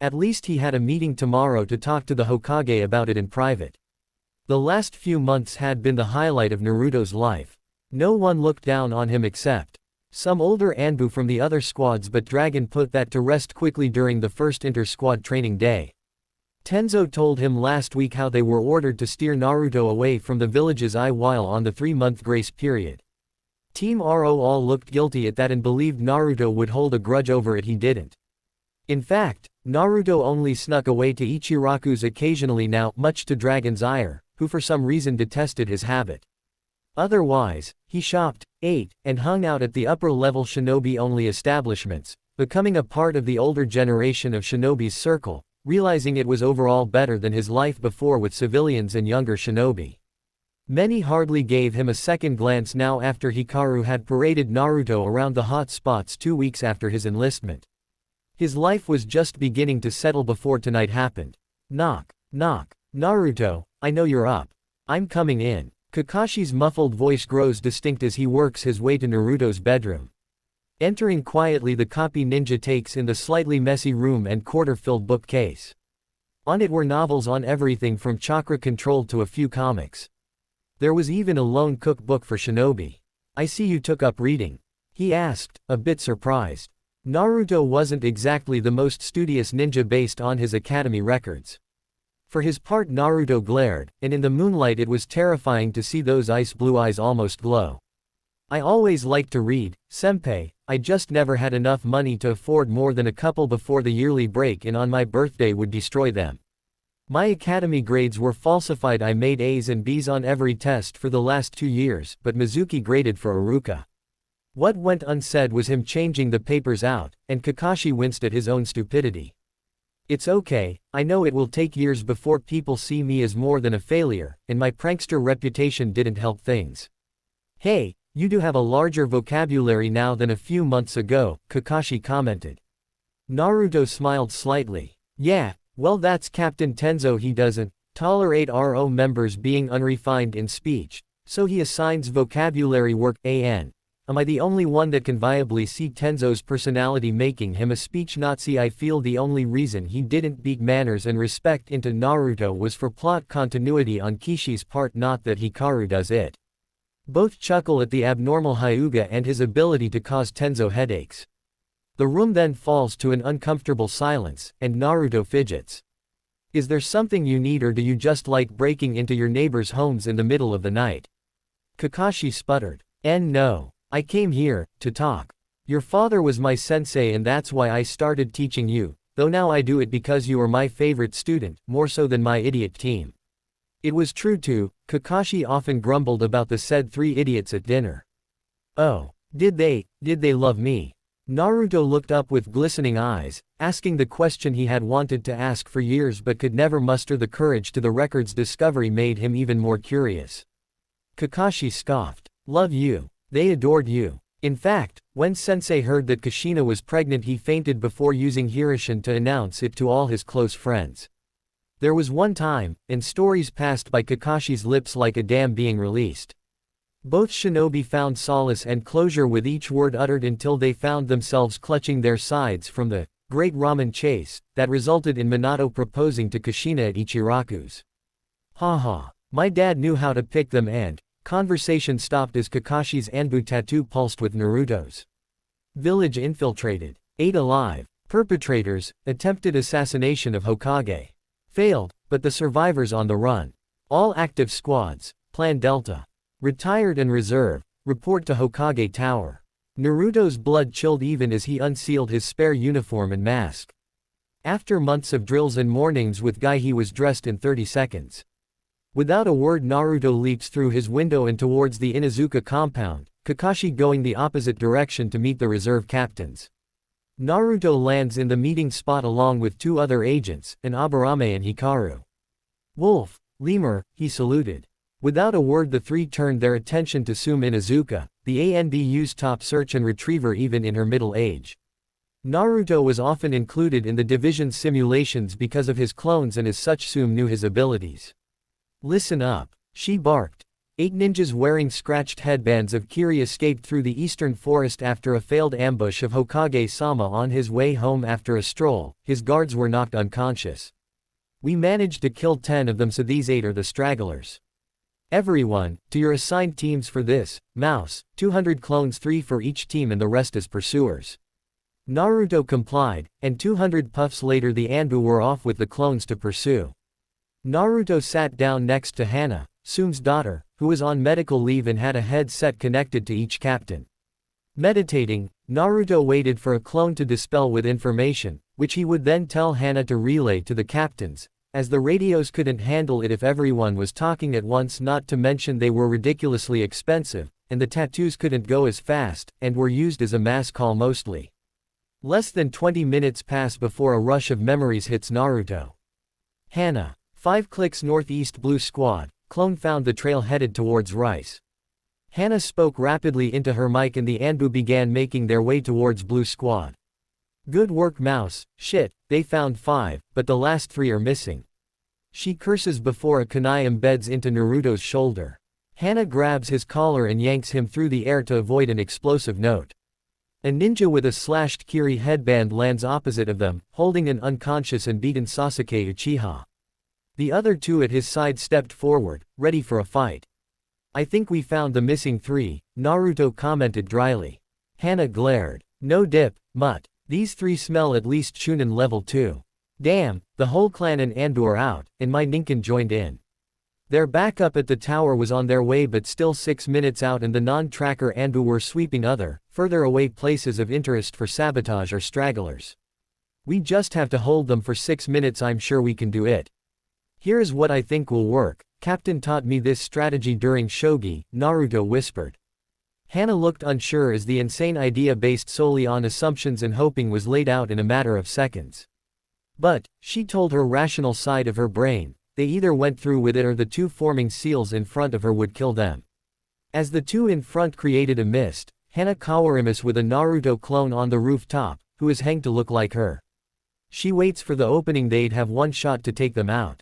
At least he had a meeting tomorrow to talk to the Hokage about it in private. The last few months had been the highlight of Naruto's life. No one looked down on him except some older Anbu from the other squads, but Dragon put that to rest quickly during the first inter-squad training day. Tenzo told him last week how they were ordered to steer Naruto away from the village's eye while on the 3-month grace period. Team RO all looked guilty at that and believed Naruto would hold a grudge over it. He didn't. In fact, Naruto only snuck away to Ichiraku's occasionally now, much to Dragon's ire, who for some reason detested his habit. Otherwise, he shopped, ate, and hung out at the upper-level shinobi-only establishments, becoming a part of the older generation of shinobi's circle, realizing it was overall better than his life before with civilians and younger shinobi. Many hardly gave him a second glance now after Hikaru had paraded Naruto around the hot spots 2 weeks after his enlistment. His life was just beginning to settle before tonight happened. Knock, knock. Naruto, I know you're up. I'm coming in. Kakashi's muffled voice grows distinct as he works his way to Naruto's bedroom. Entering quietly, the copy ninja takes in the slightly messy room and quarter-filled bookcase. On it were novels on everything from chakra control to a few comics. There was even a lone cookbook for shinobi. I see you took up reading, he asked, a bit surprised. Naruto wasn't exactly the most studious ninja based on his academy records. For his part, Naruto glared, and in the moonlight it was terrifying to see those ice blue eyes almost glow. I always liked to read, senpai, I just never had enough money to afford more than a couple before the yearly break, and on my birthday would destroy them. My academy grades were falsified. I made A's and B's on every test for the last 2 years, but Mizuki graded for Iruka. What went unsaid was him changing the papers out, and Kakashi winced at his own stupidity. It's okay, I know it will take years before people see me as more than a failure, and my prankster reputation didn't help things. Hey, you do have a larger vocabulary now than a few months ago, Kakashi commented. Naruto smiled slightly. Yeah, well, that's Captain Tenzo. He doesn't tolerate RO members being unrefined in speech, so he assigns vocabulary work. Am I the only one that can viably see Tenzo's personality making him a speech Nazi? I feel the only reason he didn't beat manners and respect into Naruto was for plot continuity on Kishi's part, not that Hikaru does it. Both chuckle at the abnormal Hyuga and his ability to cause Tenzo headaches. The room then falls to an uncomfortable silence, and Naruto fidgets. Is there something you need, or do you just like breaking into your neighbors' homes in the middle of the night? Kakashi sputtered. No. I came here to talk. Your father was my sensei, and that's why I started teaching you, though now I do it because you are my favorite student, more so than my idiot team. It was true too. Kakashi often grumbled about the said three idiots at dinner. Oh, did they love me? Naruto looked up with glistening eyes, asking the question he had wanted to ask for years but could never muster the courage to. The record's discovery made him even more curious. Kakashi scoffed. Love you. They adored you. In fact, when Sensei heard that Kushina was pregnant, he fainted before using Hirishin to announce it to all his close friends. There was one time, and stories passed by Kakashi's lips like a dam being released. Both shinobi found solace and closure with each word uttered until they found themselves clutching their sides from the great ramen chase that resulted in Minato proposing to Kushina at Ichiraku's. Haha. My dad knew how to pick them, and conversation stopped as Kakashi's Anbu tattoo pulsed with Naruto's. Village infiltrated. 8 alive. Perpetrators, attempted assassination of Hokage. Failed, but the survivors on the run. All active squads. Plan Delta. Retired and reserve, report to Hokage Tower. Naruto's blood chilled even as he unsealed his spare uniform and mask. After months of drills and mornings with Guy, he was dressed in 30 seconds. Without a word, Naruto leaps through his window and towards the Inuzuka compound, Kakashi going the opposite direction to meet the reserve captains. Naruto lands in the meeting spot along with 2 other agents, an Aburame and Hikaru. Wolf, lemur, he saluted. Without a word, the three turned their attention to Sume Inuzuka, the Anbu's top search and retriever even in her middle age. Naruto was often included in the division's simulations because of his clones, and as such Sume knew his abilities. Listen up, she barked. 8 ninjas wearing scratched headbands of Kiri escaped through the eastern forest after a failed ambush of Hokage-sama on his way home after a stroll. His guards were knocked unconscious. We managed to kill 10 of them, so these 8 are the stragglers. Everyone, to your assigned teams for this, Mouse, 200 clones, 3 for each team, and the rest as pursuers. Naruto complied, and 200 puffs later the Anbu were off with the clones to pursue. Naruto sat down next to Hana, Sume's daughter, who was on medical leave and had a headset connected to each captain. Meditating, Naruto waited for a clone to dispel with information, which he would then tell Hana to relay to the captains, as the radios couldn't handle it if everyone was talking at once, not to mention they were ridiculously expensive, and the tattoos couldn't go as fast, and were used as a mass call mostly. Less than 20 minutes pass before a rush of memories hits Naruto. Hana. 5 clicks northeast, blue squad. Clone found the trail headed towards Rice. Hana spoke rapidly into her mic and the Anbu began making their way towards blue squad. Good work, Mouse. Shit, they found 5, but the last 3 are missing. She curses before a kunai embeds into Naruto's shoulder. Hana grabs his collar and yanks him through the air to avoid an explosive note. A ninja with a slashed Kiri headband lands opposite of them, holding an unconscious and beaten Sasuke Uchiha. The other 2 at his side stepped forward, ready for a fight. I think we found the missing 3, Naruto commented dryly. Hana glared. No dip, mutt. These 3 smell at least Chunin level 2. Damn, the whole clan and Anbu are out, and my Ninken joined in. Their backup at the tower was on their way, but still 6 minutes out, and the non-tracker Anbu were sweeping other, further away places of interest for sabotage or stragglers. We just have to hold them for 6 minutes, I'm sure we can do it. Here is what I think will work. Captain taught me this strategy during shogi, Naruto whispered. Hana looked unsure as the insane idea based solely on assumptions and hoping was laid out in a matter of seconds. But, she told her rational side of her brain, they either went through with it or the 2 forming seals in front of her would kill them. As the 2 in front created a mist, Hana Kawarimas with a Naruto clone on the rooftop, who is hanged to look like her. She waits for the opening, they'd have 1 shot to take them out.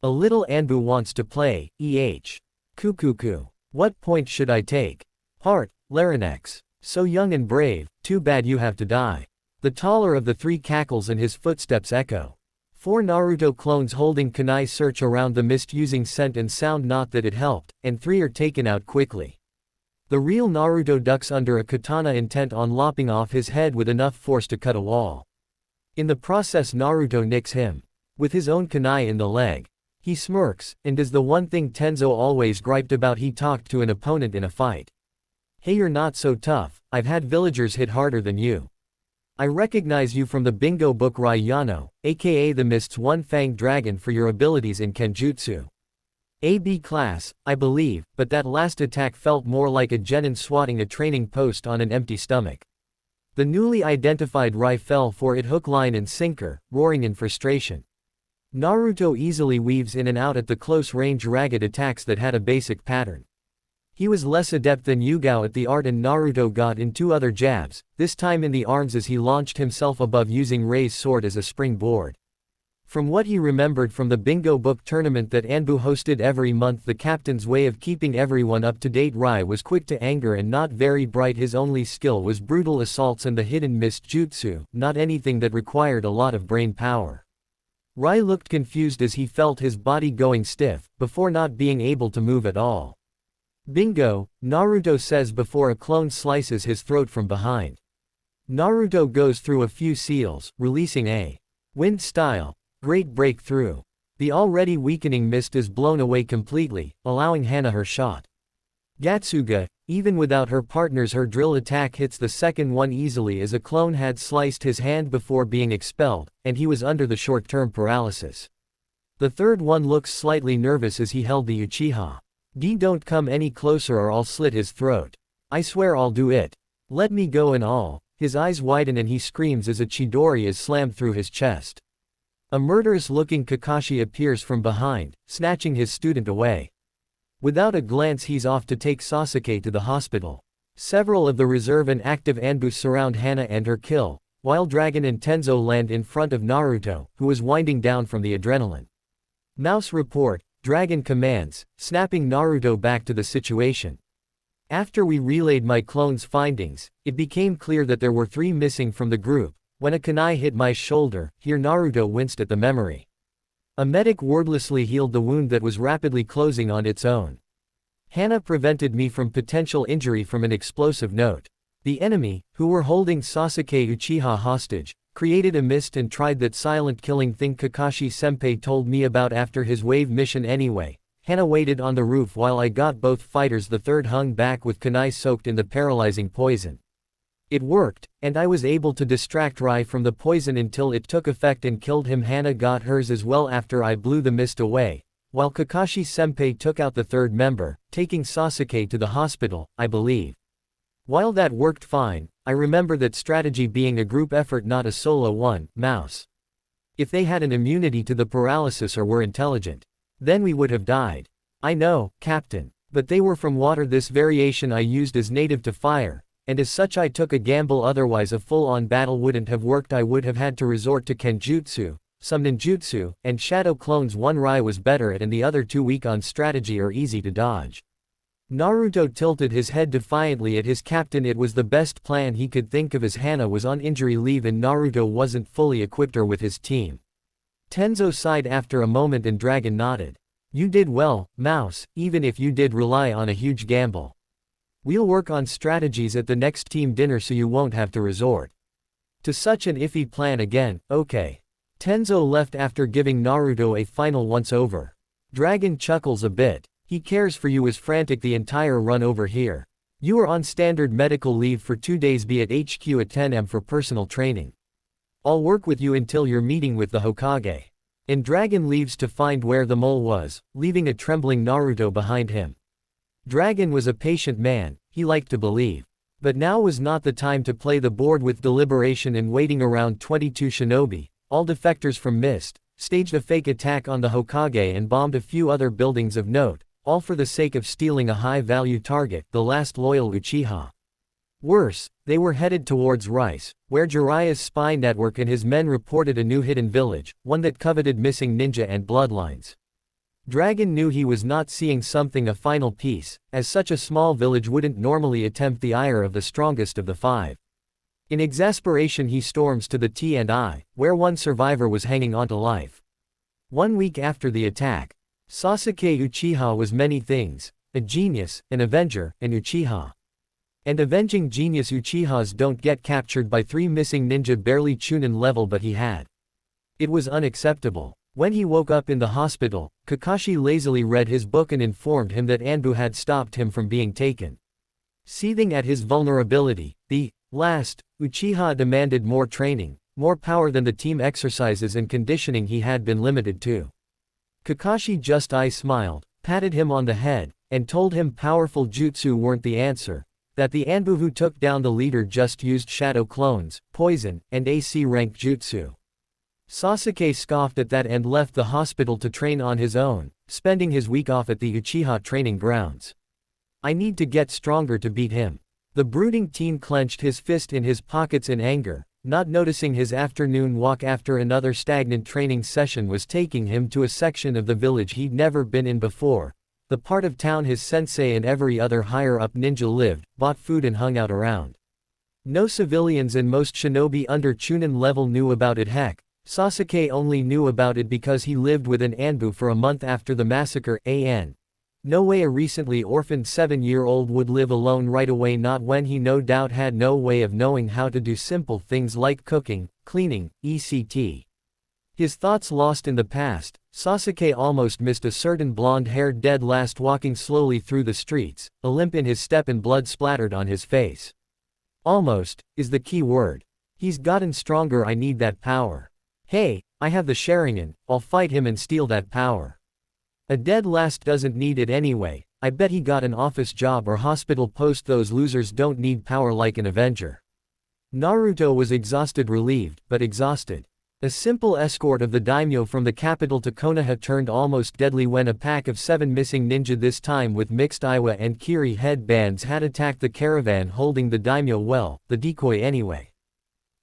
A little Anbu wants to play, Kukuku. What point should I take? Heart, Larynx. So young and brave, too bad you have to die. The taller of the 3 cackles and his footsteps echo. 4 Naruto clones holding kunai search around the mist using scent and sound, not that it helped, and 3 are taken out quickly. The real Naruto ducks under a katana intent on lopping off his head with enough force to cut a wall. In the process Naruto nicks him with his own kunai in the leg. He smirks, and does the one thing Tenzo always griped about: he talked to an opponent in a fight. "Hey, you're not so tough, I've had villagers hit harder than you. I recognize you from the bingo book Rai Yano, aka the Mist's one-fanged dragon, for your abilities in Kenjutsu. AB class, I believe, but that last attack felt more like a genin swatting a training post on an empty stomach." The newly identified Rai fell for it hook, line and sinker, roaring in frustration. Naruto easily weaves in and out at the close-range ragged attacks that had a basic pattern. He was less adept than Yugao at the art, and Naruto got in 2 other jabs, this time in the arms as he launched himself above using Rei's sword as a springboard. From what he remembered from the bingo book tournament that Anbu hosted every month, the captain's way of keeping everyone up to date: Rai was quick to anger and not very bright. His only skill was brutal assaults and the hidden mist jutsu, not anything that required a lot of brain power. Rai looked confused as he felt his body going stiff, before not being able to move at all. "Bingo," Naruto says before a clone slices his throat from behind. Naruto goes through a few seals, releasing a wind style. Great breakthrough. The already weakening mist is blown away completely, allowing Hana her shot. Gatsuga, even without her partners, her drill attack hits the second one easily, as a clone had sliced his hand before being expelled, and he was under the short-term paralysis. The third one looks slightly nervous as he held the Uchiha. Don't come any closer or I'll slit his throat. I swear I'll do it. Let me go and all." His eyes widen and he screams as a Chidori is slammed through his chest. A murderous-looking Kakashi appears from behind, snatching his student away. Without a glance he's off to take Sasuke to the hospital. Several of the reserve and active Anbu surround Hana and her kill, while Dragon and Tenzo land in front of Naruto, who is winding down from the adrenaline. "Mouse report," Dragon commands, snapping Naruto back to the situation. "After we relayed my clone's findings, it became clear that there were 3 missing from the group. When a kunai hit my shoulder," here Naruto winced at the memory. "A medic wordlessly healed the wound that was rapidly closing on its own. Hana prevented me from potential injury from an explosive note. The enemy, who were holding Sasuke Uchiha hostage, created a mist and tried that silent killing thing Kakashi-senpai told me about after his wave mission anyway. Hana waited on the roof while I got both fighters. The third hung back with kunai soaked in the paralyzing poison. It worked, and I was able to distract Rai from the poison until it took effect and killed him. Hana got hers as well after I blew the mist away, while Kakashi-senpai took out the third member, taking Sasuke to the hospital, I believe. While that worked fine, I remember that strategy being a group effort, not a solo one. Mouse. If they had an immunity to the paralysis or were intelligent, then we would have died." "I know, Captain. But they were from water. This variation I used is native to fire, and as such I took a gamble, otherwise a full-on battle wouldn't have worked. I would have had to resort to Kenjutsu, some ninjutsu, and shadow clones. One Rai was better at and the other 2 weak on strategy or easy to dodge." Naruto tilted his head defiantly at his captain. It was the best plan he could think of, as Hana was on injury leave and Naruto wasn't fully equipped or with his team. Tenzo sighed after a moment and Dragon nodded. "You did well, Mouse, even if you did rely on a huge gamble. We'll work on strategies at the next team dinner so you won't have to resort to such an iffy plan again." "Okay." Tenzo left after giving Naruto a final once-over. Dragon chuckles a bit. "He cares for you, is frantic the entire run over here. You are on standard medical leave for 2 days. Be at HQ at 10 am for personal training. I'll work with you until your meeting with the Hokage." And Dragon leaves to find where the mole was, leaving a trembling Naruto behind him. Dragon was a patient man, he liked to believe. But now was not the time to play the board with deliberation and waiting around. 22 shinobi, all defectors from Mist, staged a fake attack on the Hokage and bombed a few other buildings of note, all for the sake of stealing a high-value target, the last loyal Uchiha. Worse, they were headed towards Rice, where Jiraiya's spy network and his men reported a new hidden village, one that coveted missing ninja and bloodlines. Dragon knew he was not seeing something, a final piece, as such a small village wouldn't normally attempt the ire of the strongest of the 5. In exasperation he storms to the T&I, where one survivor was hanging onto life. 1 week after the attack, Sasuke Uchiha was many things: a genius, an avenger, an Uchiha. And avenging genius Uchihas don't get captured by 3 missing ninja barely Chunin level, but he had. It was unacceptable. When he woke up in the hospital, Kakashi lazily read his book and informed him that Anbu had stopped him from being taken. Seething at his vulnerability, the last Uchiha demanded more training, more power than the team exercises and conditioning he had been limited to. Kakashi just smiled, patted him on the head, and told him powerful jutsu weren't the answer, that the Anbu who took down the leader just used shadow clones, poison, and AC rank jutsu. Sasuke scoffed at that and left the hospital to train on his own, spending his week off at the Uchiha training grounds. I need to get stronger to beat him. The brooding teen clenched his fist in his pockets in anger, not noticing his afternoon walk after another stagnant training session was taking him to a section of the village he'd never been in before, the part of town his sensei and every other higher-up ninja lived, bought food and hung out around. No civilians and most shinobi under Chunin level knew about it. Heck, Sasuke only knew about it because he lived with an Anbu for a month after the massacre. No way a recently orphaned 7-year-old would live alone right away, not when he no doubt had no way of knowing how to do simple things like cooking, cleaning, etc. His thoughts lost in the past, Sasuke almost missed a certain blonde-haired dead last walking slowly through the streets, a limp in his step and blood splattered on his face. Almost is the key word. He's gotten stronger. I need that power. Hey, I have the Sharingan, I'll fight him and steal that power. A dead last doesn't need it anyway, I bet he got an office job or hospital post. Those losers don't need power like an Avenger. Naruto was exhausted, relieved, but exhausted. A simple escort of the daimyo from the capital to Konoha turned almost deadly when a pack of 7 missing ninja, this time with mixed Iwa and Kiri headbands, had attacked the caravan holding the daimyo, well, the decoy anyway.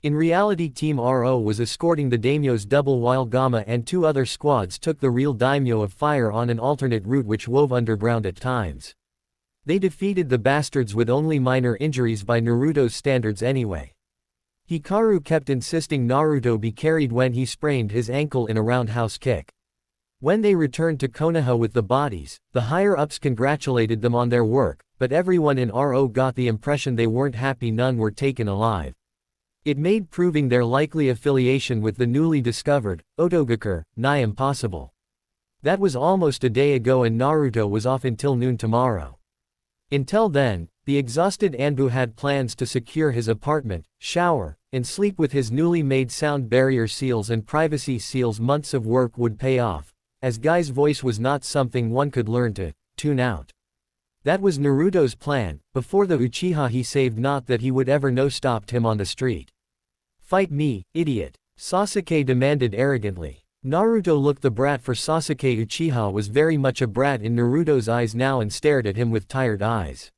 In reality, Team RO was escorting the daimyos double while Gamma and 2 other squads took the real daimyo of fire on an alternate route which wove underground at times. They defeated the bastards with only minor injuries by Naruto's standards anyway. Hikaru kept insisting Naruto be carried when he sprained his ankle in a roundhouse kick. When they returned to Konoha with the bodies, the higher-ups congratulated them on their work, but everyone in RO got the impression they weren't happy none were taken alive. It made proving their likely affiliation with the newly discovered Otogakure nigh impossible. That was almost a day ago and Naruto was off until noon tomorrow. Until then, the exhausted Anbu had plans to secure his apartment, shower, and sleep with his newly made sound barrier seals and privacy seals. Months of work would pay off, as Guy's voice was not something one could learn to tune out. That was Naruto's plan. Before the Uchiha he saved not that he would ever know stopped him on the street. Fight me, idiot, Sasuke demanded arrogantly. Naruto looked the brat, for Sasuke Uchiha was very much a brat in Naruto's eyes now and stared at him with tired eyes.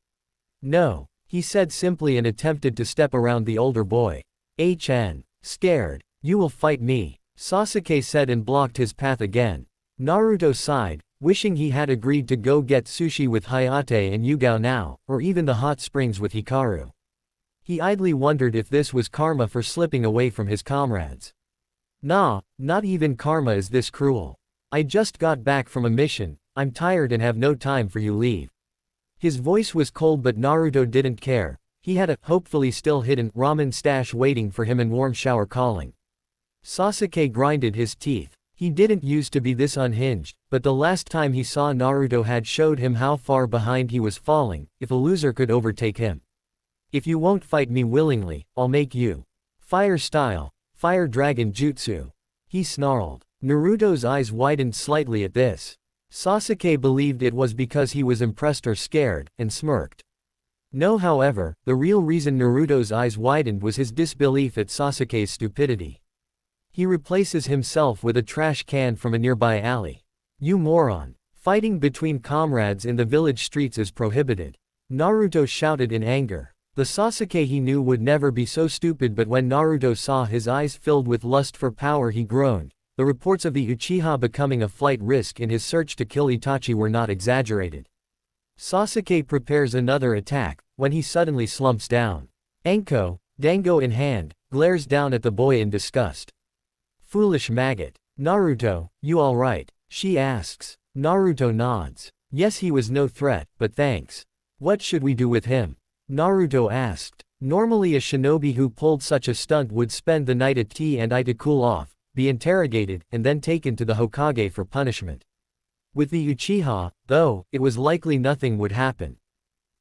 No, he said simply and attempted to step around the older boy. Scared, you will fight me, Sasuke said and blocked his path again. Naruto sighed, wishing he had agreed to go get sushi with Hayate and Yugao now, or even the hot springs with Hikaru. He idly wondered if this was karma for slipping away from his comrades. Nah, not even karma is this cruel. I just got back from a mission, I'm tired and have no time for you, leave. His voice was cold but Naruto didn't care. He had a, hopefully still hidden, ramen stash waiting for him and warm shower calling. Sasuke grinded his teeth. He didn't used to be this unhinged, but the last time he saw Naruto had showed him how far behind he was falling, if a loser could overtake him. If you won't fight me willingly, I'll make you. Fire style, fire dragon jutsu. He snarled. Naruto's eyes widened slightly at this. Sasuke believed it was because he was impressed or scared, and smirked. No, however, the real reason Naruto's eyes widened was his disbelief at Sasuke's stupidity. He replaces himself with a trash can from a nearby alley. You moron. Fighting between comrades in the village streets is prohibited. Naruto shouted in anger. The Sasuke he knew would never be so stupid, but when Naruto saw his eyes filled with lust for power he groaned. The reports of the Uchiha becoming a flight risk in his search to kill Itachi were not exaggerated. Sasuke prepares another attack, when he suddenly slumps down. Anko, dango in hand, glares down at the boy in disgust. Foolish maggot. Naruto, you alright? She asks. Naruto nods. Yes, he was no threat, but thanks. What should we do with him? Naruto asked. Normally a shinobi who pulled such a stunt would spend the night at T&I to cool off, be interrogated, and then taken to the Hokage for punishment. With the Uchiha, though, it was likely nothing would happen.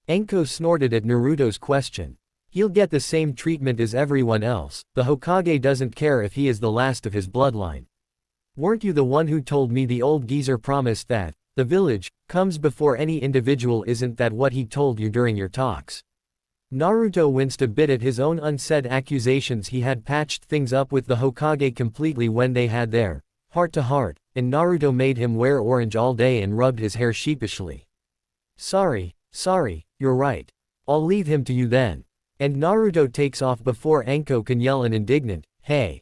Enko snorted at Naruto's question. He'll get the same treatment as everyone else, the Hokage doesn't care if he is the last of his bloodline. Weren't you the one who told me the old geezer promised that the village comes before any individual? Isn't that what he told you during your talks? Naruto winced a bit at his own unsaid accusations. He had patched things up with the Hokage completely when they had their heart-to-heart, and Naruto made him wear orange all day and rubbed his hair sheepishly. Sorry, you're right. I'll leave him to you then. And Naruto takes off before Enko can yell an indignant, "Hey!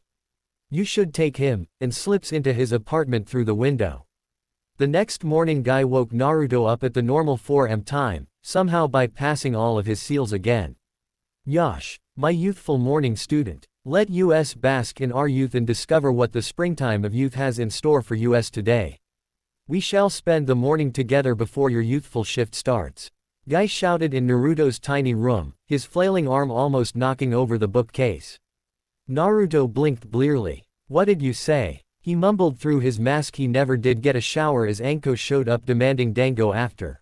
You should take him," and slips into his apartment through the window. The next morning Guy woke Naruto up at the normal 4 am time, somehow bypassing all of his seals again. Yosh, my youthful morning student. Let us bask in our youth and discover what the springtime of youth has in store for us today. We shall spend the morning together before your youthful shift starts. Guy shouted in Naruto's tiny room, his flailing arm almost knocking over the bookcase. Naruto blinked blearily. What did you say? He mumbled through his mask. He never did get a shower as Enko showed up demanding dango after.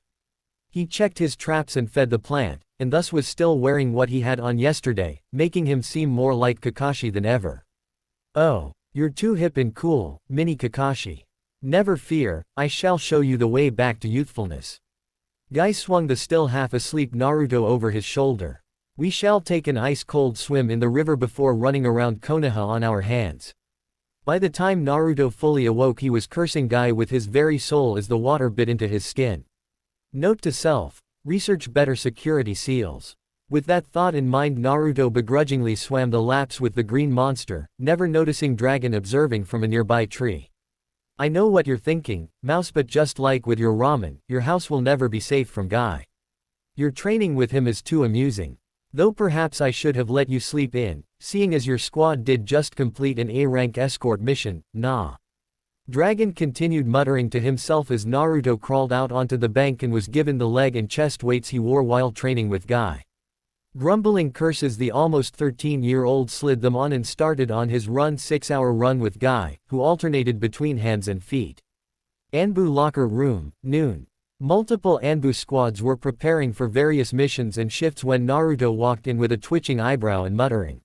He checked his traps and fed the plant, and thus was still wearing what he had on yesterday, making him seem more like Kakashi than ever. Oh, you're too hip and cool, mini Kakashi. Never fear, I shall show you the way back to youthfulness. Guy swung the still half-asleep Naruto over his shoulder. We shall take an ice-cold swim in the river before running around Konoha on our hands. By the time Naruto fully awoke, he was cursing Guy with his very soul as the water bit into his skin. Note to self, research better security seals. With that thought in mind, Naruto begrudgingly swam the laps with the green monster, never noticing Dragon observing from a nearby tree. I know what you're thinking, Mouse, but just like with your ramen, your house will never be safe from Guy. Your training with him is too amusing. Though perhaps I should have let you sleep in, seeing as your squad did just complete an A-rank escort mission, nah. Dragon continued muttering to himself as Naruto crawled out onto the bank and was given the leg and chest weights he wore while training with Guy. Grumbling curses, the almost 13-year-old slid them on and started on his 6-hour run with Guy, who alternated between hands and feet. Anbu locker room, noon. Multiple Anbu squads were preparing for various missions and shifts when Naruto walked in with a twitching eyebrow and muttering.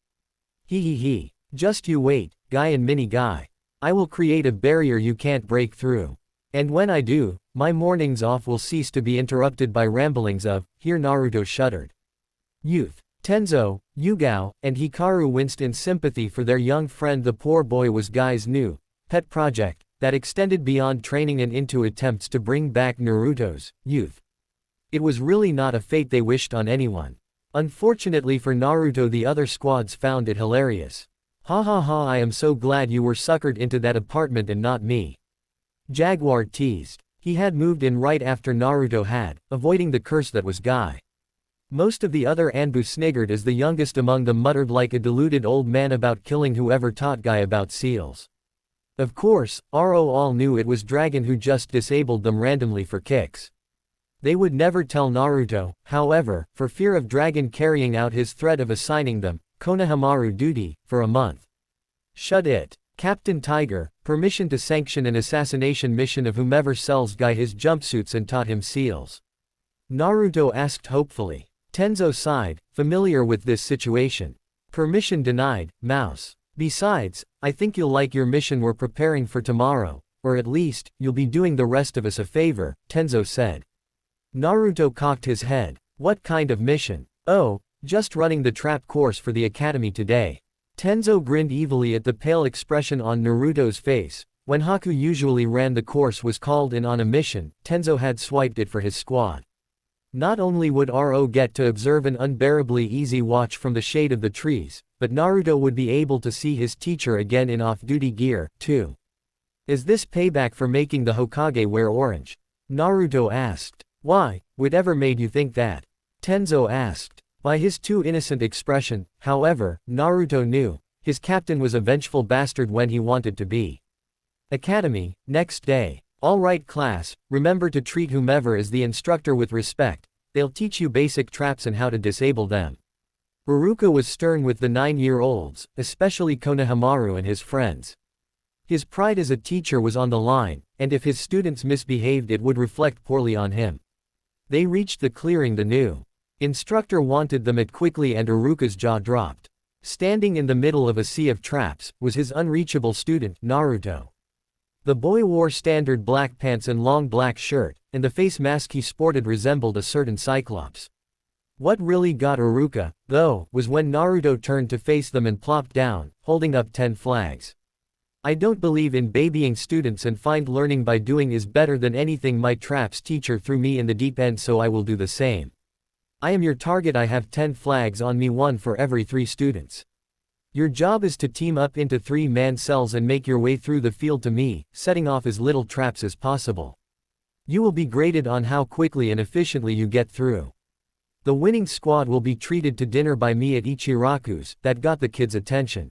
He. Just you wait, Guy and Mini Guy. I will create a barrier you can't break through. And when I do, my mornings off will cease to be interrupted by ramblings of, here Naruto shuddered. Youth. Tenzo, Yugao, and Hikaru winced in sympathy for their young friend. The poor boy was Guy's new pet project that extended beyond training and into attempts to bring back Naruto's youth. It was really not a fate they wished on anyone. Unfortunately for Naruto, the other squads found it hilarious. Ha ha ha, I am so glad you were suckered into that apartment and not me. Jaguar teased. He had moved in right after Naruto had, avoiding the curse that was Guy. Most of the other Anbu sniggered as the youngest among them muttered like a deluded old man about killing whoever taught Guy about seals. Of course, RO all knew it was Dragon who just disabled them randomly for kicks. They would never tell Naruto, however, for fear of Dragon carrying out his threat of assigning them Konohamaru duty for a month. Shut it. Captain Tiger, permission to sanction an assassination mission of whomever sells Guy his jumpsuits and taught him seals. Naruto asked hopefully. Tenzo sighed, familiar with this situation. Permission denied, Mouse. Besides, I think you'll like your mission we're preparing for tomorrow, or at least, you'll be doing the rest of us a favor, Tenzo said. Naruto cocked his head. What kind of mission? Oh, just running the trap course for the academy today. Tenzo grinned evilly at the pale expression on Naruto's face. When Haku usually ran the course was called in on a mission, Tenzo had swiped it for his squad. Not only would RO get to observe an unbearably easy watch from the shade of the trees, but Naruto would be able to see his teacher again in off-duty gear, too. Is this payback for making the Hokage wear orange? Naruto asked. Why, whatever made you think that? Tenzo asked. By his too innocent expression, however, Naruto knew, his captain was a vengeful bastard when he wanted to be. Academy, next day. All right class, remember to treat whomever as the instructor with respect, They'll teach you basic traps and how to disable them. Uruka was stern with the 9-year-olds, especially Konohamaru and his friends. His pride as a teacher was on the line, and if his students misbehaved it would reflect poorly on him. They reached the clearing. The new instructor wanted them at quickly and Uruka's jaw dropped. Standing in the middle of a sea of traps, was his unreachable student, Naruto. The boy wore standard black pants and long black shirt, and the face mask he sported resembled a certain cyclops. What really got Uruka, though, was when Naruto turned to face them and plopped down, holding up 10 flags. I don't believe in babying students and find learning by doing is better than anything. My traps teacher threw me in the deep end, so I will do the same. I am your target. I have 10 flags on me, 1 for every 3 students. Your job is to team up into 3-man cells and make your way through the field to me, setting off as little traps as possible. You will be graded on how quickly and efficiently you get through. The winning squad will be treated to dinner by me at Ichiraku's. That got the kids' attention.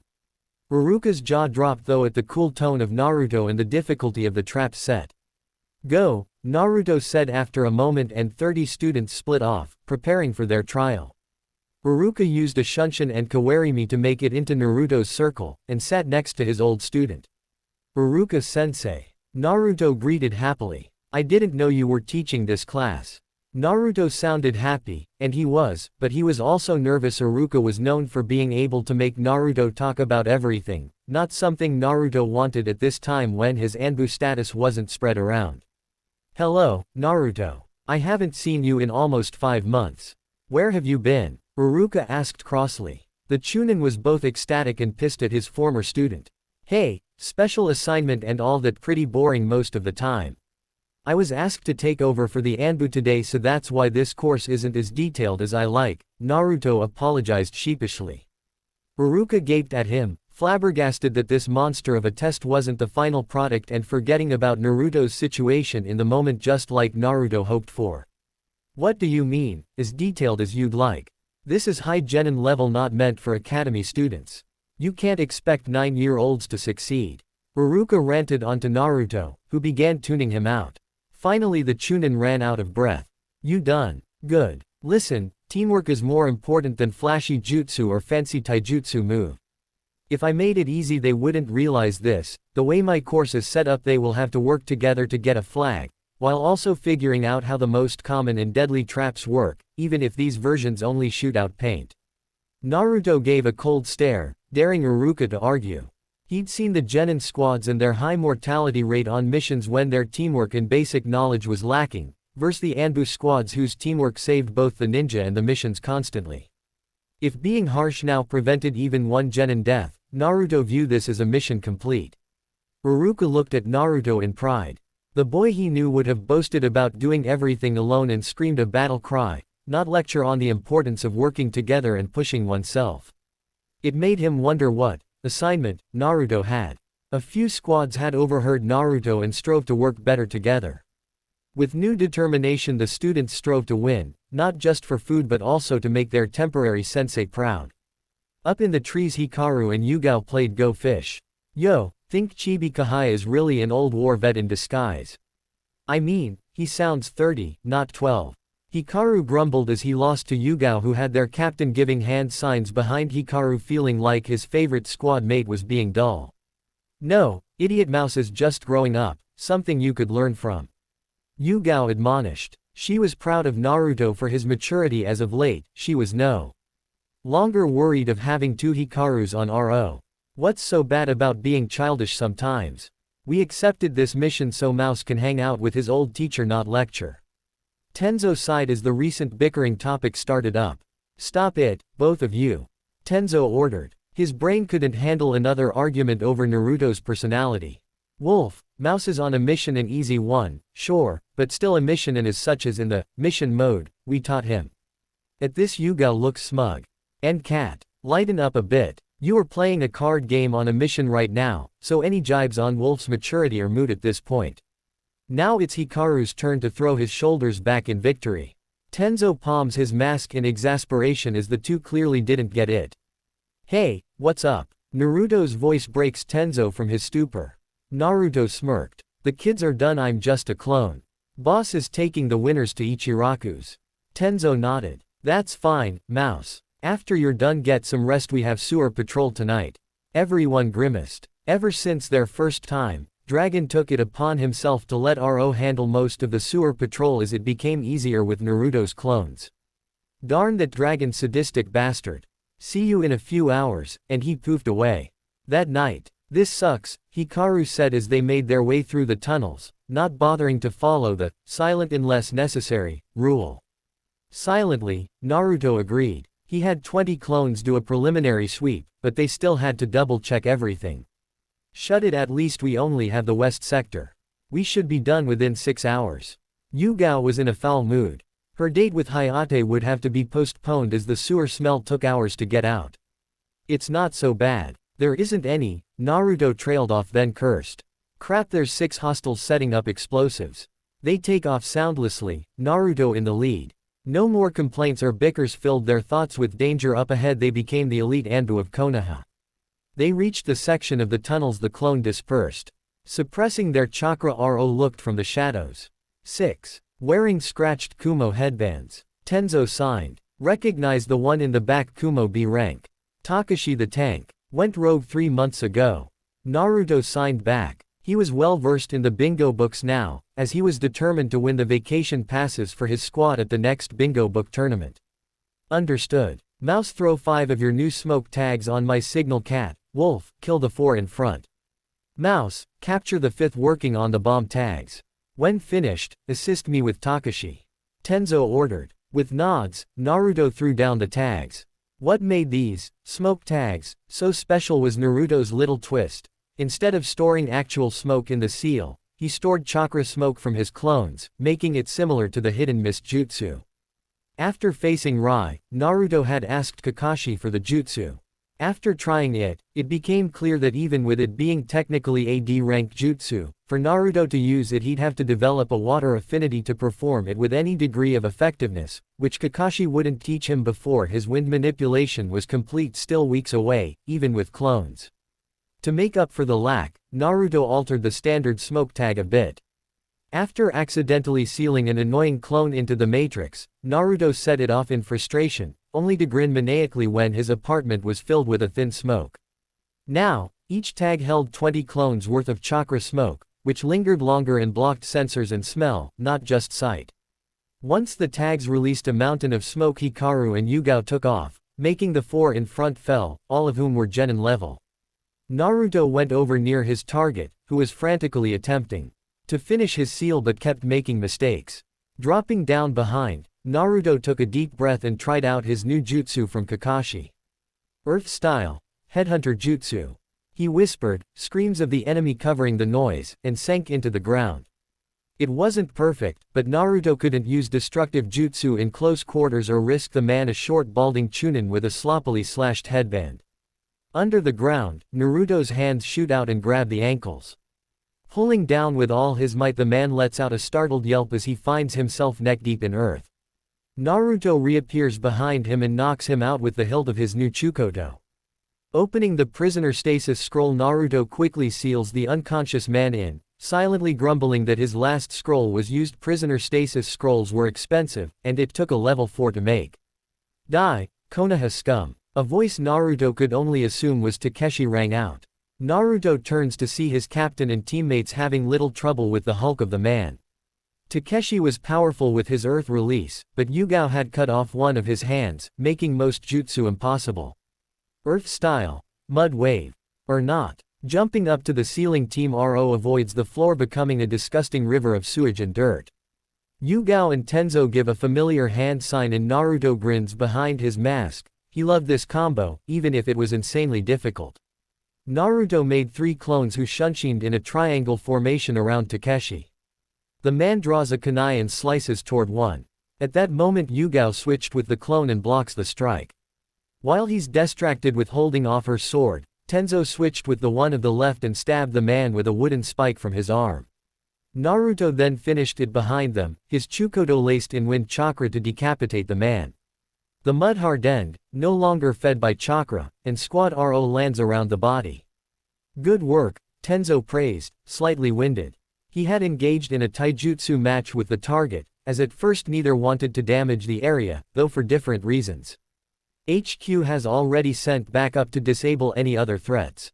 Uruka's jaw dropped though at the cool tone of Naruto and the difficulty of the trap set. Go, Naruto said after a moment, and 30 students split off, preparing for their trial. Uruka used a Shunshin and Kawarimi to make it into Naruto's circle, and sat next to his old student. Uruka-sensei. Naruto greeted happily. I didn't know you were teaching this class. Naruto sounded happy, and he was, but he was also nervous. Uruka was known for being able to make Naruto talk about everything, not something Naruto wanted at this time when his Anbu status wasn't spread around. Hello, Naruto. I haven't seen you in almost 5 months. Where have you been? Uruka asked crossly. The Chunin was both ecstatic and pissed at his former student. Hey, special assignment and all that, pretty boring most of the time. I was asked to take over for the Anbu today, so that's why this course isn't as detailed as I like, Naruto apologized sheepishly. Uruka gaped at him, flabbergasted that this monster of a test wasn't the final product and forgetting about Naruto's situation in the moment, just like Naruto hoped for. What do you mean, as detailed as you'd like? This is high genin level, not meant for academy students. You can't expect 9-year-olds to succeed. Uruka ranted onto Naruto, who began tuning him out. Finally the Chunin ran out of breath. You done? Good. Listen, teamwork is more important than flashy jutsu or fancy taijutsu move. If I made it easy they wouldn't realize this. The way my course is set up, they will have to work together to get a flag, while also figuring out how the most common and deadly traps work, even if these versions only shoot out paint. Naruto gave a cold stare, daring Uruka to argue. He'd seen the genin squads and their high mortality rate on missions when their teamwork and basic knowledge was lacking, versus the Anbu squads whose teamwork saved both the ninja and the missions constantly. If being harsh now prevented even one genin death, Naruto viewed this as a mission complete. Uruka looked at Naruto in pride. The boy he knew would have boasted about doing everything alone and screamed a battle cry, not lecture on the importance of working together and pushing oneself. It made him wonder what assignment Naruto had. A few squads had overheard Naruto and strove to work better together. With new determination the students strove to win, not just for food but also to make their temporary sensei proud. Up in the trees Hikaru and Yugao played Go Fish. Yo, think Chibi Kahai is really an old war vet in disguise. I mean, he sounds 30, not 12. Hikaru grumbled as he lost to Yugao, who had their captain giving hand signs behind Hikaru, feeling like his favorite squad mate was being dull. No, idiot mouse is just growing up, something you could learn from. Yugao admonished. She was proud of Naruto for his maturity as of late. She was no longer worried of having 2 Hikarus on RO. What's so bad about being childish sometimes? We accepted this mission so Mouse can hang out with his old teacher, not lecture. Tenzo sighed as the recent bickering topic started up. Stop it, both of you. Tenzo ordered. His brain couldn't handle another argument over Naruto's personality. Wolf, Mouse is on a mission, an easy one, sure, but still a mission, and is such as in the mission mode we taught him. At this Yugao looks smug. And Cat, lighten up a bit. You are playing a card game on a mission right now, so any jibes on Wolf's maturity are moot at this point. Now it's Hikaru's turn to throw his shoulders back in victory. Tenzo palms his mask in exasperation as the two clearly didn't get it. Hey, what's up? Naruto's voice breaks Tenzo from his stupor. Naruto smirked. The kids are done, I'm just a clone. Boss is taking the winners to Ichiraku's. Tenzo nodded. That's fine, Mouse. After you're done get some rest, we have sewer patrol tonight. Everyone grimaced. Ever since their first time, Dragon took it upon himself to let RO handle most of the sewer patrol as it became easier with Naruto's clones. Darn that Dragon sadistic bastard. See you in a few hours, and he poofed away. That night. This sucks, Hikaru said as they made their way through the tunnels, not bothering to follow the silent unless necessary rule. Silently, Naruto agreed. He had 20 clones do a preliminary sweep, but they still had to double-check everything. Shut it, at least we only have the west sector. We should be done within 6 hours. Yugao was in a foul mood. Her date with Hayate would have to be postponed as the sewer smell took hours to get out. It's not so bad. There isn't any, Naruto trailed off then cursed. Crap, there's 6 hostiles setting up explosives. They take off soundlessly, Naruto in the lead. No more complaints or bickers filled their thoughts with danger up ahead. They became the elite Anbu of Konoha. They reached the section of the tunnels the clone dispersed. Suppressing their chakra, RO looked from the shadows. 6. Wearing scratched Kumo headbands. Tenzo signed. Recognized the one in the back, Kumo B rank. Takashi the tank. Went rogue 3 months ago. Naruto signed back. He was well versed in the bingo books now, as he was determined to win the vacation passes for his squad at the next bingo book tournament. Understood. Mouse, throw 5 of your new smoke tags on my signal. Cat, Wolf, kill the 4 in front. Mouse, capture the 5th working on the bomb tags. When finished, assist me with Takashi. Tenzo ordered. With nods, Naruto threw down the tags. What made these smoke tags so special was Naruto's little twist. Instead of storing actual smoke in the seal, he stored chakra smoke from his clones, making it similar to the hidden mist jutsu. After facing Rai, Naruto had asked Kakashi for the jutsu. After trying it, it became clear that even with it being technically a D-rank jutsu, for Naruto to use it he'd have to develop a water affinity to perform it with any degree of effectiveness, which Kakashi wouldn't teach him before his wind manipulation was complete, still weeks away, even with clones. To make up for the lack, Naruto altered the standard smoke tag a bit. After accidentally sealing an annoying clone into the matrix, Naruto set it off in frustration, only to grin maniacally when his apartment was filled with a thin smoke. Now, each tag held 20 clones worth of chakra smoke, which lingered longer and blocked sensors and smell, not just sight. Once the tags released a mountain of smoke, Hikaru and Yugao took off, making the 4 in front fell, all of whom were genin level. Naruto went over near his target, who was frantically attempting to finish his seal but kept making mistakes. Dropping down behind, Naruto took a deep breath and tried out his new jutsu from Kakashi. Earth style, headhunter jutsu. He whispered, screams of the enemy covering the noise, and sank into the ground. It wasn't perfect, but Naruto couldn't use destructive jutsu in close quarters or risk the man a short balding chunin with a sloppily slashed headband. Under the ground, Naruto's hands shoot out and grab the ankles. Pulling down with all his might, the man lets out a startled yelp as he finds himself neck-deep in earth. Naruto reappears behind him and knocks him out with the hilt of his new Chukoto. Opening the prisoner stasis scroll, Naruto quickly seals the unconscious man in, silently grumbling that his last scroll was used. Prisoner stasis scrolls were expensive, and it took a level 4 to make. Die, Konoha scum. A voice Naruto could only assume was Takeshi rang out. Naruto turns to see his captain and teammates having little trouble with the hulk of the man. Takeshi was powerful with his earth release, but Yugao had cut off one of his hands, making most jutsu impossible. Earth style, mud wave. Or not. Jumping up to the ceiling, Team RO avoids the floor becoming a disgusting river of sewage and dirt. Yugao and Tenzo give a familiar hand sign and Naruto grins behind his mask. He loved this combo, even if it was insanely difficult. Naruto made 3 clones who shunshined in a triangle formation around Takeshi. The man draws a kunai and slices toward one. At that moment Yugao switched with the clone and blocks the strike. While he's distracted with holding off her sword, Tenzo switched with the one of the left and stabbed the man with a wooden spike from his arm. Naruto then finished it behind them, his Chukoto laced in wind chakra to decapitate the man. The mud hardened, no longer fed by chakra, and Squad RO lands around the body. Good work, Tenzo praised, slightly winded. He had engaged in a taijutsu match with the target, as at first neither wanted to damage the area, though for different reasons. HQ has already sent backup to disable any other threats.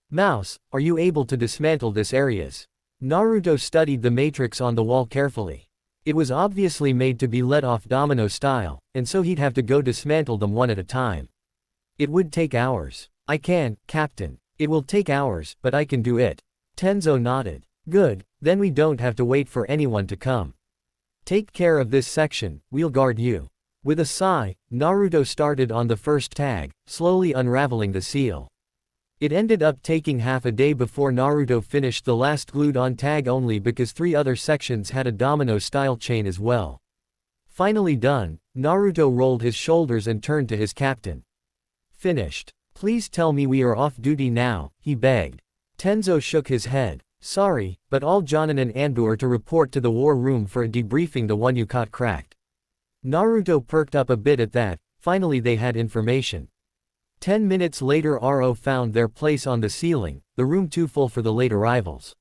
Mouse, are you able to dismantle this areas? Naruto studied the matrix on the wall carefully. It was obviously made to be let off domino style, and so he'd have to go dismantle them one at a time. It would take hours. I can, Captain. It will take hours, but I can do it. Tenzo nodded. Good, then we don't have to wait for anyone to come. Take care of this section, we'll guard you. With a sigh, Naruto started on the first tag, slowly unraveling the seal. It ended up taking half a day before Naruto finished the last glued-on tag only because 3 other sections had a domino-style chain as well. Finally done, Naruto rolled his shoulders and turned to his captain. Finished. Please tell me we are off duty now, he begged. Tenzo shook his head. Sorry, but all Jonin and Anbu are to report to the war room for a debriefing. The one you caught cracked. Naruto perked up a bit at that. Finally they had information. 10 minutes later Ro found their place on the ceiling, the room too full for the late arrivals.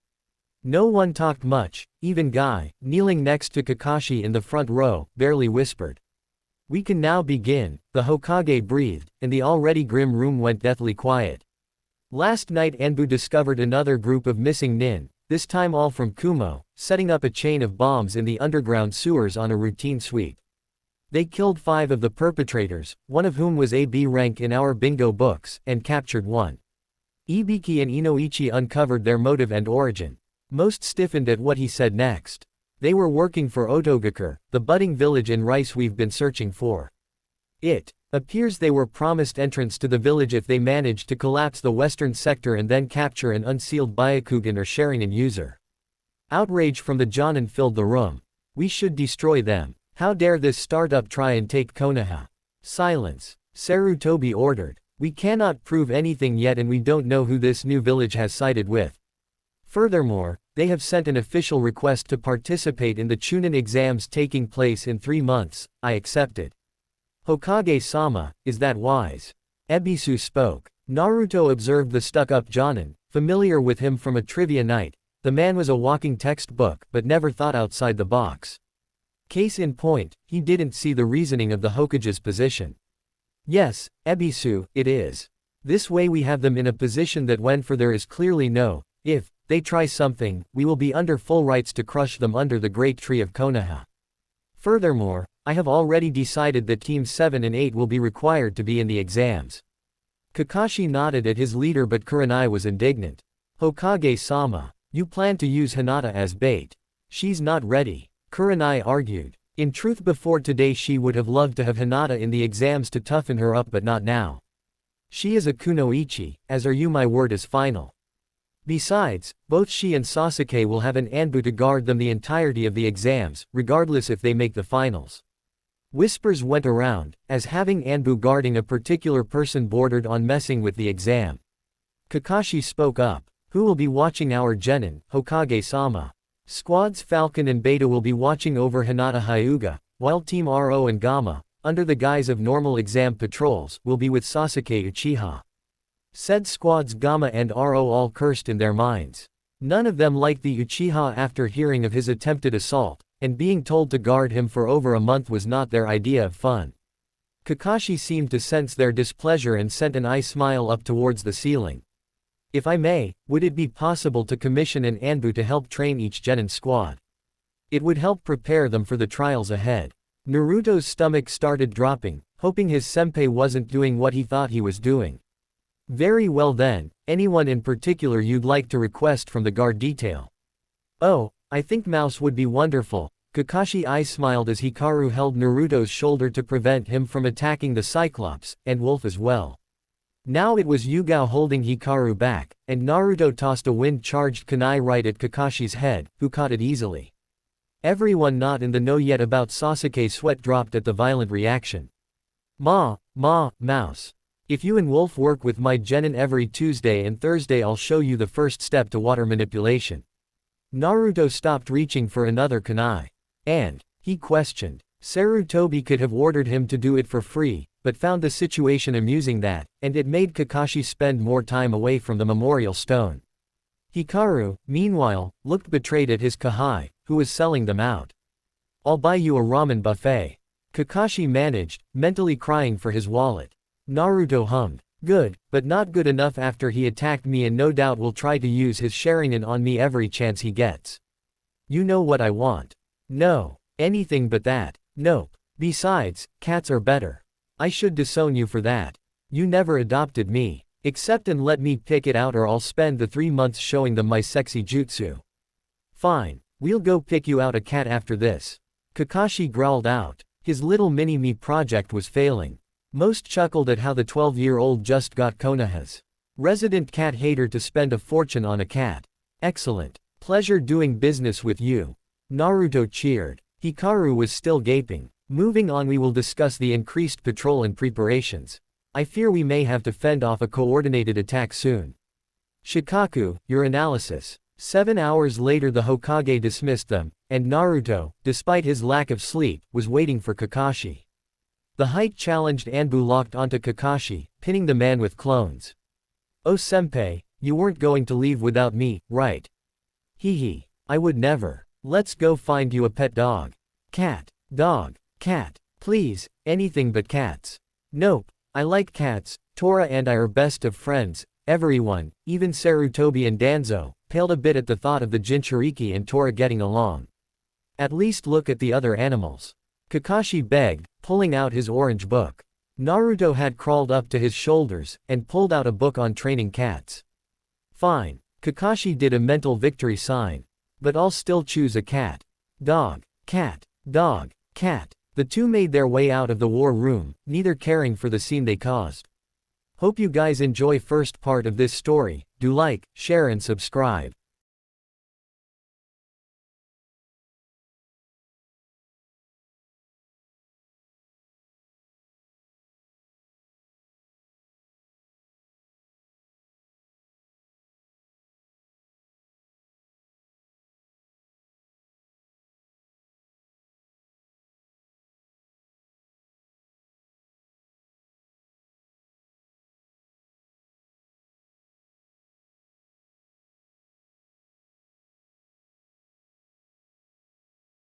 No one talked much, even Guy, kneeling next to Kakashi in the front row, barely whispered. We can now begin, the Hokage breathed, and the already grim room went deathly quiet. Last night Anbu discovered another group of missing nin, this time all from Kumo, setting up a chain of bombs in the underground sewers on a routine sweep. They killed 5 of the perpetrators, one of whom was a B rank in our bingo books, and captured 1. Ibiki and Inoichi uncovered their motive and origin. Most stiffened at what he said next. They were working for Otogakure, the budding village in rice we've been searching for. It appears they were promised entrance to the village if they managed to collapse the western sector and then capture an unsealed Byakugan or Sharingan user. Outrage from the Jonin filled the room. We should destroy them. How dare this startup try and take Konoha? Silence. Sarutobi ordered. We cannot prove anything yet and we don't know who this new village has sided with. Furthermore, they have sent an official request to participate in the Chunin exams taking place in 3 months. I accepted. Hokage-sama, is that wise? Ebisu spoke. Naruto observed the stuck-up Jonin, familiar with him from a trivia night. The man was a walking textbook but never thought outside the box. Case in point, he didn't see the reasoning of the Hokage's position. Yes, Ebisu, it is. This way we have them in a position that when for there is clearly no, if they try something, we will be under full rights to crush them under the great tree of Konoha. Furthermore, I have already decided that Teams 7 and 8 will be required to be in the exams. Kakashi nodded at his leader but Kurenai was indignant. Hokage-sama, you plan to use Hinata as bait. She's not ready. Kurenai argued. In truth before today she would have loved to have Hinata in the exams to toughen her up but not now. She is a kunoichi, as are you. My word is final. Besides, both she and Sasuke will have an Anbu to guard them the entirety of the exams, regardless if they make the finals. Whispers went around, as having Anbu guarding a particular person bordered on messing with the exam. Kakashi spoke up. Who will be watching our genin, Hokage-sama? Squads Falcon and Beta will be watching over Hinata Hyuga, while Team Ro and Gamma, under the guise of normal exam patrols, will be with Sasuke Uchiha. Said squads Gamma and Ro all cursed in their minds. None of them liked the Uchiha after hearing of his attempted assault, and being told to guard him for over a month was not their idea of fun. Kakashi seemed to sense their displeasure and sent an eye smile up towards the ceiling. If I may, would it be possible to commission an Anbu to help train each genin squad? It would help prepare them for the trials ahead. Naruto's stomach started dropping, hoping his senpai wasn't doing what he thought he was doing. Very well then, anyone in particular you'd like to request from the guard detail? Oh, I think Mouse would be wonderful. Kakashi eye smiled as Hikaru held Naruto's shoulder to prevent him from attacking the Cyclops, and Wolf as well. Now it was Yugao holding Hikaru back, and Naruto tossed a wind-charged kunai right at Kakashi's head, who caught it easily. Everyone not in the know yet about Sasuke's sweat dropped at the violent reaction. Mouse. If you and Wolf work with my genin every Tuesday and Thursday I'll show you the first step to water manipulation. Naruto stopped reaching for another kunai. And, he questioned. Sarutobi could have ordered him to do it for free, but found the situation amusing that, and it made Kakashi spend more time away from the memorial stone. Hikaru, meanwhile, looked betrayed at his Kahai, who was selling them out. I'll buy you a ramen buffet. Kakashi managed, mentally crying for his wallet. Naruto hummed. Good, but not good enough after he attacked me and no doubt will try to use his Sharingan on me every chance he gets. You know what I want. No. Anything but that. Nope. Besides, cats are better. I should disown you for that. You never adopted me. Accept and let me pick it out or I'll spend the 3 months showing them my sexy jutsu. Fine. We'll go pick you out a cat after this. Kakashi growled out. His little mini-me project was failing. Most chuckled at how the 12-year-old just got Konoha's resident cat hater to spend a fortune on a cat. Excellent. Pleasure doing business with you. Naruto cheered. Hikaru was still gaping. Moving on, we will discuss the increased patrol and preparations. I fear we may have to fend off a coordinated attack soon. Shikaku, your analysis. 7 hours later the Hokage dismissed them, and Naruto, despite his lack of sleep, was waiting for Kakashi. The height-challenged Anbu locked onto Kakashi, pinning the man with clones. Oh senpai, you weren't going to leave without me, right? Hee. I would never. Let's go find you a pet dog. Cat. Dog. Cat. Please, anything but cats. Nope. I like cats. Tora and I are best of friends. Everyone, even Sarutobi and Danzo, paled a bit at the thought of the Jinchuriki and Tora getting along. At least look at the other animals. Kakashi begged, pulling out his orange book. Naruto had crawled up to his shoulders, and pulled out a book on training cats. Fine. Kakashi did a mental victory sign. But I'll still choose a cat. Dog. Cat. Dog. Cat. The two made their way out of the war room, neither caring for the scene they caused. Hope you guys enjoy first part of this story. Do like, share and subscribe.